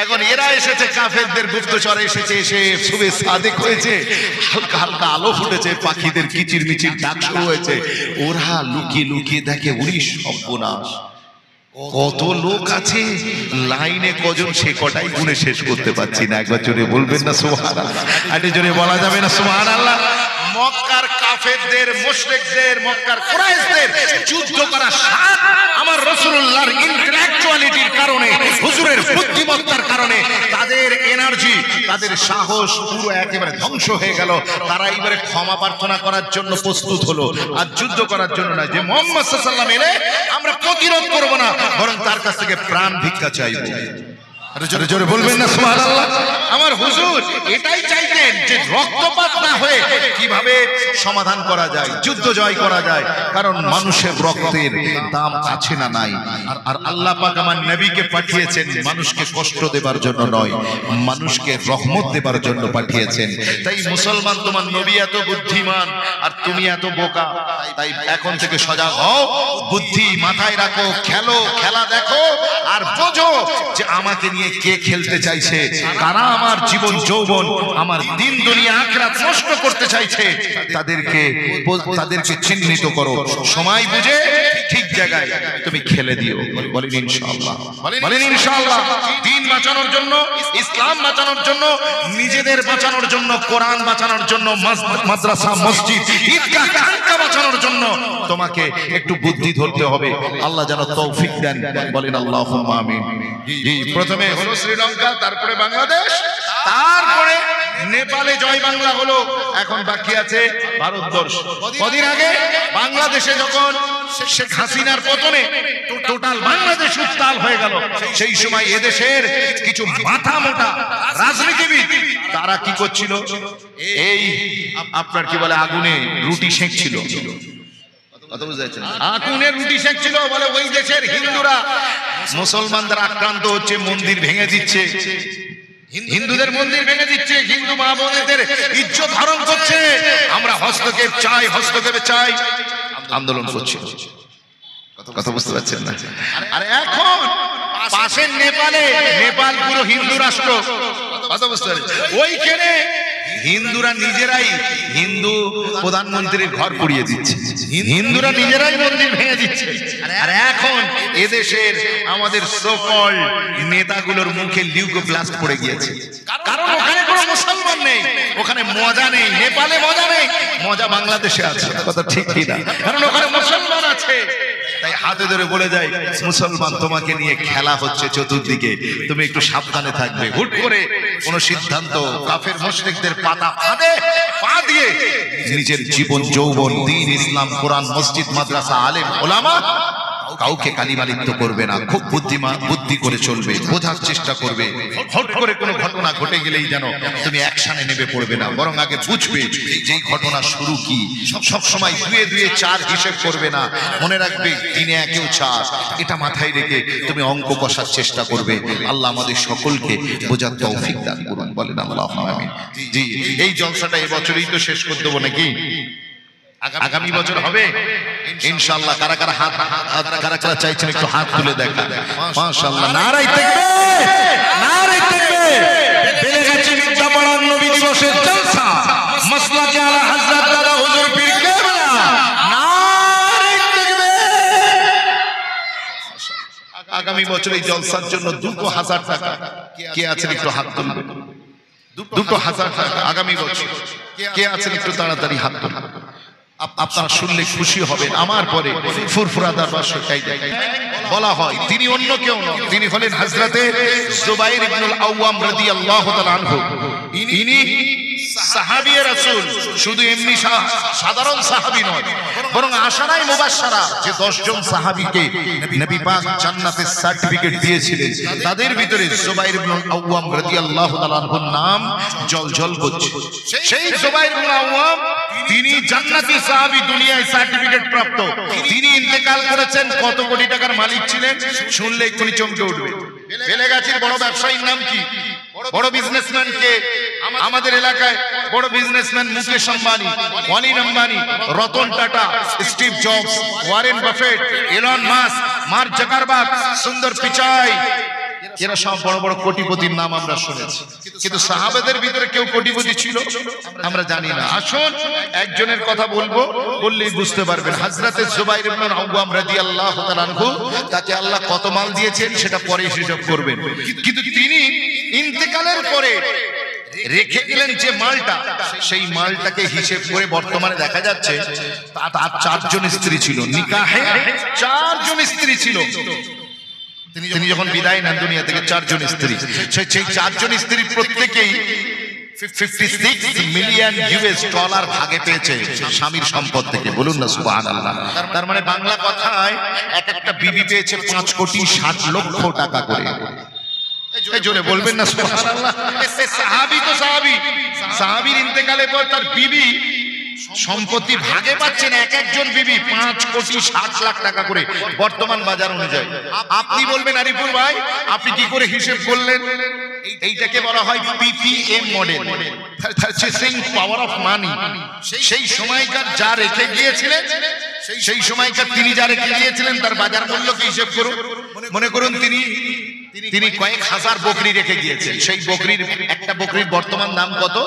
Speaker 1: এখন এরা এসেছে, কাফেরদের গুপ্তচর এসেছে, এসে সুবে সাদেক হয়েছে, হালকা হালকা আলো ফুটেছে, পাখিদের কিচির মিচির ডাক শুরু হয়েছে। ওরা লুকিয়ে লুকিয়ে দেখে উরি সর্বনাশ, কত লোক আছে লাইনে, কজন সে কটাই গুনে শেষ করতে পারছি না। একবার জোরে বলবেন না সুবহানাল্লাহ, আরে জোরে বলা যাবে না সুবহানাল্লাহ। মক্কার কাফেরদের, মুশরিকদের, মক্কার কুরাইশদের যুদ্ধ করা সাত আমার রাসূলুল্লাহর ইন্টেলেকচুয়ালিটির কারণে, হুজুরের বুদ্ধিমত্তার কারণে তাদের এনার্জি, তাদের সাহস পুরো একেবারে ধ্বংস হয়ে গেল। তারা এবারে ক্ষমা প্রার্থনা করার জন্য প্রস্তুত হলো, আর যুদ্ধ করার জন্য না, যে মুহাম্মদ সাল্লাল্লাহু আলাইহি ওয়াসাল্লাম এলে আমরা প্রতিরোধ করব না, বরং তার কাছ থেকে প্রাণ ভিক্ষা চাইব। আরে জোরে জোরে বলবেন না সুবহানাল্লাহ। আমার হুজুর এটাই চাইতেন যে রক্তপাত না হয়ে কিভাবে সমাধান করা যায়, যুদ্ধ জয় করা যায়, কারণ মানুষের রক্তের দাম আছে না নাই। আর আল্লাহ পাক আমার নবীকে পাঠিয়েছেন মানুষকে কষ্ট দেবার জন্য নয়, মানুষকে রহমত দেবার জন্য পাঠিয়েছেন। তাই মুসলমান, তোমার নবী এত বুদ্ধিমান আর তুমি এত বোকা, তাই এখন থেকে সজাগ হও, বুদ্ধি মাথায় রাখো, খেলো, খেলা দেখো, আর বোঝো যে আমাকে নিয়ে কে খেলতে চাইছে, কারা আমার জীবন যৌবন, আমার দিন দুনিয়া আখিরাত নষ্ট করতে চাইছে, তাদেরকে চিহ্নিত করো, সময় বুঝে ঠিক জায়গায় তুমি খেলে দিও। বলেন ইনশাআল্লাহ, বলেন ইনশাআল্লাহ। দিন বাঁচানোর জন্য, ইসলাম বাঁচানোর জন্য, নিজেদের বাঁচানোর জন্য, কোরআন বাঁচানোর জন্য, মাদ্রাসা মসজিদ ঈদগাহ খানকা বাঁচানোর জন্য তোমাকে একটু বুদ্ধি ধরতে হবে। আল্লাহ যেন তৌফিক দেন। বলেন আল্লাহুম্মা আমিন। জি, প্রথমে হলো শ্রীলঙ্কা, তারপরে বাংলাদেশ, তারপরে নেপালে জয় বাংলা হলো, এখন বাকি আছে ভারতবর্ষ। কদিন আগে বাংলাদেশে যখন শেখ হাসিনার পতনে টোটাল বাংলাদেশ উত্তাল হয়ে গেল, সেই সময় এদেশের কিছু মাথা মোটা রাজনীতিবিদ তারা কি করছিল, এই আপনার কি বলে আগুনে রুটি সেঁকছিল। আগুনের রুটি সেঁকছিল, বলে ওই দেশের হিন্দুরা মুসলমানদের আক্রান্ত হচ্ছে, মন্দির ভেঙে দিচ্ছে, হিন্দুদের মন্দির ভেঙে দিচ্ছে, হিন্দু মা বোনেদের ইজ্জত হরণ করছে, আমরা হস্তক্ষেপ চাই, হস্তক্ষেপ চাই, আন্দোলন করছে। কথা বুঝতে পারছেন না? আর এখন পাশের নেপালে, নেপাল পুরো হিন্দু রাষ্ট্র, কথা বুঝতে পারছেন, ওইখানে হিন্দুরা নিজেরাই হিন্দু প্রধানমন্ত্রীর ঘর পুড়িয়ে দিচ্ছে, হিন্দুরা নিজেরাই মন্দির ভেঙে দিচ্ছে। আর এখন এদেশের আমাদের সকল নেতাগুলোর মুখে লিউকোপ্লাস্ট পড়ে গিয়েছে, কারণ ওখানে কোনো মুসলমান নেই, ওখানে মজা নেই। নেপালে মজা নেই, মজা বাংলাদেশে আছে। কথা ঠিক কি না? কারণ ওখানে মুসলমান আছে। তাই হাতে ধরে বলে যায়, মুসলমান তোমাকে নিয়ে খেলা হচ্ছে চতুর্দিকে, তুমি একটু সাবধানে থাকবে। হুট করে কোন সিদ্ধান্ত কাফের মুশরিকদের পাতা ফাঁদে পা দিয়ে নিজের জীবন যৌবন, দ্বীন, ইসলাম, কোরআন, মসজিদ, মাদ্রাসা, আলেম, ওলামা কাউকে কালিমালিপ্ত করবে না। খুব বুদ্ধি করে চলবে, বোঝার চেষ্টা করবে। হট করে কোনো ঘটনা ঘটে গেলেই যেন তুমি অ্যাকশনে নেমে পড়বে না, বরং আগে বুঝবে যে ঘটনা শুরু কি। সব সময় দুয়ে দুয়ে চার হিসেব করবে না, মনে রাখবে দিনে একেও চার। এটা মাথায় রেখে তুমি অঙ্ক কষার চেষ্টা করবে। আল্লাহ আমাদের সকলকে বোঝার তৌফিক দান করুন। বলেন আল্লাহুম্মা আমিন। জি, এই জলসাটা এবছরই তো শেষ করে দেবো নাকি? আগামী বছর হবে ইনশাআল্লাহ। কারা কারা হাত, কারা কারা চাইছেন একটু হাত তুলে দেখা। মাশাআল্লাহ, নারায়ে তাকবীর, নারায়ে তাকবীর। বেলেগাছি বিদ্যাপড়ার নবী দিবসের জলসা, মাসলাকে আলা হযরত দাদা হুজুর পীর কেবলা, নারায়ে তাকবীর। আগামী বছর এই জলসার জন্য 2000 টাকা কে আছেন একটু হাত তুলবেন? 2000 টাকা আগামী বছর কে আছেন একটু তাড়াতাড়ি হাত তুলবেন। আপনারা শুনলে খুশি হবেন। আমার পরে ফুরফুরা দরবার শরীফ বলা হয়, তিনি অন্য কেউ নন, তিনি হলেন হযরতে জুবাইর ইবনুল আওয়াম রাদিয়াল্লাহু তাআলা আনহু। ইনি সাহাবী রাসূল, শুধু এমনি সাধারণ সাহাবী নয়, বরং আশারায়ে মুবাশশারা যে 10 জন সাহাবীকে নবী পাক জান্নাতের সার্টিফিকেট দিয়েছিলেন, তাদের ভিতরে জুবাইর ইবনুল আওয়াম রাদিয়াল্লাহু তাআলা আনহুর নাম জলজল করছে। সেই জুবাইর ইবনুল আওয়াম তিনি জান্নাতি সাহাবী, দুনিয়ায় সার্টিফিকেট প্রাপ্ত। তিনি ইন্তেকাল করেছেন, কত কোটি টাকার মালিক ছিলেন শুনলে এক্ষুনি চমকে উঠবে। বেলেগাছির বড় ব্যবসায়ীর নাম কি? বড় বিজনেসম্যান কে? আমাদের এলাকায় বড় businessman Mukesh Ambani, Anil Ambani, Ratan Tata, Steve jobs, Warren Buffett, Elon Musk, mark Zuckerberg, সুন্দর পিচাই, এরা সব বড় বড় কোটিপতির নাম আমরা শুনেছি, কিন্তু সাহাবাদের ভিতরে কেউ কোটিপতি ছিল আমরা জানি না। আসুন একজনের কথা বলবো, বললেই বুঝতে পারবেন। হযরতে জুবাইর ইবনুল আওয়াম রাদিয়াল্লাহু তাআলা আনহু, তাকে আল্লাহ কত মাল দিয়েছেন সেটা পরে হিসাব করবেন, কিন্তু তিনি ইন্তেকালের পরে রেখে গেলেন যে মালটা, সেই মালটাকে হিসেব করে বর্তমানে দেখা যাচ্ছে তার 4 জন স্ত্রী ছিল, নিকাহে 4 জন স্ত্রী ছিল। তিনি যখন বিদায় নেন দুনিয়া থেকে, 4 জন স্ত্রী, সেই 4 জন স্ত্রী প্রত্যেকেই 56 মিলিয়ন ইউএস ডলার ভাগে পেয়েছে স্বামীর সম্পদ থেকে। বলুন না সুবহানাল্লাহ। তার মানে বাংলা কথায় এক একটা বিবি পেয়েছে 5 কোটি 60 লক্ষ টাকা করে। এই জোরে বলবেন না সুবহানাল্লাহ। সাহাবী তো সাহাবী, সাহাবীর ইন্তেকালের পর তার বিবি সম্পত্তি ভাগে পাচ্ছেন এক একজন বিবি 5 কোটি 60 লাখ টাকা করে বর্তমান বাজার অনুযায়ী। আপনি বলবেন আরিফুল ভাই আপনি কি করে হিসেব করলেন? এইটাকে বলা হয় PPM model, purchasing power of money. সেই সময়কার যা রেখে গিয়েছিলেন, সেই সময়কার তিনি যা রেখে গিয়েছিলেন তার বাজার মূল্যকে হিসেব করুন। মনে করুন তিনি কয়েক হাজার বকরি রেখে গিয়েছেন, সেই বকরির একটা বকরির বর্তমান দাম কত?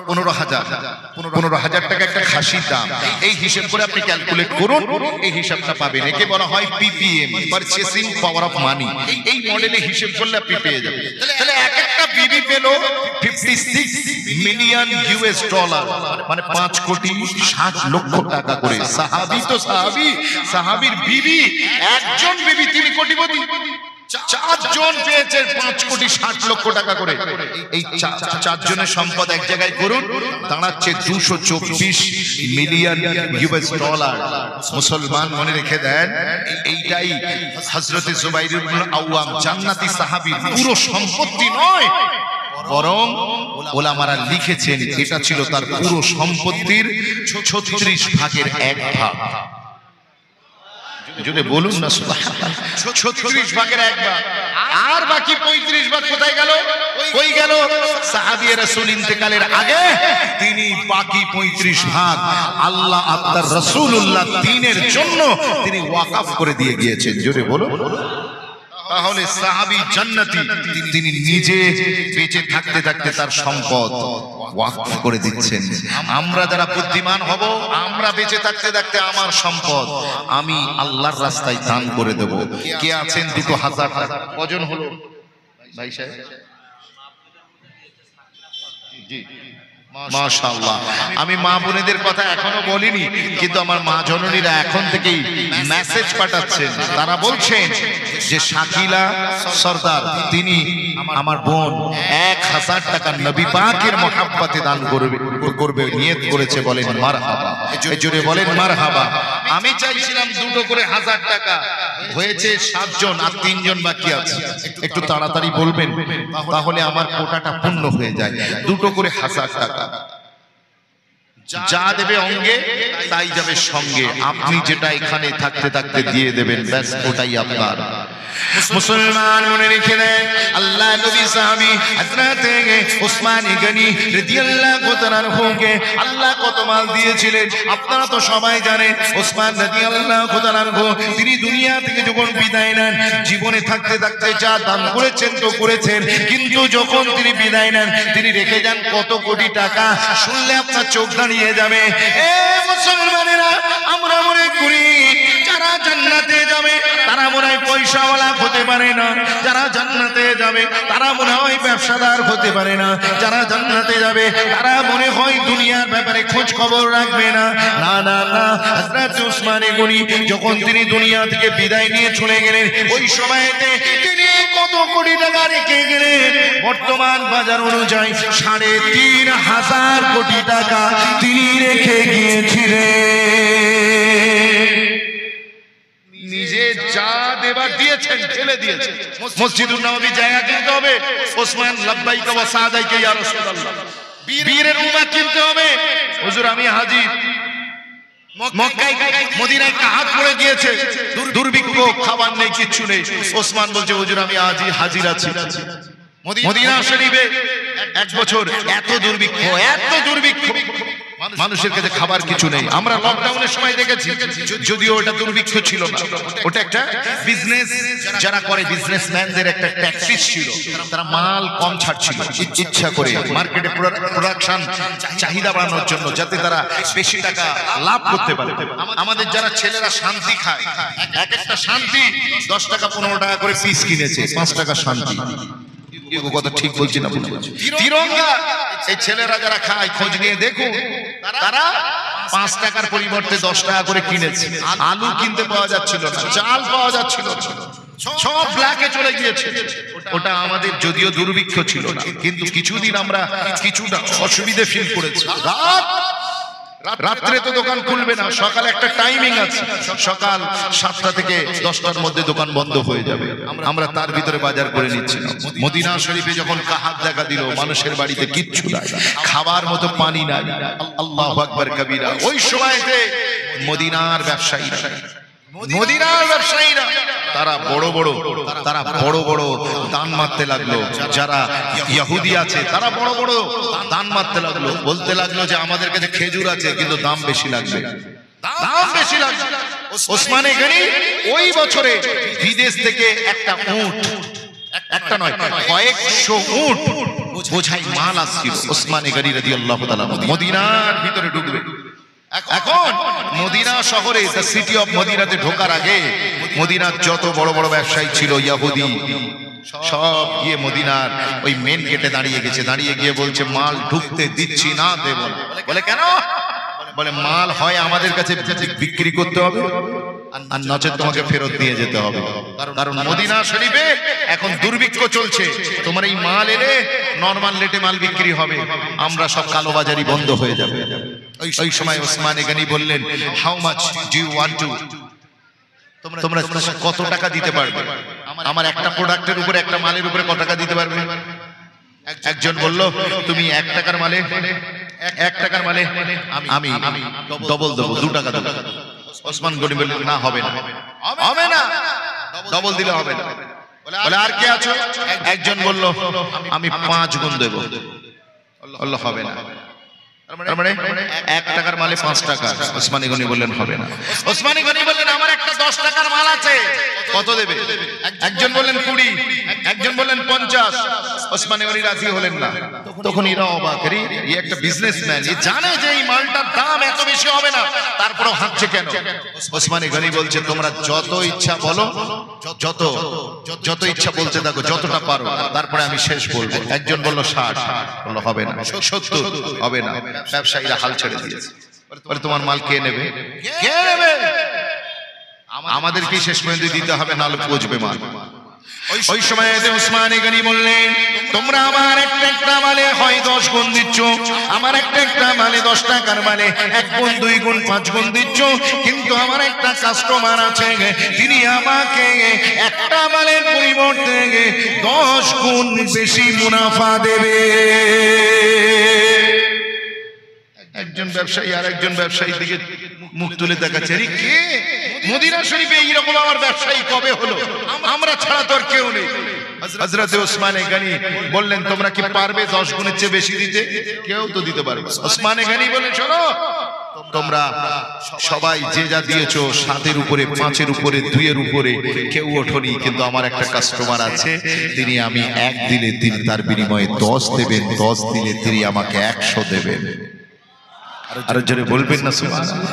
Speaker 1: 15,000 টাকা একটা খাসির দাম। এই হিসেব করে আপনি ক্যালকুলেট করুন, এই হিসাবটা পাবেন। একে বলা হয় PPM, purchasing power of money. এই মডেলে হিসেব করলে আপনি পেয়ে যাবেন। তাহলে এক একটা বিবি পেল 56 মিলিয়ন ইউএস ডলার, মানে 5,60,00,000 টাকা করে। সাহাবী তো সাহাবীর বিবি, একজন বিবি তিনি কোটিপতি। 4 জন পেয়েছেন 5,60,00,000 টাকা করে। এই 4 জনের সম্পদ এক জায়গায় করুন, দাঁড়াচ্ছে 224 মিলিয়ন ইউএস ডলার। মুসলমান মনে রেখে দেন, এইটাই হযরতে জুবাইর ইবনে আওয়াম জান্নাতি সাহাবী পুরো সম্পত্তি নয়, বরং ওলামারা লিখেছেন এটা ছিল তার পুরো সম্পত্তির 36 ভাগের 1 ভাগ। যদি বলুন না সুবহানাল্লাহ, 36 ভাগের 1 ভাগ। আর বাকি 35 ভাগ কোথায় গেল? কই গেল? সাহাবী রাসূল ইন্তেকালের আগে তিনি বাকি 35 ভাগ আল্লাহ আত্মার রাসূলুল্লাহ দ্বীনের জন্য তিনি ওয়াকফ করে দিয়ে গিয়েছেন। জোরে বলুন। তাহলে সাহাবী জান্নাতি, তিনি নিজে বেঁচে থাকতে থাকতে তার সম্পদ ওয়াকফ করে দিচ্ছেন। আমরা যারা বুদ্ধিমান হব, আমরা বেঁচে থাকতে থাকতে আমার সম্পদ আমি আল্লাহর রাস্তায় দান করে দেব। কে আছেন 2,000 টাকা? কজন হলো ভাই সাহেব? জি মাশাআল্লাহ। আমি মা বোনেদের কথা এখনো বলিনি, কিন্তু আমার মা জননীরা এখন থেকেই মেসেজ পাঠাচ্ছেন। তারা বলছেন যে শাকিলা সরদার তিনি আমার বোন 1,000 টাকা নবী পাকের মহব্বতে দান করবে নিয়ত করেছে। বলেন মারহাবা, জোরে বলেন মারহাবা। আমি চাইছিলাম 2 করে 1,000 টাকা, হয়েছে 7 জন, আর 3 জন বাকি আছে। একটু তাড়াতাড়ি বলবেন, তাহলে আমার কোটাটা পূর্ণ হয়ে যায়। 2 করে 1,000 টাকা যা দেবে অঙ্গে তাই যাবে সঙ্গে। আপনি যেটা এখানে থাকতে থাকতে দিয়ে দেবেন, ব্যাস ওটাই আপনার। মুসলমান মনে রেখে দেন, আল্লাহ নবী সাহাবী হযরত উসমান গনি রাদিয়াল্লাহু তাআলা আনহুকে আল্লাহ কত মাল দিয়েছিলেন আপনারা তো সবাই জানেন। উসমান রাদিয়াল্লাহু তাআলা আনহু তিনি দুনিয়া থেকে যখন বিদায় নেন, জীবনে থাকতে থাকতে যা দান করেছেন তো করেছেন, কিন্তু যখন তিনি বিদায় নেন তিনি রেখে যান কত কোটি টাকা। শুনলে আপনার চোখ দাঁড়িয়ে যাবে। এ মুসলমানেরা, আমরা মনে করি যারা জান্নাতে যাবে তারা মনে হয় পয়সাওয়ালা হতে পারে না, যারা জান্নাতে যাবে তারা মনে হয় ব্যবসাদার হতে পারে না, যারা জান্নাতে যাবে তারা মনে হয় দুনিয়ার ব্যাপারে খোঁজ খবর রাখবে না। না না না, হযরত উসমান গনি যখন তিনি দুনিয়া থেকে বিদায় নিয়ে চলে গেলেন, ওই সময়তে তিনি কত কোটি টাকা রেখে গেলেন? বর্তমান বাজার অনুযায়ী 3,500 কোটি টাকা তিনি রেখে গিয়েছিলেন। নিজে যা দেবার দিয়েছেন ঢেলে দিয়েছেন। মসজিদুন নববী জায়গা কিনতে হবে, ওসমান লাব্বাইকা ওয়া সাদাইকা ইয়া রাসূলুল্লাহ। বীরের উম্মাহ কিনতে হবে, হুজুর আমি হাজির। মক্কায় মদিনায় কাহাত পড়ে গিয়েছে, দুর্ভিক্ষ, খাবার নেই, কিচ্ছু নেই। ওসমান বলছে হুজুর আমি আজই হাজির আছি। মদিনা শরীফে 1 বছর এত দুর্ভিক্ষ, মানুষের কাছে খাবার কিছু নেই। আমরা লকডাউনের সময় দেখেছি, যদিও ওটা দুর্ভিক্ষ ছিল না, ওটা একটা বিজনেস, যারা করে বিজনেসম্যানদের একটা ট্যাক্টিস ছিল। তারা মাল কম ছাড়ছিল ইচ্ছা করে, মার্কেটে প্রোডাকশন চাহিদা বাড়ানোর জন্য, যাতে তারা বেশি টাকা লাভ করতে পারে। আমাদের যারা ছেলেরা শান্তি খায়, এক একটা শান্তি 10 টাকা 15 টাকা করে পিস কিনেছে, 5 টাকা শান্তি। কথা ঠিক বলছি না? তিরঙ্গা এই ছেলেরা যারা খায়, খোঁজ নিয়ে দেখুন, তারা 5 টাকার পরিবর্তে 10 টাকা করে কিনেছে। আলু কিনতে পাওয়া যাচ্ছিল না, চাল পাওয়া যাচ্ছিল না, সব ব্ল্যাকে চলে গিয়েছে। ওটা আমাদের যদিও দুর্ভিক্ষ ছিল না, কিন্তু কিছুদিন আমরা কিছুটা অসুবিধে ফিল করেছি। রাত্রে তো দোকান খুলবে না, সকালে একটা টাইমিং আছে, সকাল 7টা থেকে 10টার মধ্যে দোকান বন্ধ হয়ে যাবে। আমরা তার ভিতরে বাজার করে নিচ্ছি। মদিনা শরীফে যখন কাহাত দেখা দিল, মানুষের বাড়িতে কিচ্ছু নাই, খাবার মতো পানি নাই, আল্লাহু আকবার কবীরা। ওই সময়তে মদিনার ব্যবসায়ীরা তারা বড় বড় দান মারতে লাগলো। যারা ইহুদি আছে তারা বড় বড় দান মারতে লাগলো, বলতে লাগলো যে আমাদের কাছে খেজুর আছে, কিন্তু দাম বেশি লাগবে। ওসমান গনি ওই বছরে বিদেশ থেকে একটা উট একটা নয়, কয়েকশো উট বোঝাই মাল আসছিল। ওসমানে গনি রাদিয়াল্লাহু তাআলা মদিনার ভিতরে ঢুকবে। এখন মদিনা শহরে, দ্য সিটি অফ মদিনাতে ঢোকার আগে মদিনার যত বড় বড় ব্যবসায়ী ছিল ইহুদি, সব গিয়ে মদিনার ওই মেন গেটে দাঁড়িয়ে গেছে। দাঁড়িয়ে গিয়ে বলছে মাল ঢুকতে দিচ্ছি না, দেব। বলে কেন? বলে মাল হয় আমাদের কাছে বিক্রি করতে হবে, আর নচেত তোমাকে ফেরত দিয়ে যেতে হবে। কারণ মদিনা শরীফে এখন দুর্ভিক্ষ চলছে, তোমার এই মাল এলে নরমাল রেটে মাল বিক্রি হবে, আমরা সব কালোবাজারি বন্ধ হয়ে যাবে। ওই সময় ওসমানে গনি বললেন, how much do you want to, তোমরা কত টাকা দিতে পারবে? আমার একটা প্রোডাক্টের উপরে, একটা মালের উপরে কত টাকা দিতে পারবে? একজন বলল, তুমি 1 টাকার মালে, 1 টাকার মালে আমি ডবল দেবো, 2 টাকা দেবো। ওসমান গনি বললেন, না হবে না, হবে না, ডবল দিলে হবে না। বলে আর কে আছো? একজন বলল, আমি 5 গুণ দেবো। বলল হবে না। তার মানে 1 টাকার মালে 5 টাকা। ওসমানে গনি বললেন হবে না। ওসমানে গনি বললেন, আমার একটা 10 টাকার মাল আছে, কত দেবে? একজন বললেন 20, একজন বললেন 50। ওসমানে গনি রাজি হলেন না। তখন এরা অবাক, রে এই একটা বিজনেসম্যান, এ জানে যে এই মালটার দাম এত বেশি হবে না, তারপরেও হাঁটছে কেন? ওসমানে গনি বলছে, তোমরা যত ইচ্ছা বলো, যত ইচ্ছা বলতে থাকো, যতটা পারো, তারপরে আমি শেষ বলবো। একজন বলল 60, বলল হবে না। 70, হবে না। ব্যবসায়ীরা হাল ছেড়ে দিয়েছে। বলে তোমার মাল কে নেবে? কে নেবে? আমাদেরকে শেষ পর্যন্ত দিতে হবে, নাহলে পচবে মাল। ওই সময় ওসমানে গনি বললেন, তোমরা আমার একটা মালে হয় 10 গুণ দিচ্ছ, আমার একটা মালে 10 টাকার মালে 1 গুণ, 2 গুণ, 5 গুণ দিচ্ছ, কিন্তু আমার একটা কাস্টমার আছে, তিনি আমাকে একটা মালের পরিবর্তে 10 গুণ বেশি মুনাফা দেবে। একজন ব্যবসায়ী আর একজন ব্যবসায়ীর দিকে মুখ তুলে দেখাচ্ছে, কে মদিনা শরীফে এইরকম আমার ব্যবসায়ী কবে হলো? আমরা ছাড়া তো আর কেউ নেই। হযরত ওসমানে গনি বললেন, তোমরা কি পারবে 10 গুণের চেয়ে বেশি দিতে? কেউ তো দিতে পারবে। ওসমানে গনি বললেন, শোনো, তোমরা সবাই যে যা দিয়েছো, 7-এর উপরে, 5-এর উপরে, 2-এর উপরে কেউ ওঠনি, কিন্তু আমার একটা কাস্টমার আছে, তিনি আমি 1 দিলে তিনি তার বিনিময়ে 10 দেবেন, 10 দিলে তিনি আমাকে 100 দেবেন। আর জোরে বলবেন না সুবহানাল্লাহ।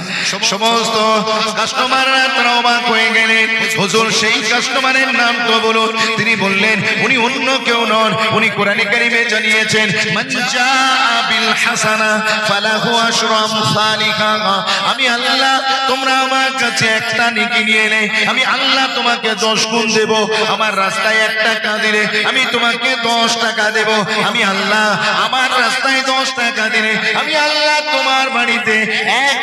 Speaker 1: সমস্ত কাস্টমাররা তারা অবাক হয়ে গেলেন, হুজুর সেই কাস্টমারের নাম তো বলুন। তিনি বললেন, উনি অন্য কেউ নন, উনি কোরআনে কারীমে জানিয়েছেন, মান জা বিল হাসানা ফালাহু আশরু আমসালিহা। আমি আল্লাহ, তোমরা আমার কাছে একটা নেকি নিয়ে এলে, আমি আল্লাহ তোমাকে 10 গুণ দেব। আমার রাস্তায় 1 টাকা দিলে আমি তোমাকে 10 টাকা দেব। আমি আল্লাহ, আমার রাস্তায় 10 টাকা দিলে আমি আল্লাহ তোমার বাড়িতে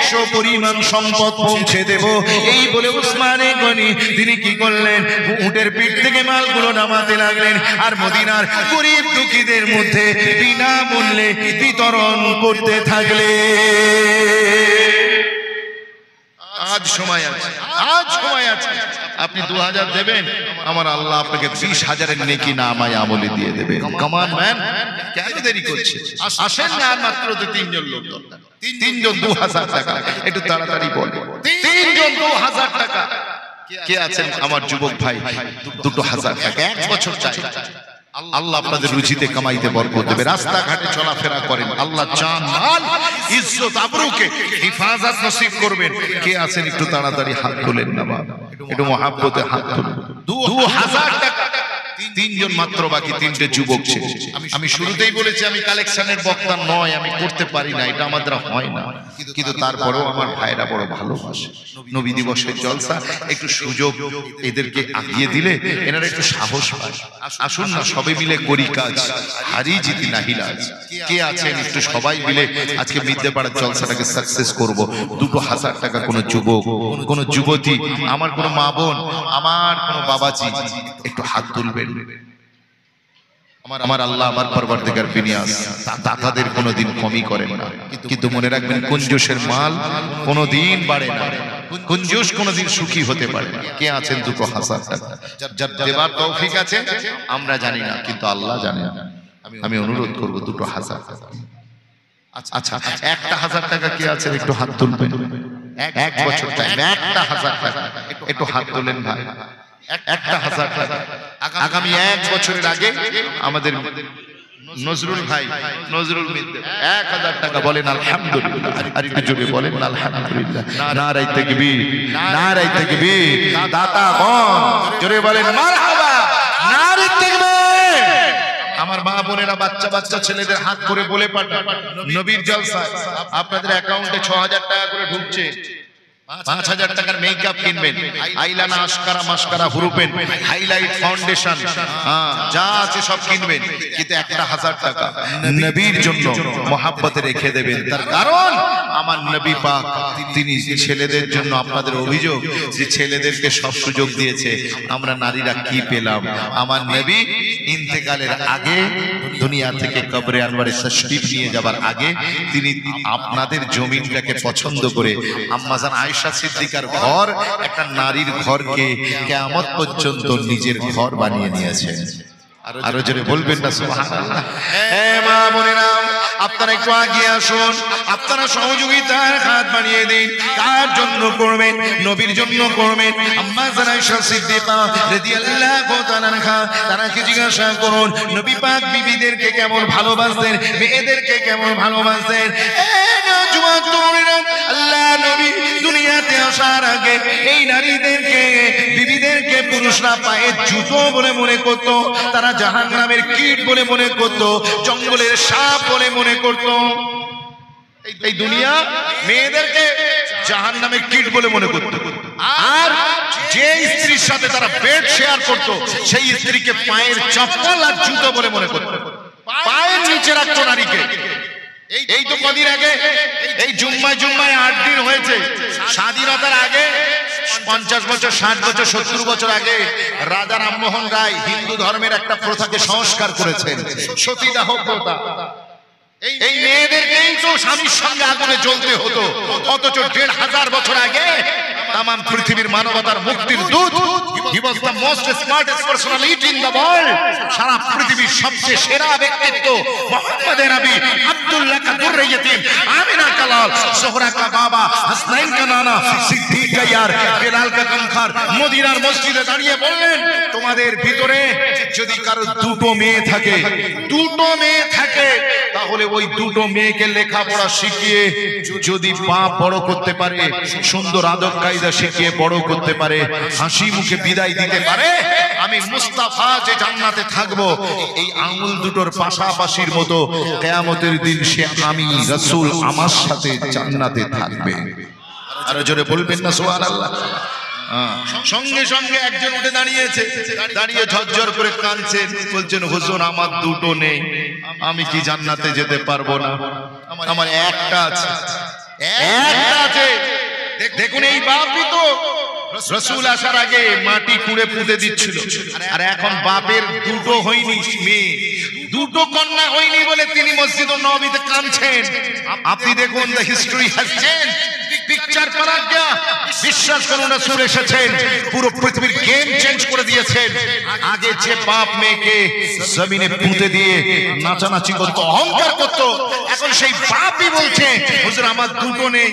Speaker 1: 100 পরিমাণ সম্পদ পৌঁছে দেব। এই বলে ওসমানে গনি তিনি কি করলেন, উটের পিঠ থেকে মালগুলো নামাতে লাগলেন, আর মদিনার গরিব দুঃখীদের মধ্যে বিনামূল্যে বিতরণ করতে থাকলেন। আজ সময় আছে, আজ সময় আছে। আপনি 2000 দেবেন, আমার আল্লাহ আপনাকে 20,000-এর নেকি নামায় আমলে দিয়ে দেবে। কমান ম্যান, কেন দেরি করছে? আসেন না, আর মাত্র তো 3 জন লোক দরকার। 3 জন 2000 টাকা, একটু তাড়াতাড়ি বলে। 3 জন 2000 টাকা। কে আছেন আমার যুবক ভাই? 2000 টাকা 1 বছর চাই। আল্লাহ আপনাদের রুজিতে কামাইতে বরকত দেবে। রাস্তাঘাটে চলাফেরা করেন, আল্লাহ জান, মাল, ইজ্জত, আবরুকে হিফাজত নসিব করবেন। কে আছেন একটু তাড়াতাড়ি হাত তোলেন না বাবা, একটু মহাব্বতে হাত তুলুন। 2000 টাকা, 3 জন মাত্র বাকি, 3টে যুবক ছিল। আমি শুরুতেই বলেছি আমি কালেকশনের বক্তা নয়, আমি করতে পারি না, এটা আমাদের হয় না, কিন্তু তারপরেও আমার ভাইরা বড় ভালোবাসে। নবী দিবসের জলসা, একটু সুযোগ এদেরকে আগিয়ে দিলে এনারা একটু সাহস পায়। আসুন না, সবাই মিলে করি কাজ, হারি জিতি নাহি লাজ। কে আছেন একটু সবাই মিলে আজকে মিদ্যেপাড়ার জলসাটাকে সাকসেস করব? 2000 টাকা কোন যুবক, কোন যুবতী, আমার কোন মা বোন, আমার কোন বাবাজি একটু হাত তুলবেন। আমার আল্লাহ, আমার পরবর্তীকার বিনিয়াস দাতাদের কোনোদিন কমই করেন না, কিন্তু মনে রাখবেন কুঞ্জুসের মাল কোনোদিন বাড়ে না, কুঞ্জুস কোনোদিন সুখী হতে পারে না। কে আছেন 2000 টাকা যার দেবার তৌফিক আছে? আমরা জানি না, কিন্তু আল্লাহ জানেন। আমি অনুরোধ করব 2000 টাকা। আচ্ছা, 1000 টাকা কে আছেন একটু হাত তুলবেন? 1 বছর টাইম, 1000 টাকা একটু হাত তোলেন ভাই। একটা 1000 টাকা। আগামী 1 বছরের আগে আমাদের নজরুল ভাই, নজরুল মিত্র 1000 টাকা। বলেন আলহামদুলিল্লাহ, আর একটু জোরে বলেন আলহামদুলিল্লাহ। নারায়ে তাকবীর, নারায়ে তাকবীর। দাতা গণ জোরে বলেন মারহাবা, নারায়ে তাকবীর। আমার মা বোনেরা বাচ্চা বাচ্চা ছেলেদের হাত করে বলে পাঠান, নবীর জলসা আপনাদের অ্যাকাউন্টে 6000 টাকা করে ঢুকছে, 5000 টাকার মেকআপ কিনবেন, আইলানা, আশকারা, মাস্কারা, হুরুপেন, হাইলাইট, ফাউন্ডেশন, যা আছে সব কিনবেন, কিন্তু একটা 1000 টাকা নবীর জন্য মহাব্বতে রেখে দেবেন। তার কারণ আমার নবী পাক তিনি ছেলেদের জন্য, আপনাদের অভিযোগ যে ছেলেদেরকে সব সুযোগ দিয়েছে, আমরা নারীরা কি পেলাম? আমার নবী ইন্তেকালের আগে, দুনিয়া থেকে কবরে আনওয়ারে তশরীফ নিয়ে যাবার আগে, তিনি আপনাদের জমিনটাকে পছন্দ করে আম্মাজান আয়েশা সিদ্দিকার ঘর, একটা নারীর ঘরকে কিয়ামত পর্যন্ত নিজের ঘর বানিয়ে নিয়েছেন। আরো জোরে বলবেন না সুবহানাল্লাহ। হ্যাঁ মা বোনেরা, আপনারা একটু আগিয়ে আসুন, আপনারা সহযোগিতার হাত বাড়িয়ে দিন। কার জন্য করবেন? নবীর জন্য করবেন। আম্মাজান আয়েশা সিদ্দিকা রাদিয়াল্লাহু তাআলা আনহা, তারাকে জিজ্ঞাসা করুন নবী পাক বিবিদেরকে কেমন ভালোবাসতেন, মেয়েদেরকে কেমন ভালোবাসতেন। আল্লাহ নবী দুনিয়াতে আসার আগে এই নারীদেরকে, বিবিদেরকে পুরুষরা পায়ের জুতো বলে মনে করত, তারা জাহান্নামের কীট বলে মনে করত, জঙ্গলের সাপ বলে মনে করত। এই দুনিয়া মেয়েদেরকে জাহান্নামের কীট বলে মনে করত, আর যে স্ত্রীর সাথে তারা বেড শেয়ার করত, সেই স্ত্রীকে পায়ের চপ্পল আর জুতো বলে মনে করত, পায়ের নিচে রাখত নারীকে। এই তো কদিন আগে, এই জুম্মায় 8 দিন হয়েছে, স্বাধীনতার আগে 50 বছর, 60 বছর, 70 বছর আগে রাজা রামমোহন রায় হিন্দু ধর্মের একটা প্রথাকে সংস্কার করেছেন, সতীদাহ প্রথা। এই মেয়েদেরকেই তো স্বামীর সঙ্গে আগুনে জ্বলতে হতো, অথচ 1500 বছর আগে তাম পৃথিবীর মানবতার মুক্তির দূত, he was the most smartest personality in the world, সারা পৃথিবীর সবচেয়ে সেরা ব্যক্তিত্ব মুহাম্মদ নবী, আব্দুল্লাহ কা দুররে ইতিম, আমিনা কা লাল, সোহরা কা বাবা, হাসনাইন কা নানা, সিদ্দিক কা ইয়ার, বেলাল কা কামখার মদিনার মসজিদে দাঁড়িয়ে বললেন, তোমাদের ভিতরে যদি কারো দুটো মেয়ে থাকে, তাহলে ওই দুটো মেয়েকে লেখাপড়া শিখিয়ে যদি বাপ বড় করতে পারে, সুন্দর আদব কায়দা শিখিয়ে বড় করতে পারে, হাসি মুখে বিদায় দিতে পারে, আমি মুস্তাফা যে জান্নাতে থাকবো, এই আঙ্গুল দুটোর পাশাপাশির মতো কিয়ামতের দিন সে আমি রাসূল আমার সাথে জান্নাতে থাকবে। আরো জোরে বলবেন না সুবহানাল্লাহ। সঙ্গে সঙ্গে একজন উঠে দাঁড়িয়েছে, দাঁড়িয়ে ঝরঝর করে কাঁদছেন, বলছেন হুজুর আমার দুটো নেই, আমি কি জান্নাতে যেতে পারবো না? আমার একটা আছে, একটা আছে। দেখুন এই বাপই তো রাসূল আসার আগে মাটি খুঁড়ে পুঁতে দিচ্ছিল, আর এখন বাপের দুটো হয়নি মেয়ে, দুটো কন্যা হয়নি বলে তিনি মসজিদুন নববীতে কাঁদছেন। আপনি দেখুন, the history has changed, picture পাল্টে গয়া। বিশ্বাস করুন রাসূল এসেছেন, পুরো পৃথিবীর গেম চেঞ্জ করে দিয়েছেন। আগে যে বাপ মেয়েকে জমিনে পুঁতে দিয়ে নাচানাচি করত, অহংকার করত, এখন সেই বাপই বলছে হুজুর আমার দুটো নেই,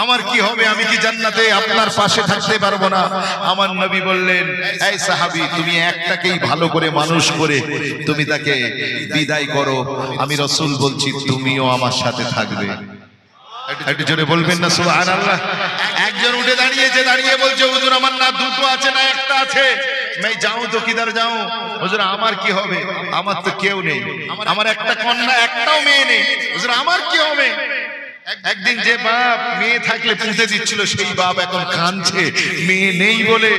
Speaker 1: আমার কি হবে? আমি কি জান্নাতে আপনার পাশে থাকতে পারবো না? আমার নবী বললেন, এই সাহাবী, তুমি একটাকেই ভালো করে মানুষ করে তুমি তাকে বিদায় করো, আমি রাসূল বলছি তুমিও আমার সাথে থাকবে। একটু জোরে বলবেন না সুবহানাল্লাহ। একজন উঠে দাঁড়িয়েছে, দাঁড়িয়ে বলছে হুজুর আমার না দুটো আছে না একটা আছে, मैं जाऊं तो किधर जाऊं? হুজুর আমার কি হবে? আমার তো কেউ নেই, আমার একটা কন্যা একটাও মেয়ে নেই, হুজুর আমার কি হবে? একদিন যে বাপ মেয়ে থাকলে পুঁতে দিচ্ছিল, সেই বাপ এখন কাঁদছে মেয়ে নেই বলে।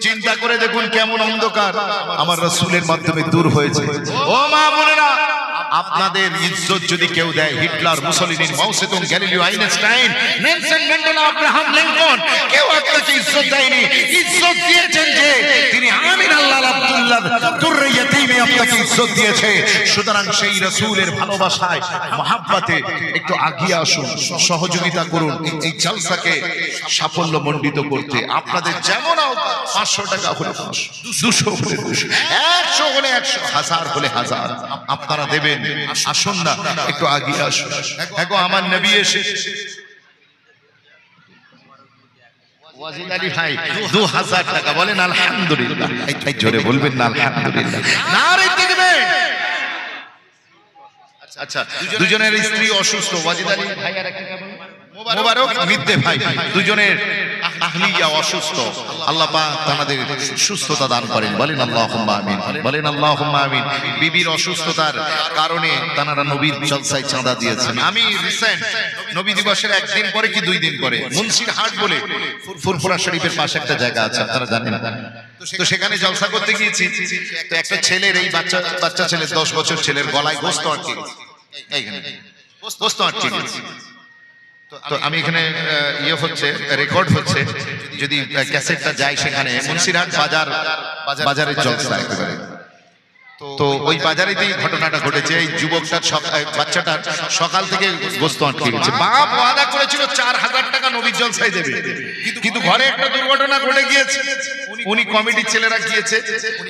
Speaker 1: চিন্তা করে দেখুন কেমন অন্ধকার আমার রাসূলের মাধ্যমে দূর হয়েছে। ও মা বোনেরা, আপনাদের ইজ্জত যদি কেউ দেয়, Hitler, মুসলিনি, Mao Tse-tung, Galileo, Einstein, Nelson Mandela, Abraham Lincoln, কেউ আপনাকে ইজ্জত দেয়নি। ইজ্জত দিয়েছেন যে তিনি আমিন আল্লাহ আব্দুল্লাহ দুররে ইতিমে আপনাকে ইজ্জত দিয়েছে। সুতরাং সেই রাসূলের ভালোবাসায়, মহাব্বতে একটু আগিয়ে আসুন, সহযোগিতা করুন এই জলসাকে সাফল্য মণ্ডিত করতে। আপনাদের যেমন 500 টাকা হলে 500, 200 হলে 200, 100 হলে 100, 1000 হলে 1000 আপনারা দেবেন। আসুন না, একটু আগিয়ে আসুন। দেখো আমার নবী এসে ওয়াজিদ আলী ভাই 2000 টাকা, বলেন আলহামদুলিল্লাহ। এই জোরে বলবেন না আলহামদুলিল্লাহ, নারে তাকবীর। আচ্ছা, দুজনের স্ত্রী অসুস্থ, ওয়াজিদ আলী ভাই আর একটা মোবারক মিদ্দে ভাই, দুজনের আহলিয়া অসুস্থ, আল্লাহ পাক তাদের সুস্থতা দান করেন, বলেন আল্লাহুম্মা আমিন, বলেন আল্লাহুম্মা আমিন। বিবির অসুস্থতার কারণে তারা নবীর জলসায় চাঁদা দিয়েছেন। আমি রিসেন্ট নবী দিবসের একদিন পরে কি 2 দিন পরে মুন্সির হাট বলে ফুরফুরা শরীফের পাশে একটা জায়গা আছে, আপনারা জানেন, তো সেখানে জলসা করতে গিয়েছি। তো একটা ছেলের, এই বাচ্চা ছেলে, 10 বছর ছেলের গলায় গোস্ত আটকে গেছে, এইখানে গোস্ত আটকে গেছে। তো আমি এখানে ইয়ে হচ্ছে, রেকর্ড হচ্ছে, যদি ক্যাসেটটা যায় সেখানে মুন্সিরহাট বাজারের জলসা একেবারে। তো ওই বাজারেতেই ঘটনাটা ঘটেছে। এই যুবকটার, বাচ্চাটার সকাল থেকে গোস্ত আটকে গেছে। বাপ ওয়াদা করেছিল 4000 টাকা নবীর জলসায় দেবে, কিন্তু ঘরে একটা দুর্ঘটনা ঘটে গিয়েছে। উনি কমিটির ছেলেরা গিয়েছে,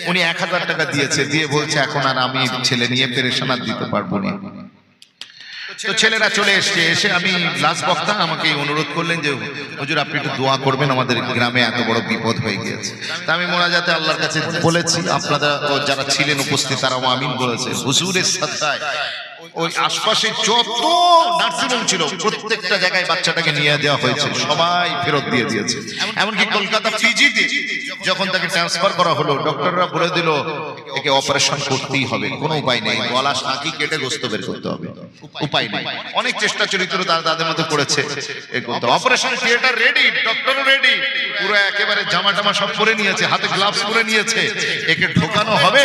Speaker 1: উনি 1000 টাকা দিয়েছে, দিয়ে বলছে এখন আর আমি ছেলে নিয়ে পেরেশান দিতে পারবো না। তো ছেলেরা চলে এসে আমি লাস্ট বক্তা আমাকে অনুরোধ করলেন যে হুজুর আপনি একটু দোয়া করবেন, আমাদের গ্রামে এত বড় বিপদ হয়ে গিয়েছে। তা আমি মোনাজাতে আল্লাহর কাছে বলেছি, আপনারা যারা ছিলেন উপস্থিত তারাও আমিন বলেছে। হুজুরের সাদকায় ওই আশপাশে যত নার্সিংহোম ছিল প্রত্যেকটা জায়গায় বাচ্চাটাকে নিয়ে দেওয়া হয়েছে, সবাই ফেরত দিয়ে দিয়েছে। এমনকি কলকাতা পিজিতে যখন তাকে ট্রান্সফার করা হলো, ডক্টররা বলে দিল একে অপারেশন করতেই হবে, কোনো উপায় নেই, গলা শাঁকি কেটে গোস্ত বের করতে হবে, উপায় নেই। অনেক চেষ্টা চরিত্র তাদের মধ্যে করেছে, অপারেশন থিয়েটার রেডি, ডক্টরও রেডি, পুরো একেবারে জামা টামা সব পরে নিয়েছে, হাতে গ্লাভস পরে নিয়েছে, একে ঢোকানো হবে।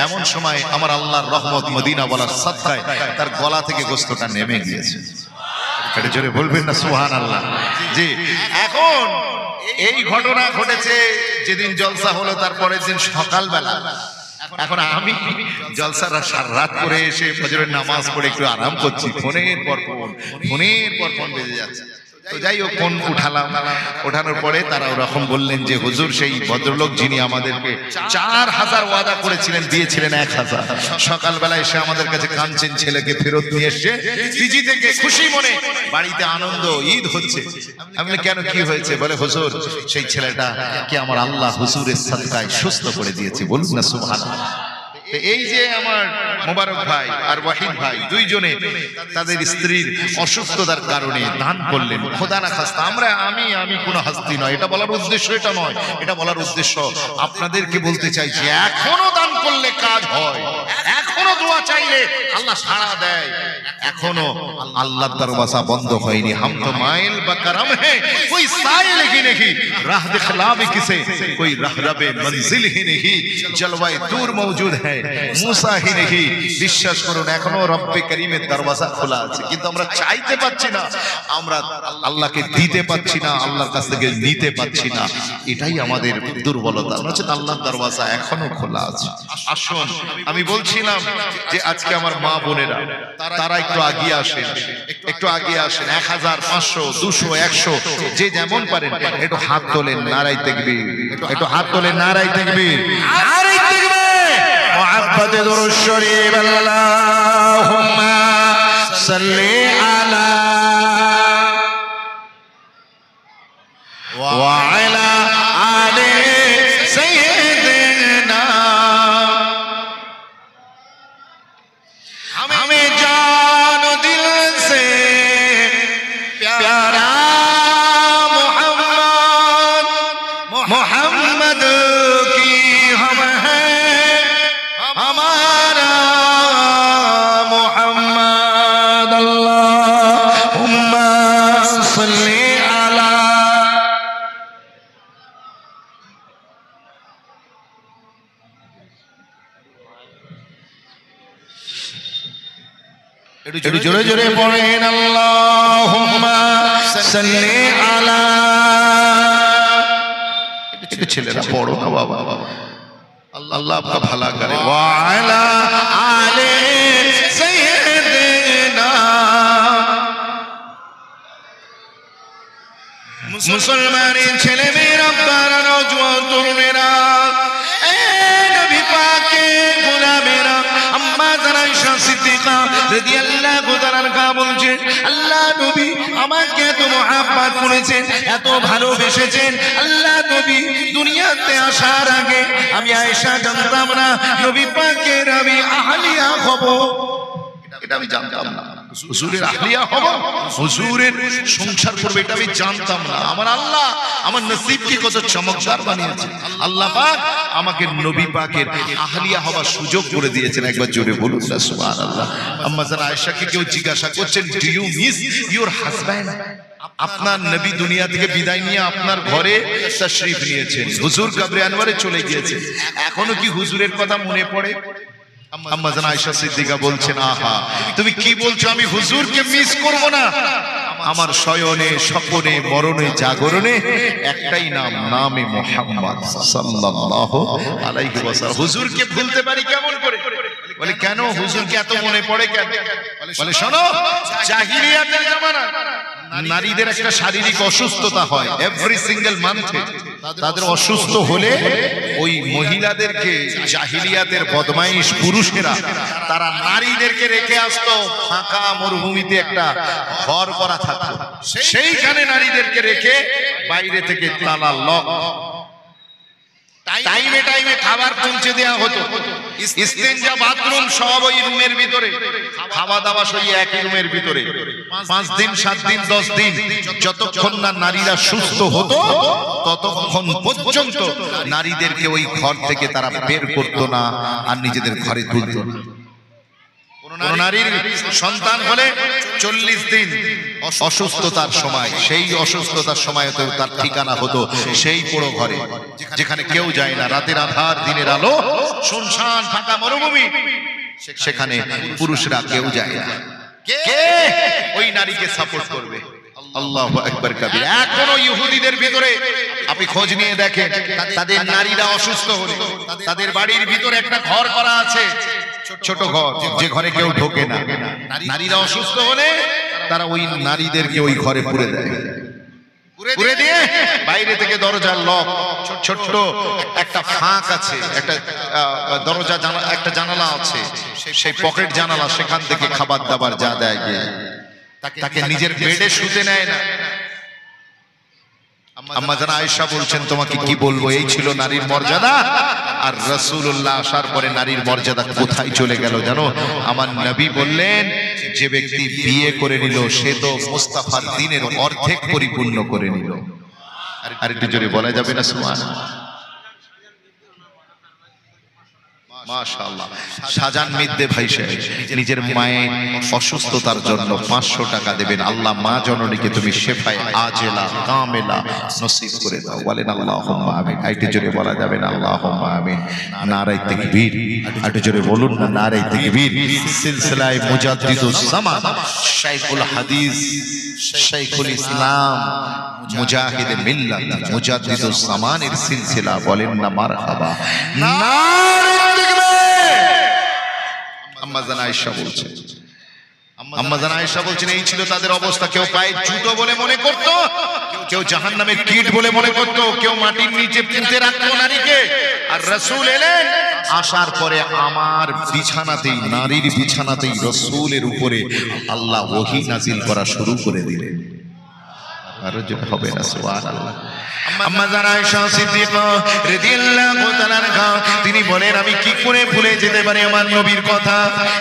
Speaker 1: এমন সময় আমার আল্লাহর রহমত মদিনা বলার সাদকায় তার গলা থেকে গোস্তটা নেমে গিয়েছে। এটা জোরে বলবেন না সুবহানাল্লাহ। জি, এখন এই ঘটনা ঘটেছে যেদিন জলসা হলো, তারপরের দিন সকালবেলা। এখন আমি জলসার রাত করে এসে ফজরের নামাজ পড়ে একটু আরাম করছি, ফোনের পর ফোন বেজে যাচ্ছে। তো যাই হোক, ফোন উঠানোর পরে তারা ওরকম বললেন যে হুজুর সেই ভদ্রলোক যিনি আমাদেরকে 4000 ওয়াদা করেছিলেন, দিয়েছিলেন 1000, সকালবেলা এসে আমাদের কাছে কাঁদছেন, ছেলেকে ফেরত নিয়ে এসে পিজি থেকে খুশি মনে বাড়িতে আনন্দ, ঈদ হচ্ছে। আমি কেন, কি হয়েছে? বলে হুজুর সেই ছেলেটা কি আমার আল্লাহ হুজুরের সাদকায় সুস্থ করে দিয়েছে, বলুন না সুবহানাল্লাহ। এই যে আমার মোবারক ভাই আর ওয়াহিদ ভাই দুইজনে তাদের স্ত্রীর অসুস্থতার কারণে দান করলেন। খোদা না খাস্তা আমি কোনো হাস্তি নয়, এটা বলার উদ্দেশ্য এটা নয়, এটা বলার উদ্দেশ্য আপনাদেরকে বলতে চাইছি, এখনো দান করলে কাজ হয়, এখনো দোয়া চাইলে আল্লাহ সাড়া দেয়, এখনো আল্লাহর দরওয়াজা বন্ধ হয়নি। হাম তো মাইল বা করম है कोई साइल ही नहीं, राह दिखला भी किसे कोई रहरबे मंजिल ही नहीं, जलवाए दूर मौजूद है মুসা হি নেহি। বিশ্বাস করুন এখনো রব্বে করিমের দরওয়াজা খোলা আছে, কিন্তু আমরা চাইতে পাচ্ছি না, আমরা আল্লাহকে দিতে পাচ্ছি না, আল্লাহর কাছ থেকে নিতে পাচ্ছি না, এটাই আমাদের দুর্বলতা। নচেত আল্লাহর দরওয়াজা এখনো খোলা আছে। আসুন, আমি বলছিলাম যে আজকে আমার মা বোনেরা তারা একটু আগিয়ে আসেন, একটু আগিয়ে আসেন, 1000, 500, 200, 100 যে যেমন পারেন একটু হাত তোলেন, নারায়ে তাকবীর, একটু হাত তোলেন, নারায়ে তাকবীর, নারায়ে তাকবীর। محبت درود شریف اللهم صل على وعلى آل سيدنا ہمیں جان و دل سے پیارا محمد کی ہم ہیں، ہمارا محمد اللہم صلی علی জোরে জোরে পড়েন اللہم صلی علی। ছেলেরা পড়ো না বাবা, अल्लाह आपका भला करे। वाला आले सैयदना, मुसलमानी ছেলে মেয়েরা, বারা নওজোয়ান তরুণেরা, এ নবী পাকের গোলামেরা, আম্মা জান আয়েশা সিদ্দিকা সিদ্দিকা রাদিয়াল্লাহু তাআলা আনহা বলছেন, আল্লাহ নবী আমাকে এত মহব্বত করেছেন, এত ভালোবেসেছেন। আল্লাহ নবী দুনিয়াতে আসার আগে আমি আয়েশা জানতাম না নবী পাকের আমি আহলিয়া হব, এটা আমি জানতাম না। হুজুরের আহলিয়া হব, হুজুরের সংসার করব, এটা আমি জানতাম না। আমার আল্লাহ আমার নসিবকে কত চমৎকার বানিয়েছে। আল্লাহ পাক আমাকে নবী পাকের আহলিয়া হওয়ার সুযোগ করে দিয়েছেন। একবার জোরে বলুন না সুবহানাল্লাহ। আম্মা জান আয়েশাকে কেউ জিজ্ঞাসা করছেন, do you miss your husband? আপনার নবী দুনিয়া থেকে বিদায় নিয়ে আপনার ঘরে তাশরীফ নিয়েছেন, হুজুর কবরে আনোয়ারে চলে গিয়েছেন, এখনো কি হুজুরের কথা মনে পড়ে? আম্মা জান আয়েশা সিদ্দিকা বলছেন, আহা তুমি কি বলছো, আমি হুজুরকে মিস করব না? আমার শয়নে স্বপনে মরণে জাগরণে একটাই নাম, নামে মুহাম্মদ সাল্লাল্লাহু আলাইহি ওয়াসাল্লাম। হুজুরকে ভুলতে পারি কেমন করে? বলে কেন হুজুরকে এত মনে পড়ে কেন? বলে শোনো, জাহিলিয়াতের জামানা নারীদের একটা শারীরিক অসুস্থতা হয় এভরি সিঙ্গেল মান্থে। তাদের অসুস্থ হলে ওই মহিলাদেরকে জাহিলিয়াতের বদমাইশ পুরুষেরা তারা নারীদেরকে রেখে আসতো ফাঁকা মরুভূমিতে, একটা ঘর করা থাকতো, সেইখানে নারীদেরকে রেখে বাইরে থেকে তালা লক, টাইমে টাইমে খাবার পৌঁছে দেওয়া হতো, ইস্তেঞ্জা বাথরুম সব ওই রুমের ভিতরে, খাওয়া দাওয়া সেই একই রুমের ভিতরে। 5 দিন 7 দিন 10 দিন যতক্ষণ না নারীরা সুস্থ হতো ততক্ষণ পর্যন্ত নারীদেরকে ওই ঘর থেকে তারা বের করতো না আর নিজেদের ঘরে তুলতো না। কোন নারীর সন্তান হলে 40 দিন অসুস্থতার সময়, সেই অসুস্থতার সময় তো তার ঠিকানা হতো সেই পোড়ো ঘরে, যেখানে কেউ যায় না, রাতের আধার দিনের আলো, শুনশান ফাঁকা মরুভূমি, সেখানে পুরুষরা কেউ যায় না। কে ওই নারীকে সাপোর্ট করবে? আল্লাহু আকবার কবীর। এখনো ইহুদিদের ভিতরে আপনি খোঁজ নিয়ে দেখেন, তাদের নারীরা অসুস্থ হলে তাদের বাড়ির ভিতরে একটা ঘর করা আছে, ছোট ঘর, যে ঘরে কেউ ঢোকে না। নারীরা অসুস্থ হলে তারা ওই নারীদেরকে ওই ঘরে পুরে দেয়, পুরে দিয়ে বাইরে থেকে দরজার লক, ছোট্ট একটা ফাঁক আছে, একটা দরজা একটা জানালা আছে, সেই পকেট জানালা, সেখান থেকে খাবার দাবার যা দেয় গিয়ে তাকে নিজের বেডে শুতে নেয় না। আম্মা জান আয়েশা বলছেন, তোমাকে কি বলবো, এই ছিল নারীর মর্যাদা। আর রাসূলুল্লাহ আসার পরে নারীর মর্যাদা কোথায় চলে গেল জানো? আমার নবী বললেন, যে ব্যক্তি বিয়ে করে নিল সে তো মুস্তাফার দ্বীনের অর্ধেক পরিপূর্ণ করে নিল। আর একটু জোরে বলা যাবে না সুবহানাল্লাহ? মাশাআল্লাহ। শাহজাহান মিদ্দে ভাই সাহেব নিজের মায়ের অসুস্থতার জন্য 500 টাকা দেবেন। আল্লাহ মা জননীকে তুমি শেফায়ে আজেলা কামেলা নসিব করে দাও, বলেন আল্লাহুম্মা আমিন। একটু জোরে বলা যাবে না আল্লাহুম্মা আমিন? নারায়ে তাকবীর, একটু জোরে বলুন না নারায়ে তাকবীর। সিলসিলায়ে মুজাদ্দিদুস জামান শাইখুল হাদিস শাইখুল ইসলাম মুজাহিদে মিল্লাত মুজাদ্দিদুস জামানের সিলসিলা, বলেন না মারহাবা। আম্মা জান আয়েশা বলছেন, আম্মা জান আয়েশা বলছেন, এই ছিল তাদের অবস্থা। কেউ পায়ে জুতো বলে মনে করত, কেউ জাহান্নামের কীট বলে মনে করত, কেউ মাটির নিচে পুঁতে রাখতো নারীকে। আর রাসূল এলেন, আসার পরে আমার বিছানাতেই, নারীর বিছানাতেই রাসূলের উপরে আল্লাহ ওহী নাজিল করা শুরু করে দিলেন। আর যেটা হবে না সুবহানাল্লাহ। আম্মা জান আয়েশা সিদ্দিকা রাদিয়াল্লাহু তাআলা আনহা তিনি বলেন, আমি কি করে ভুলে যেতে পারি আমার নবীর কথা।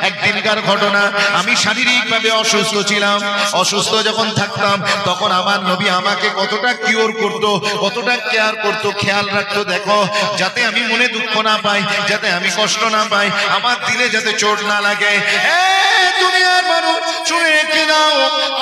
Speaker 1: একদিনকার ঘটনা, আমি শারীরিকভাবে অসুস্থ ছিলাম। অসুস্থ যখন থাকতাম তখন আমার নবী আমাকে কতটা কিওর করত, কতটা কেয়ার করত, খেয়াল রাখতো। দেখো যাতে আমি মনে দুঃখ না পাই, যাতে আমি কষ্ট না পাই, আমার দিলে যাতে চোট না লাগে। দুনিয়ার মানুষ শুনে রেখে দাও,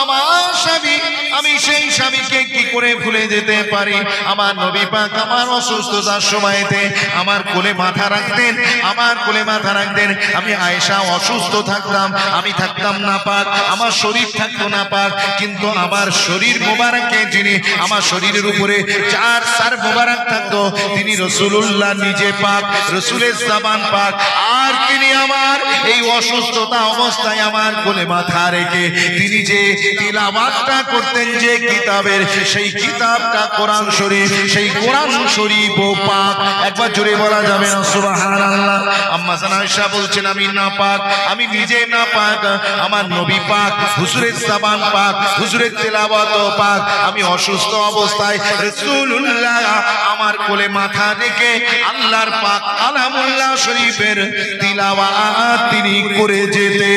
Speaker 1: আমার স্বামী, আমি সেই স্বামীকে কি করে ভুলে যেতে পারি। আমার নবী পাক আমার অসুস্থতার সময়তে আমার কোলে মাথা রাখতেন, আমার কোলে মাথা রাখতেন। আমি আয়েশা অসুস্থ থাকতাম, আমি থাকতাম না পাক, আমার শরীর থাকতো না পাক, কিন্তু আমার শরীর মোবারকে যিনি আমার শরীরের উপরে চার সার মোবারক থাকতো তিনি রাসূলুল্লাহ নিজে পাক, রাসূলের জবান পাক। আর তিনি আমার এই অসুস্থতা অবস্থায় আমার কোলে মাথা রেখে তিনি যে তিলাওয়াতটা করতে বলছেন যে কিতাবের, সেই কিতাবটা কোরআন শরীফ, সেই কোরআন শরীফ ও পাক। একবার জোরে বলা যাবে না সুবহানাল্লাহ। আম্মা জান আয়েশা বলছেন আমি না পাক, আমি নিজে না পাক, আমার নবী পাক, হুজুরের জবান পাক, হুজুরের তেলাওয়াত পাক। আমি অসুস্থ অবস্থায় রাসূলুল্লাহ আমার কোলে মাথা রেখে আল্লাহর পাক কালামুল্লাহ শরীফের তিলাওয়াত তিনি করে যেতে।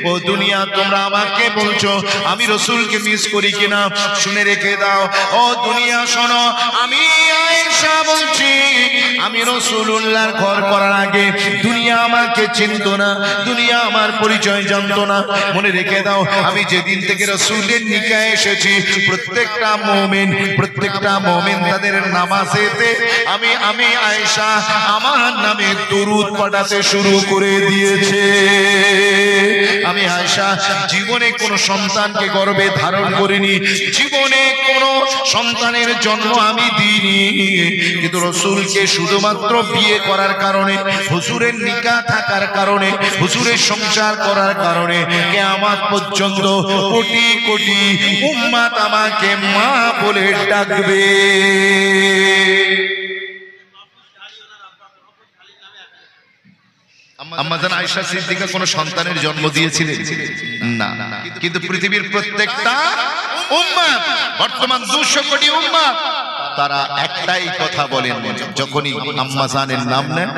Speaker 1: ও দুনিয়া, তোমরা আমাকে বলছো আমি রাসূলকে মিস করি কিনা, শুনে রেখে দাও। ও দুনিয়া শোনো, আমি আয়েশা বলছি, আমি রাসূলুল্লাহর ঘর করার আগে দুনিয়া আমাকে চিনতো না, দুনিয়া আমার পরিচয় জানতো না। মনে রেখে দাও, আমি যেদিন থেকে রাসূলের নিকায়ে এসেছি, প্রত্যেকটা মুমিন তাদের নামাজেতে আমি আয়েশা আমার নামে দরুদ পড়াতে শুরু করে দিয়েছে। আমি আয়েশা জীবনে কোনো সন্তানকে গর্ভে ধারণ করিনি, জীবনে কোনো সন্তানের জন্ম আমি দিইনি, কিন্তু রাসূলকে শুধুমাত্র বিয়ে করার কারণে, হুজুরের নিকাহ থাকার কারণে, হুজুরের সংসার করার কারণে কিয়ামত পর্যন্ত কোটি কোটি উম্মত আমাকে মা বলে ডাকবে। আম্মা জান আয়েশা সিদ্দিকা কোন সন্তানের জন্ম দিয়েছিলেন না, কিন্তু পৃথিবীর প্রত্যেকটা উম্মত, বর্তমান 200 কোটি উম্মত, তারা একটাই কথা বলেন, যখনই আম্মা জানের নাম নেন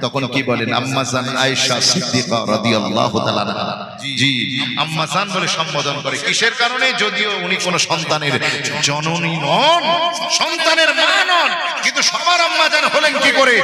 Speaker 1: তখন কি বলেন? আম্মা জান আয়েশা সিদ্দিকা রাদিয়াল্লাহু তাআলা আনহা। জি, আম্মা জান বলে সম্বোধন করে। কিসের কারণে? যদিও উনি কোন সন্তানের জননী নন, সন্তানের মা নন, কিন্তু সবার আম্মা জান হলেন কি করে?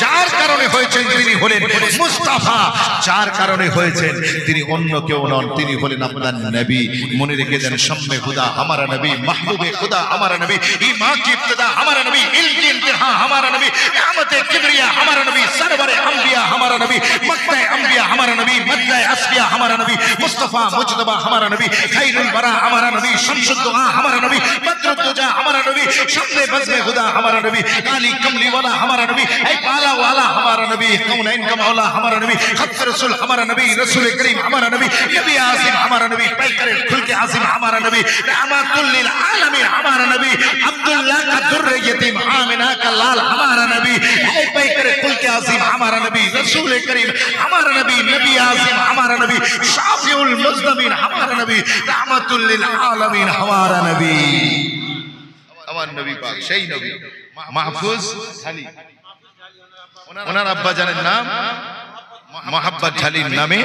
Speaker 1: যার কারণে হয়েছেন তিনি হলেন মুস্তাফা, যার কারণে হয়েছেন তিনি অন্য কেউ নন, তিনি হলেন আপনার নবী। মনে রেখে দেন, শাম্মে খুদা हमारा नबी, महबूबे खुदा हमारा नबी, ईमान की इब्तिदा हमारा नबी, इल्म की इंतहा हमारा नबी, रहमत किबरिया हमारा नबी, सरवरे अंबिया हमारा नबी, मक्ता अंबिया हमारा नबी, मद्दा अस्फिया हमारा नबी, मुस्तफा मुजतबा हमारा नबी, खैरुल बरा हमारा नबी, शमसुद दुआ हमारा नबी, बद्रुद दुजा हमारा नबी, शम्मे बज़्मे खुदा हमारा नबी, काली कमली वाला हमारा नबी, ऐ बाला वाला हमारा नबी, कौनैन का मौला हमारा नबी, खत रसूल हमारा नबी, रसूल करीम हमारा नबी, नबी आसिम हमारा नबी, पैकरे खुल के आसिम हमारा नबी, रहमतुल लिल आलमीन हमारा नबी, अब्दुल्लाह का दुर्र यतीम आमिना का लाल हमारा नबी, ऐ पैकरे खुल के आसिम हमारा नबी, रसूल करीम हमारा नबी, नबी आसिम हमारा नबी, शाफिउल मुज़्नबीन हमारा नबी, रहमतुल लिल आलमीन हमारा नबी। আমার নবী পাক সেই নবী মাহফুজ ঝালি, ওনার আব্বা জানের নাম মোহাব্বত ঝালির নামে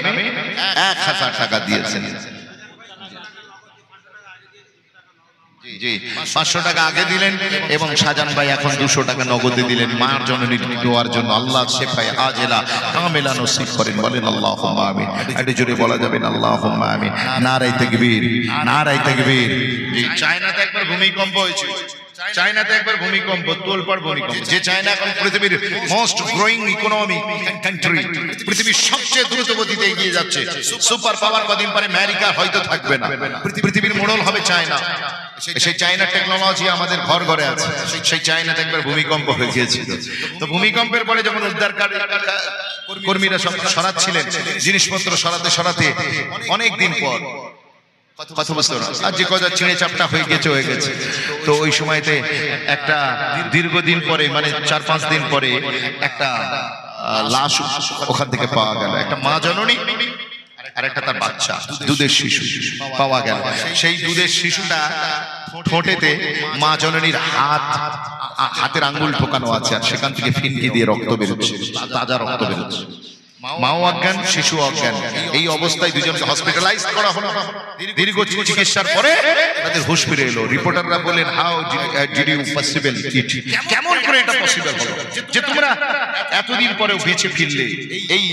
Speaker 1: 1000 টাকা দিয়েছেন। জি, 500 টাকা আগে দিলেন এবং শাহজাহান ভাই এখন 200 টাকা নগদে দিলেন মার জননীর দোয়ার জন্য। আল্লাহ শেফায়ে আজেলা কামেলা নসিব করেন, বলেন আল্লাহুম্মা আমিন। একটু জোরে বলা যাবেন আল্লাহুম্মা আমিন। নারায়ে তাকবীর, নারায়ে তাকবীর। জি, চায়নাতে একবার ভূমিকম্প হয়েছিল, চায়নাতে একবার ভূমিকম্প, তোলপাড় ভূমিকম্প। যে চায়না এখন পৃথিবীর মোস্ট গ্রোয়িং ইকোনমি কান্ট্রি, পৃথিবীর সবচেয়ে দ্রুত গতিতে এগিয়ে যাচ্ছে, সুপার পাওয়ার কদিন পরে আমেরিকা হয়তো থাকবে না, পৃথিবীর মোড়ল হবে চায়না। সেই চায়না টেকনোলজি আমাদের ঘর ঘরে আছে। সেই চায়নাতে একবার ভূমিকম্প হয়ে গিয়েছিল। তো ভূমিকম্পের পরে যখন উদ্ধারকারী কর্মীরা সব সরাচ্ছিলেন, জিনিসপত্র সরাতে সরাতে অনেক দিন পর, কথা বুঝতে না, আর যে কথা চিড়ে চাপটা হয়ে গেছে। তো ওই সময়তে একটা দীর্ঘদিন পরে, মানে 4-5 দিন পরে একটা লাশ ওখান থেকে পাওয়া গেল। একটা মা জননী আর একটা তার বাচ্চা, দুধের শিশু পাওয়া গেল। সেই দুধের শিশুটা ঠোঁটেতে মা জননীর হাতের আঙ্গুল ঢোকানো আছে, আর সেখান থেকে ফিনকি দিয়ে রক্ত বেরোচ্ছে, তাজা রক্ত বেরোচ্ছে। মাও অজ্ঞান, শিশু অজ্ঞান। এই অবস্থায় দুজনকে হসপিটালাইজ করা হলো। দীর্ঘ চিকিৎসার পরে তাদের হুঁশ ফিরে এলো। রিপোর্টাররা বলেন, how did you possible it, কেমন করে এটা পসিবল হলো যে তোমরা এতদিন পরেও বেঁচে ফিরলে, এই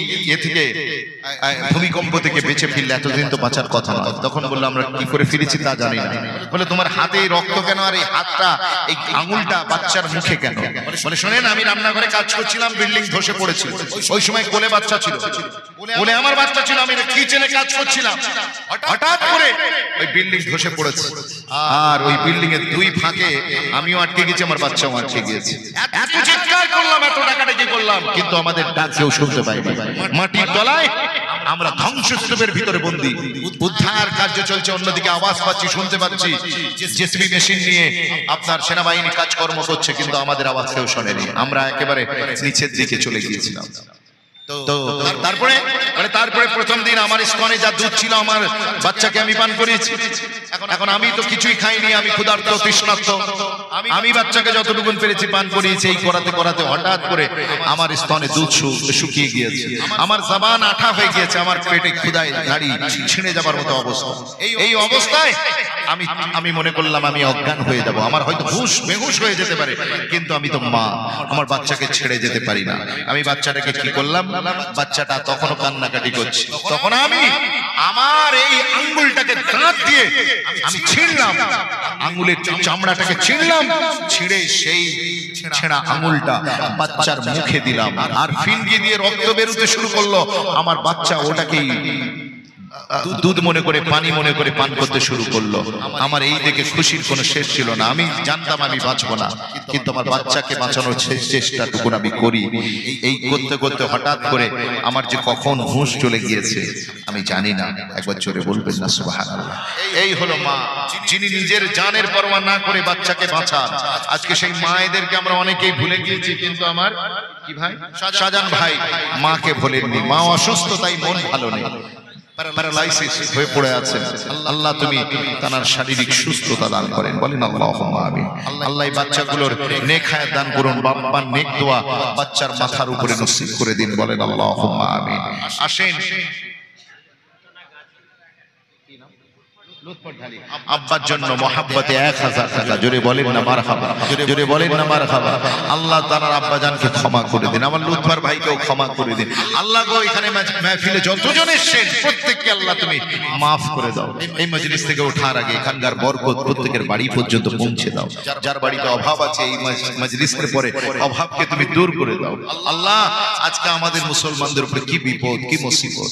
Speaker 1: থেকে ভূমিকম্প থেকে বেঁচে ফিরলে, এতদিন তো বাঁচার কথা না। তখন বললো, আমরা কি করে ফিরেছি তা জানি না। বলে, তোমার হাতে রক্ত কেন, আর এই হাতটা, এই আঙুলটা বাচ্চার মুখে কেন? বলে, শোনেন, আমি রান্নাঘরে কাজ করছিলাম, বিল্ডিং ধসে পড়েছিল, ওই সময় কোলে বাচ্চা ছিল, বলে আমার বাচ্চা ছিল, আমি কিচেনে কাজ করছিলাম, হঠাৎ করে ওই বিল্ডিং ধসে পড়েছে, আর ওই বিল্ডিং এর 2 ফাঁকে আমিও আটকে গেছি, আমার বাচ্চাও আটকে গিয়েছে। এত চিৎকার করলাম, এত টাকাটা কি করলাম, কিন্তু আমাদের ডাক কেউ শুনতে পাইনি। মাটির তলায় আমরা ধ্বংসস্তূপের ভিতরে বন্দী। উদ্ধার কার্য চলছে, অন্যদিকে আওয়াজ পাচ্ছি, শুনতে পাচ্ছি জেসিবি মেশিন নিয়ে আপনার সেনাবাহিনী কাজকর্ম করছে, কিন্তু আমাদের আওয়াজ কেউ শোনেনি। আমরা একেবারে নিচের দিকে চলে গিয়েছিলাম। তো তারপরে প্রথম দিন আমার স্তনে যা দুধ ছিল আমার বাচ্চাকে আমি পান করিয়েছি। এখন আমি তো কিছুই খাইনি, আমি ক্ষুধার্ত তৃষ্ণার্ত। আমি বাচ্চাকে যতটুকু পেরেছি পান করিয়েছি। এই করাতে করাতে হঠাৎ করে আমার স্তনে দুধ শুকিয়ে গিয়েছে, আমার জবান আঠা হয়ে গিয়েছে, আমার পেটে ক্ষুধায় নাড়ি ছিঁড়ে যাবার মতো অবস্থা। এই অবস্থায় আমি মনে করলাম আমি অজ্ঞান হয়ে যাব, আমার হয়তো বেহুশ হয়ে যেতে পারে, কিন্তু আমি তো মা, আমার বাচ্চাকে ছেড়ে যেতে পারি না। আমি বাচ্চাটাকে কি করলাম, বাচ্চাটা তখনও কান্নাকাটি করছে, তখন আমি আমার এই আঙ্গুলটাকে দাঁত দিয়ে আমি ছিঁড়লাম, আঙ্গুলের চামড়াটাকে ছিঁড়লাম, ছিঁড়ে সেই ছেঁড়া আঙ্গুলটা বাচ্চার মুখে দিলাম, আর ফিনকি দিয়ে রক্ত বেরোতে শুরু করলো। আমার বাচ্চা ওটাকেই দুধ মনে করে, পানি মনে করে পান করতে শুরু করলো। আমার এই দেখে খুশির কোনো শেষ ছিল না। আমি জানতাম আমি বাঁচবো না, কিন্তু আমার বাচ্চাকে বাঁচানোর শেষ চেষ্টাটুকু আমি করি। এই করতে করতে হঠাৎ করে আমার যে কখন হুঁশ চলে গিয়েছে আমি জানি না। একবার জোরে বলবেন না সুবহানাল্লাহ। এই হলো মা, যিনি নিজের জানের পরোয়া না করে বাচ্চাকে বাঁচান। আজকে সেই মায়েদেরকে আমরা অনেকেই ভুলে গিয়েছি, কিন্তু আমার কি ভাই শাহজাহান ভাই মাকে ভোলেননি। মা অসুস্থ, তাই মন ভালো নেই, প্যারালাইসিস হয়ে পড়ে আছেন। আল্লাহ তুমি তার শারীরিক সুস্থতা দান করেন, বলেন আল্লাহুম্মা আমিন। আল্লাহ এই বাচ্চাগুলোর নেক হায়াত দান করুন, বাবার নেক দোয়া বাচ্চার মাথার উপরে নসিব করে দিন, বলেন আল্লাহুম্মা আমিন। আসেন আব্বার জন্য মহাব্বতে 1000 টাকা, জোরে বলেন না মারহাবা, জোরে বলেন না মারহাবা। আল্লাহ তাআলা আব্বাজানকে ক্ষমা করে দিন, আমার লুৎফর ভাইকেও ক্ষমা করে দিন। আল্লাহ গো, এখানে মাহফিলে যতজন এসেছেন প্রত্যেককে আল্লাহ তুমি maaf করে দাও। এই মজলিস থেকে ওঠার আগে এখানকার বরকত প্রত্যেকের বাড়ি পর্যন্ত পৌঁছে দাও। যার বাড়িতে অভাব আছে এই মজলিসের পরে অভাবকে তুমি দূর করে দাও। আল্লাহ আজকে আমাদের মুসলমানদের উপরে কি বিপদ, কি মুসিবত।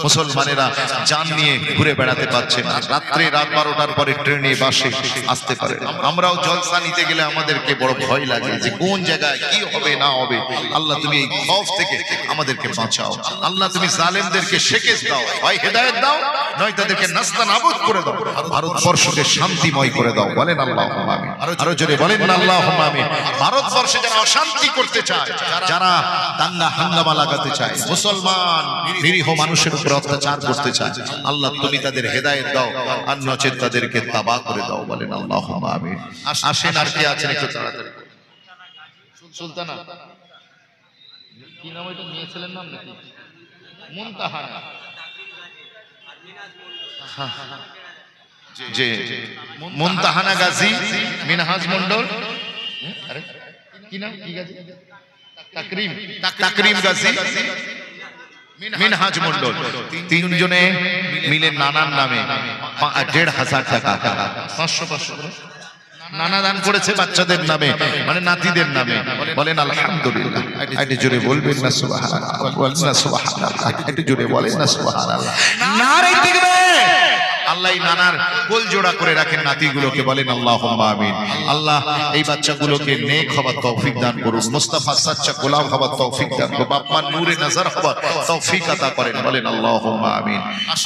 Speaker 1: মুসলমানেরা জান নিয়ে ঘুরে বেড়াতে পারছে না, রাত 12টার পরে ট্রেনে বাসে আসতে পারে। আমরাও জলসা নিতে গেলে আমাদেরকে বড় ভয় লাগে যে কোন জায়গায় কি হবে না হবে। আল্লাহ তুমি এই খৌফ থেকে আমাদেরকে বাঁচাও। আল্লাহ তুমি জালেমদেরকে শেকেস দাও, হয় হেদায়েত দাও, নয় তাদেরকে নাস্তানাবুদ করে দাও। ভারতবর্ষকে শান্তিময় করে দাও, বলেন আল্লাহুম্মা আমিন। আরো জোরে বলেন না আল্লাহুম্মা আমিন। ভারতবর্ষে যারা অশান্তি করতে চায়, যারা দাঙ্গা হাঙ্গামা লাগাতে চায়, মুসলমান নিরীহ মানুষের উপর অত্যাচার করতে চায়, আল্লাহ তুমি তাদের হেদায়েত দাও, আর নচেত তাদেরকে তাবাহ করে দাও, বলেন আল্লাহুম্মা আমিন। আসেন, আর কে আছেন একটু তাড়াতাড়ি। সুলতানা কি নাম, এটা নিয়েছিলেন নাম নাকি? মুনতাহানা, জি মুনতাহানা গাজী মিনহাজ মন্ডল। আরে কি নাম, কি গাজী? তাকরিম গাজী মিনহাজ মন্ডল। তিনজনে মিলে নানার নামে 1500 টাকা, 500 নানা দান করেছে বাচ্চাদের নামে, মানে নাতিদের নামে, বলেন আলহামদুলিল্লাহ। একটু জোরে বলবেন না সুবহানাল্লাহ, বলেন না সুবহানাল্লাহ, একটু জোরে বলেন না সুবহানাল্লাহ। নারে তাকবীর। আল্লাহ নানার কোল জোড়া করে রাখেন নাতিগুলোকে, বলেন আল্লাহুম্মা আমিন। আল্লাহ এই বাচ্চাগুলোকে নেক হওয়ার তৌফিক দান করুন, মুস্তাফা সাচ্চা গোলাম হওয়ার তৌফিক দান করুন, বাপ্পার নূরে নজর হওয়ার তৌফিক আতা করেন, বলেন আল্লাহুম্মা আমিন।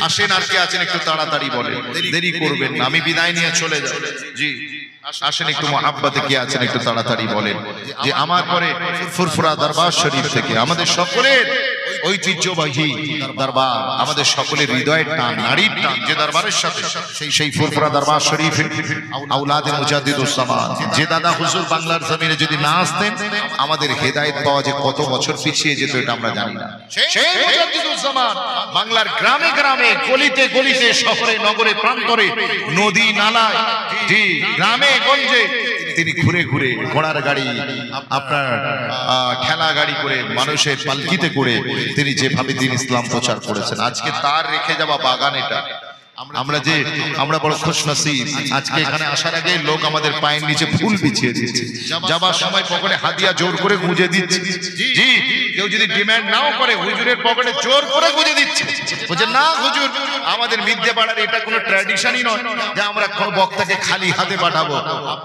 Speaker 1: আসেন, আর কে আছেন একটু তাড়াতাড়ি বলেন, দেরি করবেন না, আমি বিদায় নিয়ে চলে যাব। জি আসেন, একটু মহাব্বতে কে আছেন একটু তাড়াতাড়ি বলেন। যে আমার পরে ফুরফুরা দরবার শরীফ থেকে আমাদের সকলের ঐতিহ্যবাহী দরবার, আমাদের সকলের হৃদয়ের টান, নারীর টান, যে দরবারের সাথে সেই ফুরফুরা দরবার শরীফ আউলাদে মুজাদ্দিদুস জামান, যে দাদা হুজুর বাংলার জমিনে যদি না আসতেন আমাদের হেদায়েত পাওয়া যে কত বছর পিছিয়ে যেত এটা আমরা জানি না। সেই মুজাদ্দিদুস জামান বাংলার গ্রামে গ্রামে, গলিতে গলিতে, শহরে নগরে প্রান্তরে, নদী নালায়, জি গ্রামে গঞ্জে তিনি ঘুরে ঘুরে ঘোড়ার গাড়ি, আপনার ঠেলা গাড়ি করে, মানুষের পালকিতে করে তিনি যেভাবে দিন ইসলাম প্রচার করেছেন, আজকে তার রেখে যাওয়া বাগান এটা। আমরা বড় খুশনসিব, আজকে এখানে আসার আগে লোক আমাদের পায়ের নিচে ফুল বিছিয়ে দিচ্ছে, যাবার সময় পকেটে হাদিয়া জোর করে গুঁজে দিচ্ছে। জি, কেউ যদি ডিমান্ড নাও করে হুজুরের পকেটে জোর করে গুঁজে দিচ্ছে, বলছে না হুজুর আমাদের মিথ্যে পাড়ার এটা কোনো ট্র্যাডিশনই নয় যে আমরা কোনো বক্তাকে খালি হাতে পাঠাবো।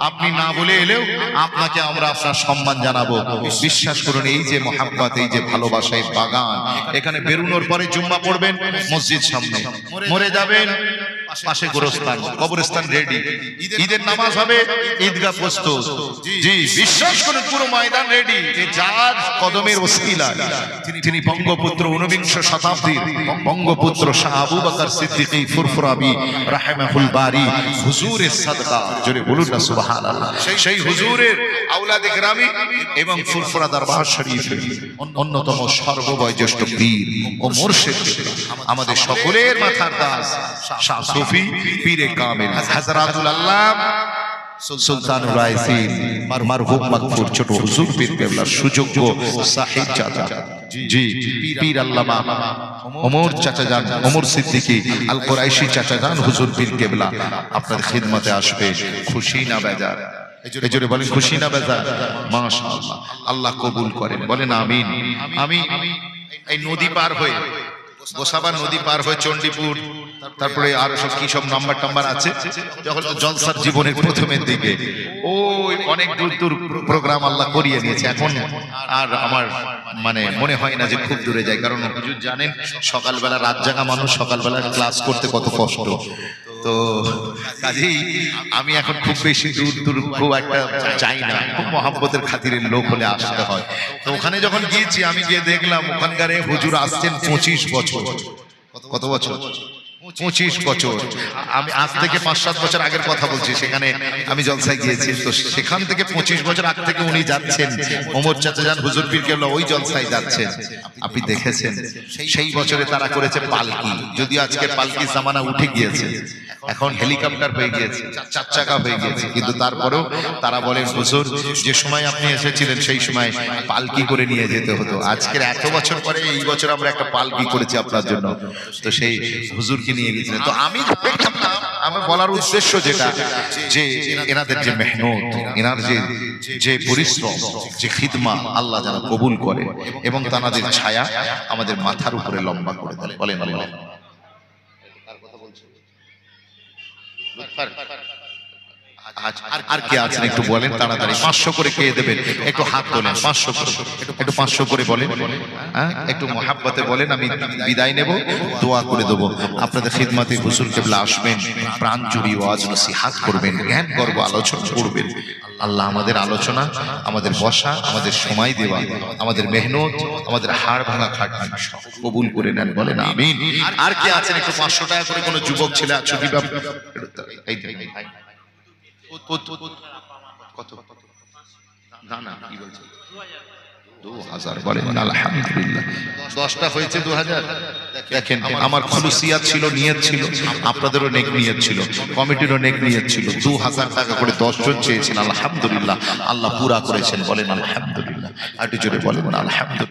Speaker 1: আপনি না বলে এলেও আপনাকে আমরা আপনার সম্মান জানাবো। বিশ্বাস করুন, এই যে মহাব্বত, এই যে ভালোবাসা, এই বাগান, এখানে বেরোনোর পরে জুম্মা পড়বেন মসজিদ সামনে, মরে যাবেন পাশে গোরস্থান, কবরস্থান রেডি, ঈদের নামাজ হবে, ঈদগাহ প্রস্তুত। জি, বিশ্বাস করুন পুরো ময়দান রেডি। যার কদমের ওসিলা তিনি বঙ্গপুত্র ঊনবিংশ শতাব্দীর বঙ্গপুত্র শাহ আবু বকর সিদ্দিকী ফুরফুরাবি রাহিমাহুল বারি হুজুরের সাদকা, জোরে বলুন না সুবহানাল্লাহ। সেই হুজুরের আওলাদে গ্রামী এবং ফুরফুরা দরবার শরীফের অন্যতম সর্ববয়োজ্যেষ্ঠ পীর ও মুর্শিদ, আমাদের সকলের মাথার তাজ শাহ সুফি পীরে কামিল হযরতুল আল্লাম সুলতানুল রাইসিন মারহুম মাগফুর ছোট হুজুর পীর কেবলার সুযোগ্য সাহিব চাচা, জি পীর আল্লামা ওমর চাচা জান, ওমর সিদ্দিকী আল কুরাইশি চাচা জান হুজুর পীর কেবলা আপনাদের খিদমতে আসবে। খুশি না বেজার? এজন্য বলেন খুশি না বেজার? মাশাআল্লাহ, আল্লাহ কবুল করেন, বলেন আমিন। আমি এই নদী পার হয়ে, গোসাবার নদী পার হয়ে চণ্ডীপুর, তারপরে আরো সব কি সব নাম্বার টাম্বার আছে, যখন জলসার জীবনের প্রথমের দিকে ওই অনেক দূর দূর প্রোগ্রাম আল্লাহ করিয়ে নিয়েছে। এখন আর আমার মানে মনে হয় না যে খুব দূরে যায়, কারণ হুজুর জানেন সকালবেলা রাত জাগা মানুষ, সকালবেলা ক্লাস করতে কত কষ্ট। তো কাজেই আমি এখন খুব বেশি দূর দূর খুব একটা চাই না, খুব মহাব্বতের খাতিরের লোক হলে আসতে হয়। তো ওখানে যখন গিয়েছি, আমি গিয়ে দেখলাম ওখানকার হুজুর আসছেন 25 বছর। কত বছর? 25 বছর। আমি আজ থেকে 5-7 বছর আগের কথা বলছি, সেখানে আমি জলসায় গিয়েছি। তো সেখান থেকে 25 বছর আগ থেকে উনি যাচ্ছেন, ওমর চাচা যান হুজুর পীর কেবলা ওই জলসায় যাচ্ছেন। আপনি দেখেছেন সেই বছরে তারা করেছে পালকি, যদিও আজকে পালকি জামানা উঠে গিয়েছে, এখন হেলিকপ্টার হয়ে গিয়েছে, 4 চাকা হয়ে গিয়েছে, কিন্তু তারপরেও তারা বলেন হুজুর যে সময় আপনি এসেছিলেন সেই সময় পালকি করে নিয়ে যেতে হতো। আজকের এত বছর পরে এই বছর আমরা একটা পালকি করেছি আপনার জন্য। তো সেই হুজুরকে নিয়ে গেছিলেন। তো আমি দেখলাম না, আমার বলার উদ্দেশ্য যেটা, যে এনাদের যে মেহনত, এনার যে পরিশ্রম, যে খিদমা আল্লাহ যেন কবুল করে এবং তাদের ছায়া আমাদের মাথার উপরে লম্বা করে দেন, বলেন আল্লাহ। আর কে আছেন একটু বলেন তাড়াতাড়ি, 500 করে কে দেবেন? একটু হাত তোলেন, 500 করে, একটু 500 করে বলেন, হ্যাঁ একটু মহাব্বতে বলেন। আমি বিদায় নেব, দোয়া করে দেবো। আপনাদের খিদমতে হুজুর কেবলা আসবেন, প্রাণ জুড়ি ওয়াজ নসিহত করবেন, জ্ঞান গর্ব আলোচনা করবেন। আল্লাহ আমাদের আলোচনা, আমাদের বসা, আমাদের সময় দেওয়া, আমাদের মেহনত, আমাদের হাড় ভাঙা খাটনি কবুল করে নেন, বলেন আমিন। আর কে আছেন একটু 500 টাকা করে? কোনো যুবক ছেলে আছে কি? এই কত? না না কি বলছে? 2000 বলেন আলহামদুলিল্লাহ। 10টা হয়েছে 2000। দেখেন আমার খুলুসিয়াত ছিল, নিয়ত ছিল, আপনাদেরও নেক নিয়ত ছিল, কমিটিরও নেক নিয়ত ছিল। 2000 টাকা করে 10 জন চেয়েছেন, আলহামদুলিল্লাহ আল্লাহ পুরা করেছেন, বলেন আলহামদুলিল্লাহ। আর একটু জোরে বলেন আলহামদুলিল্লাহ।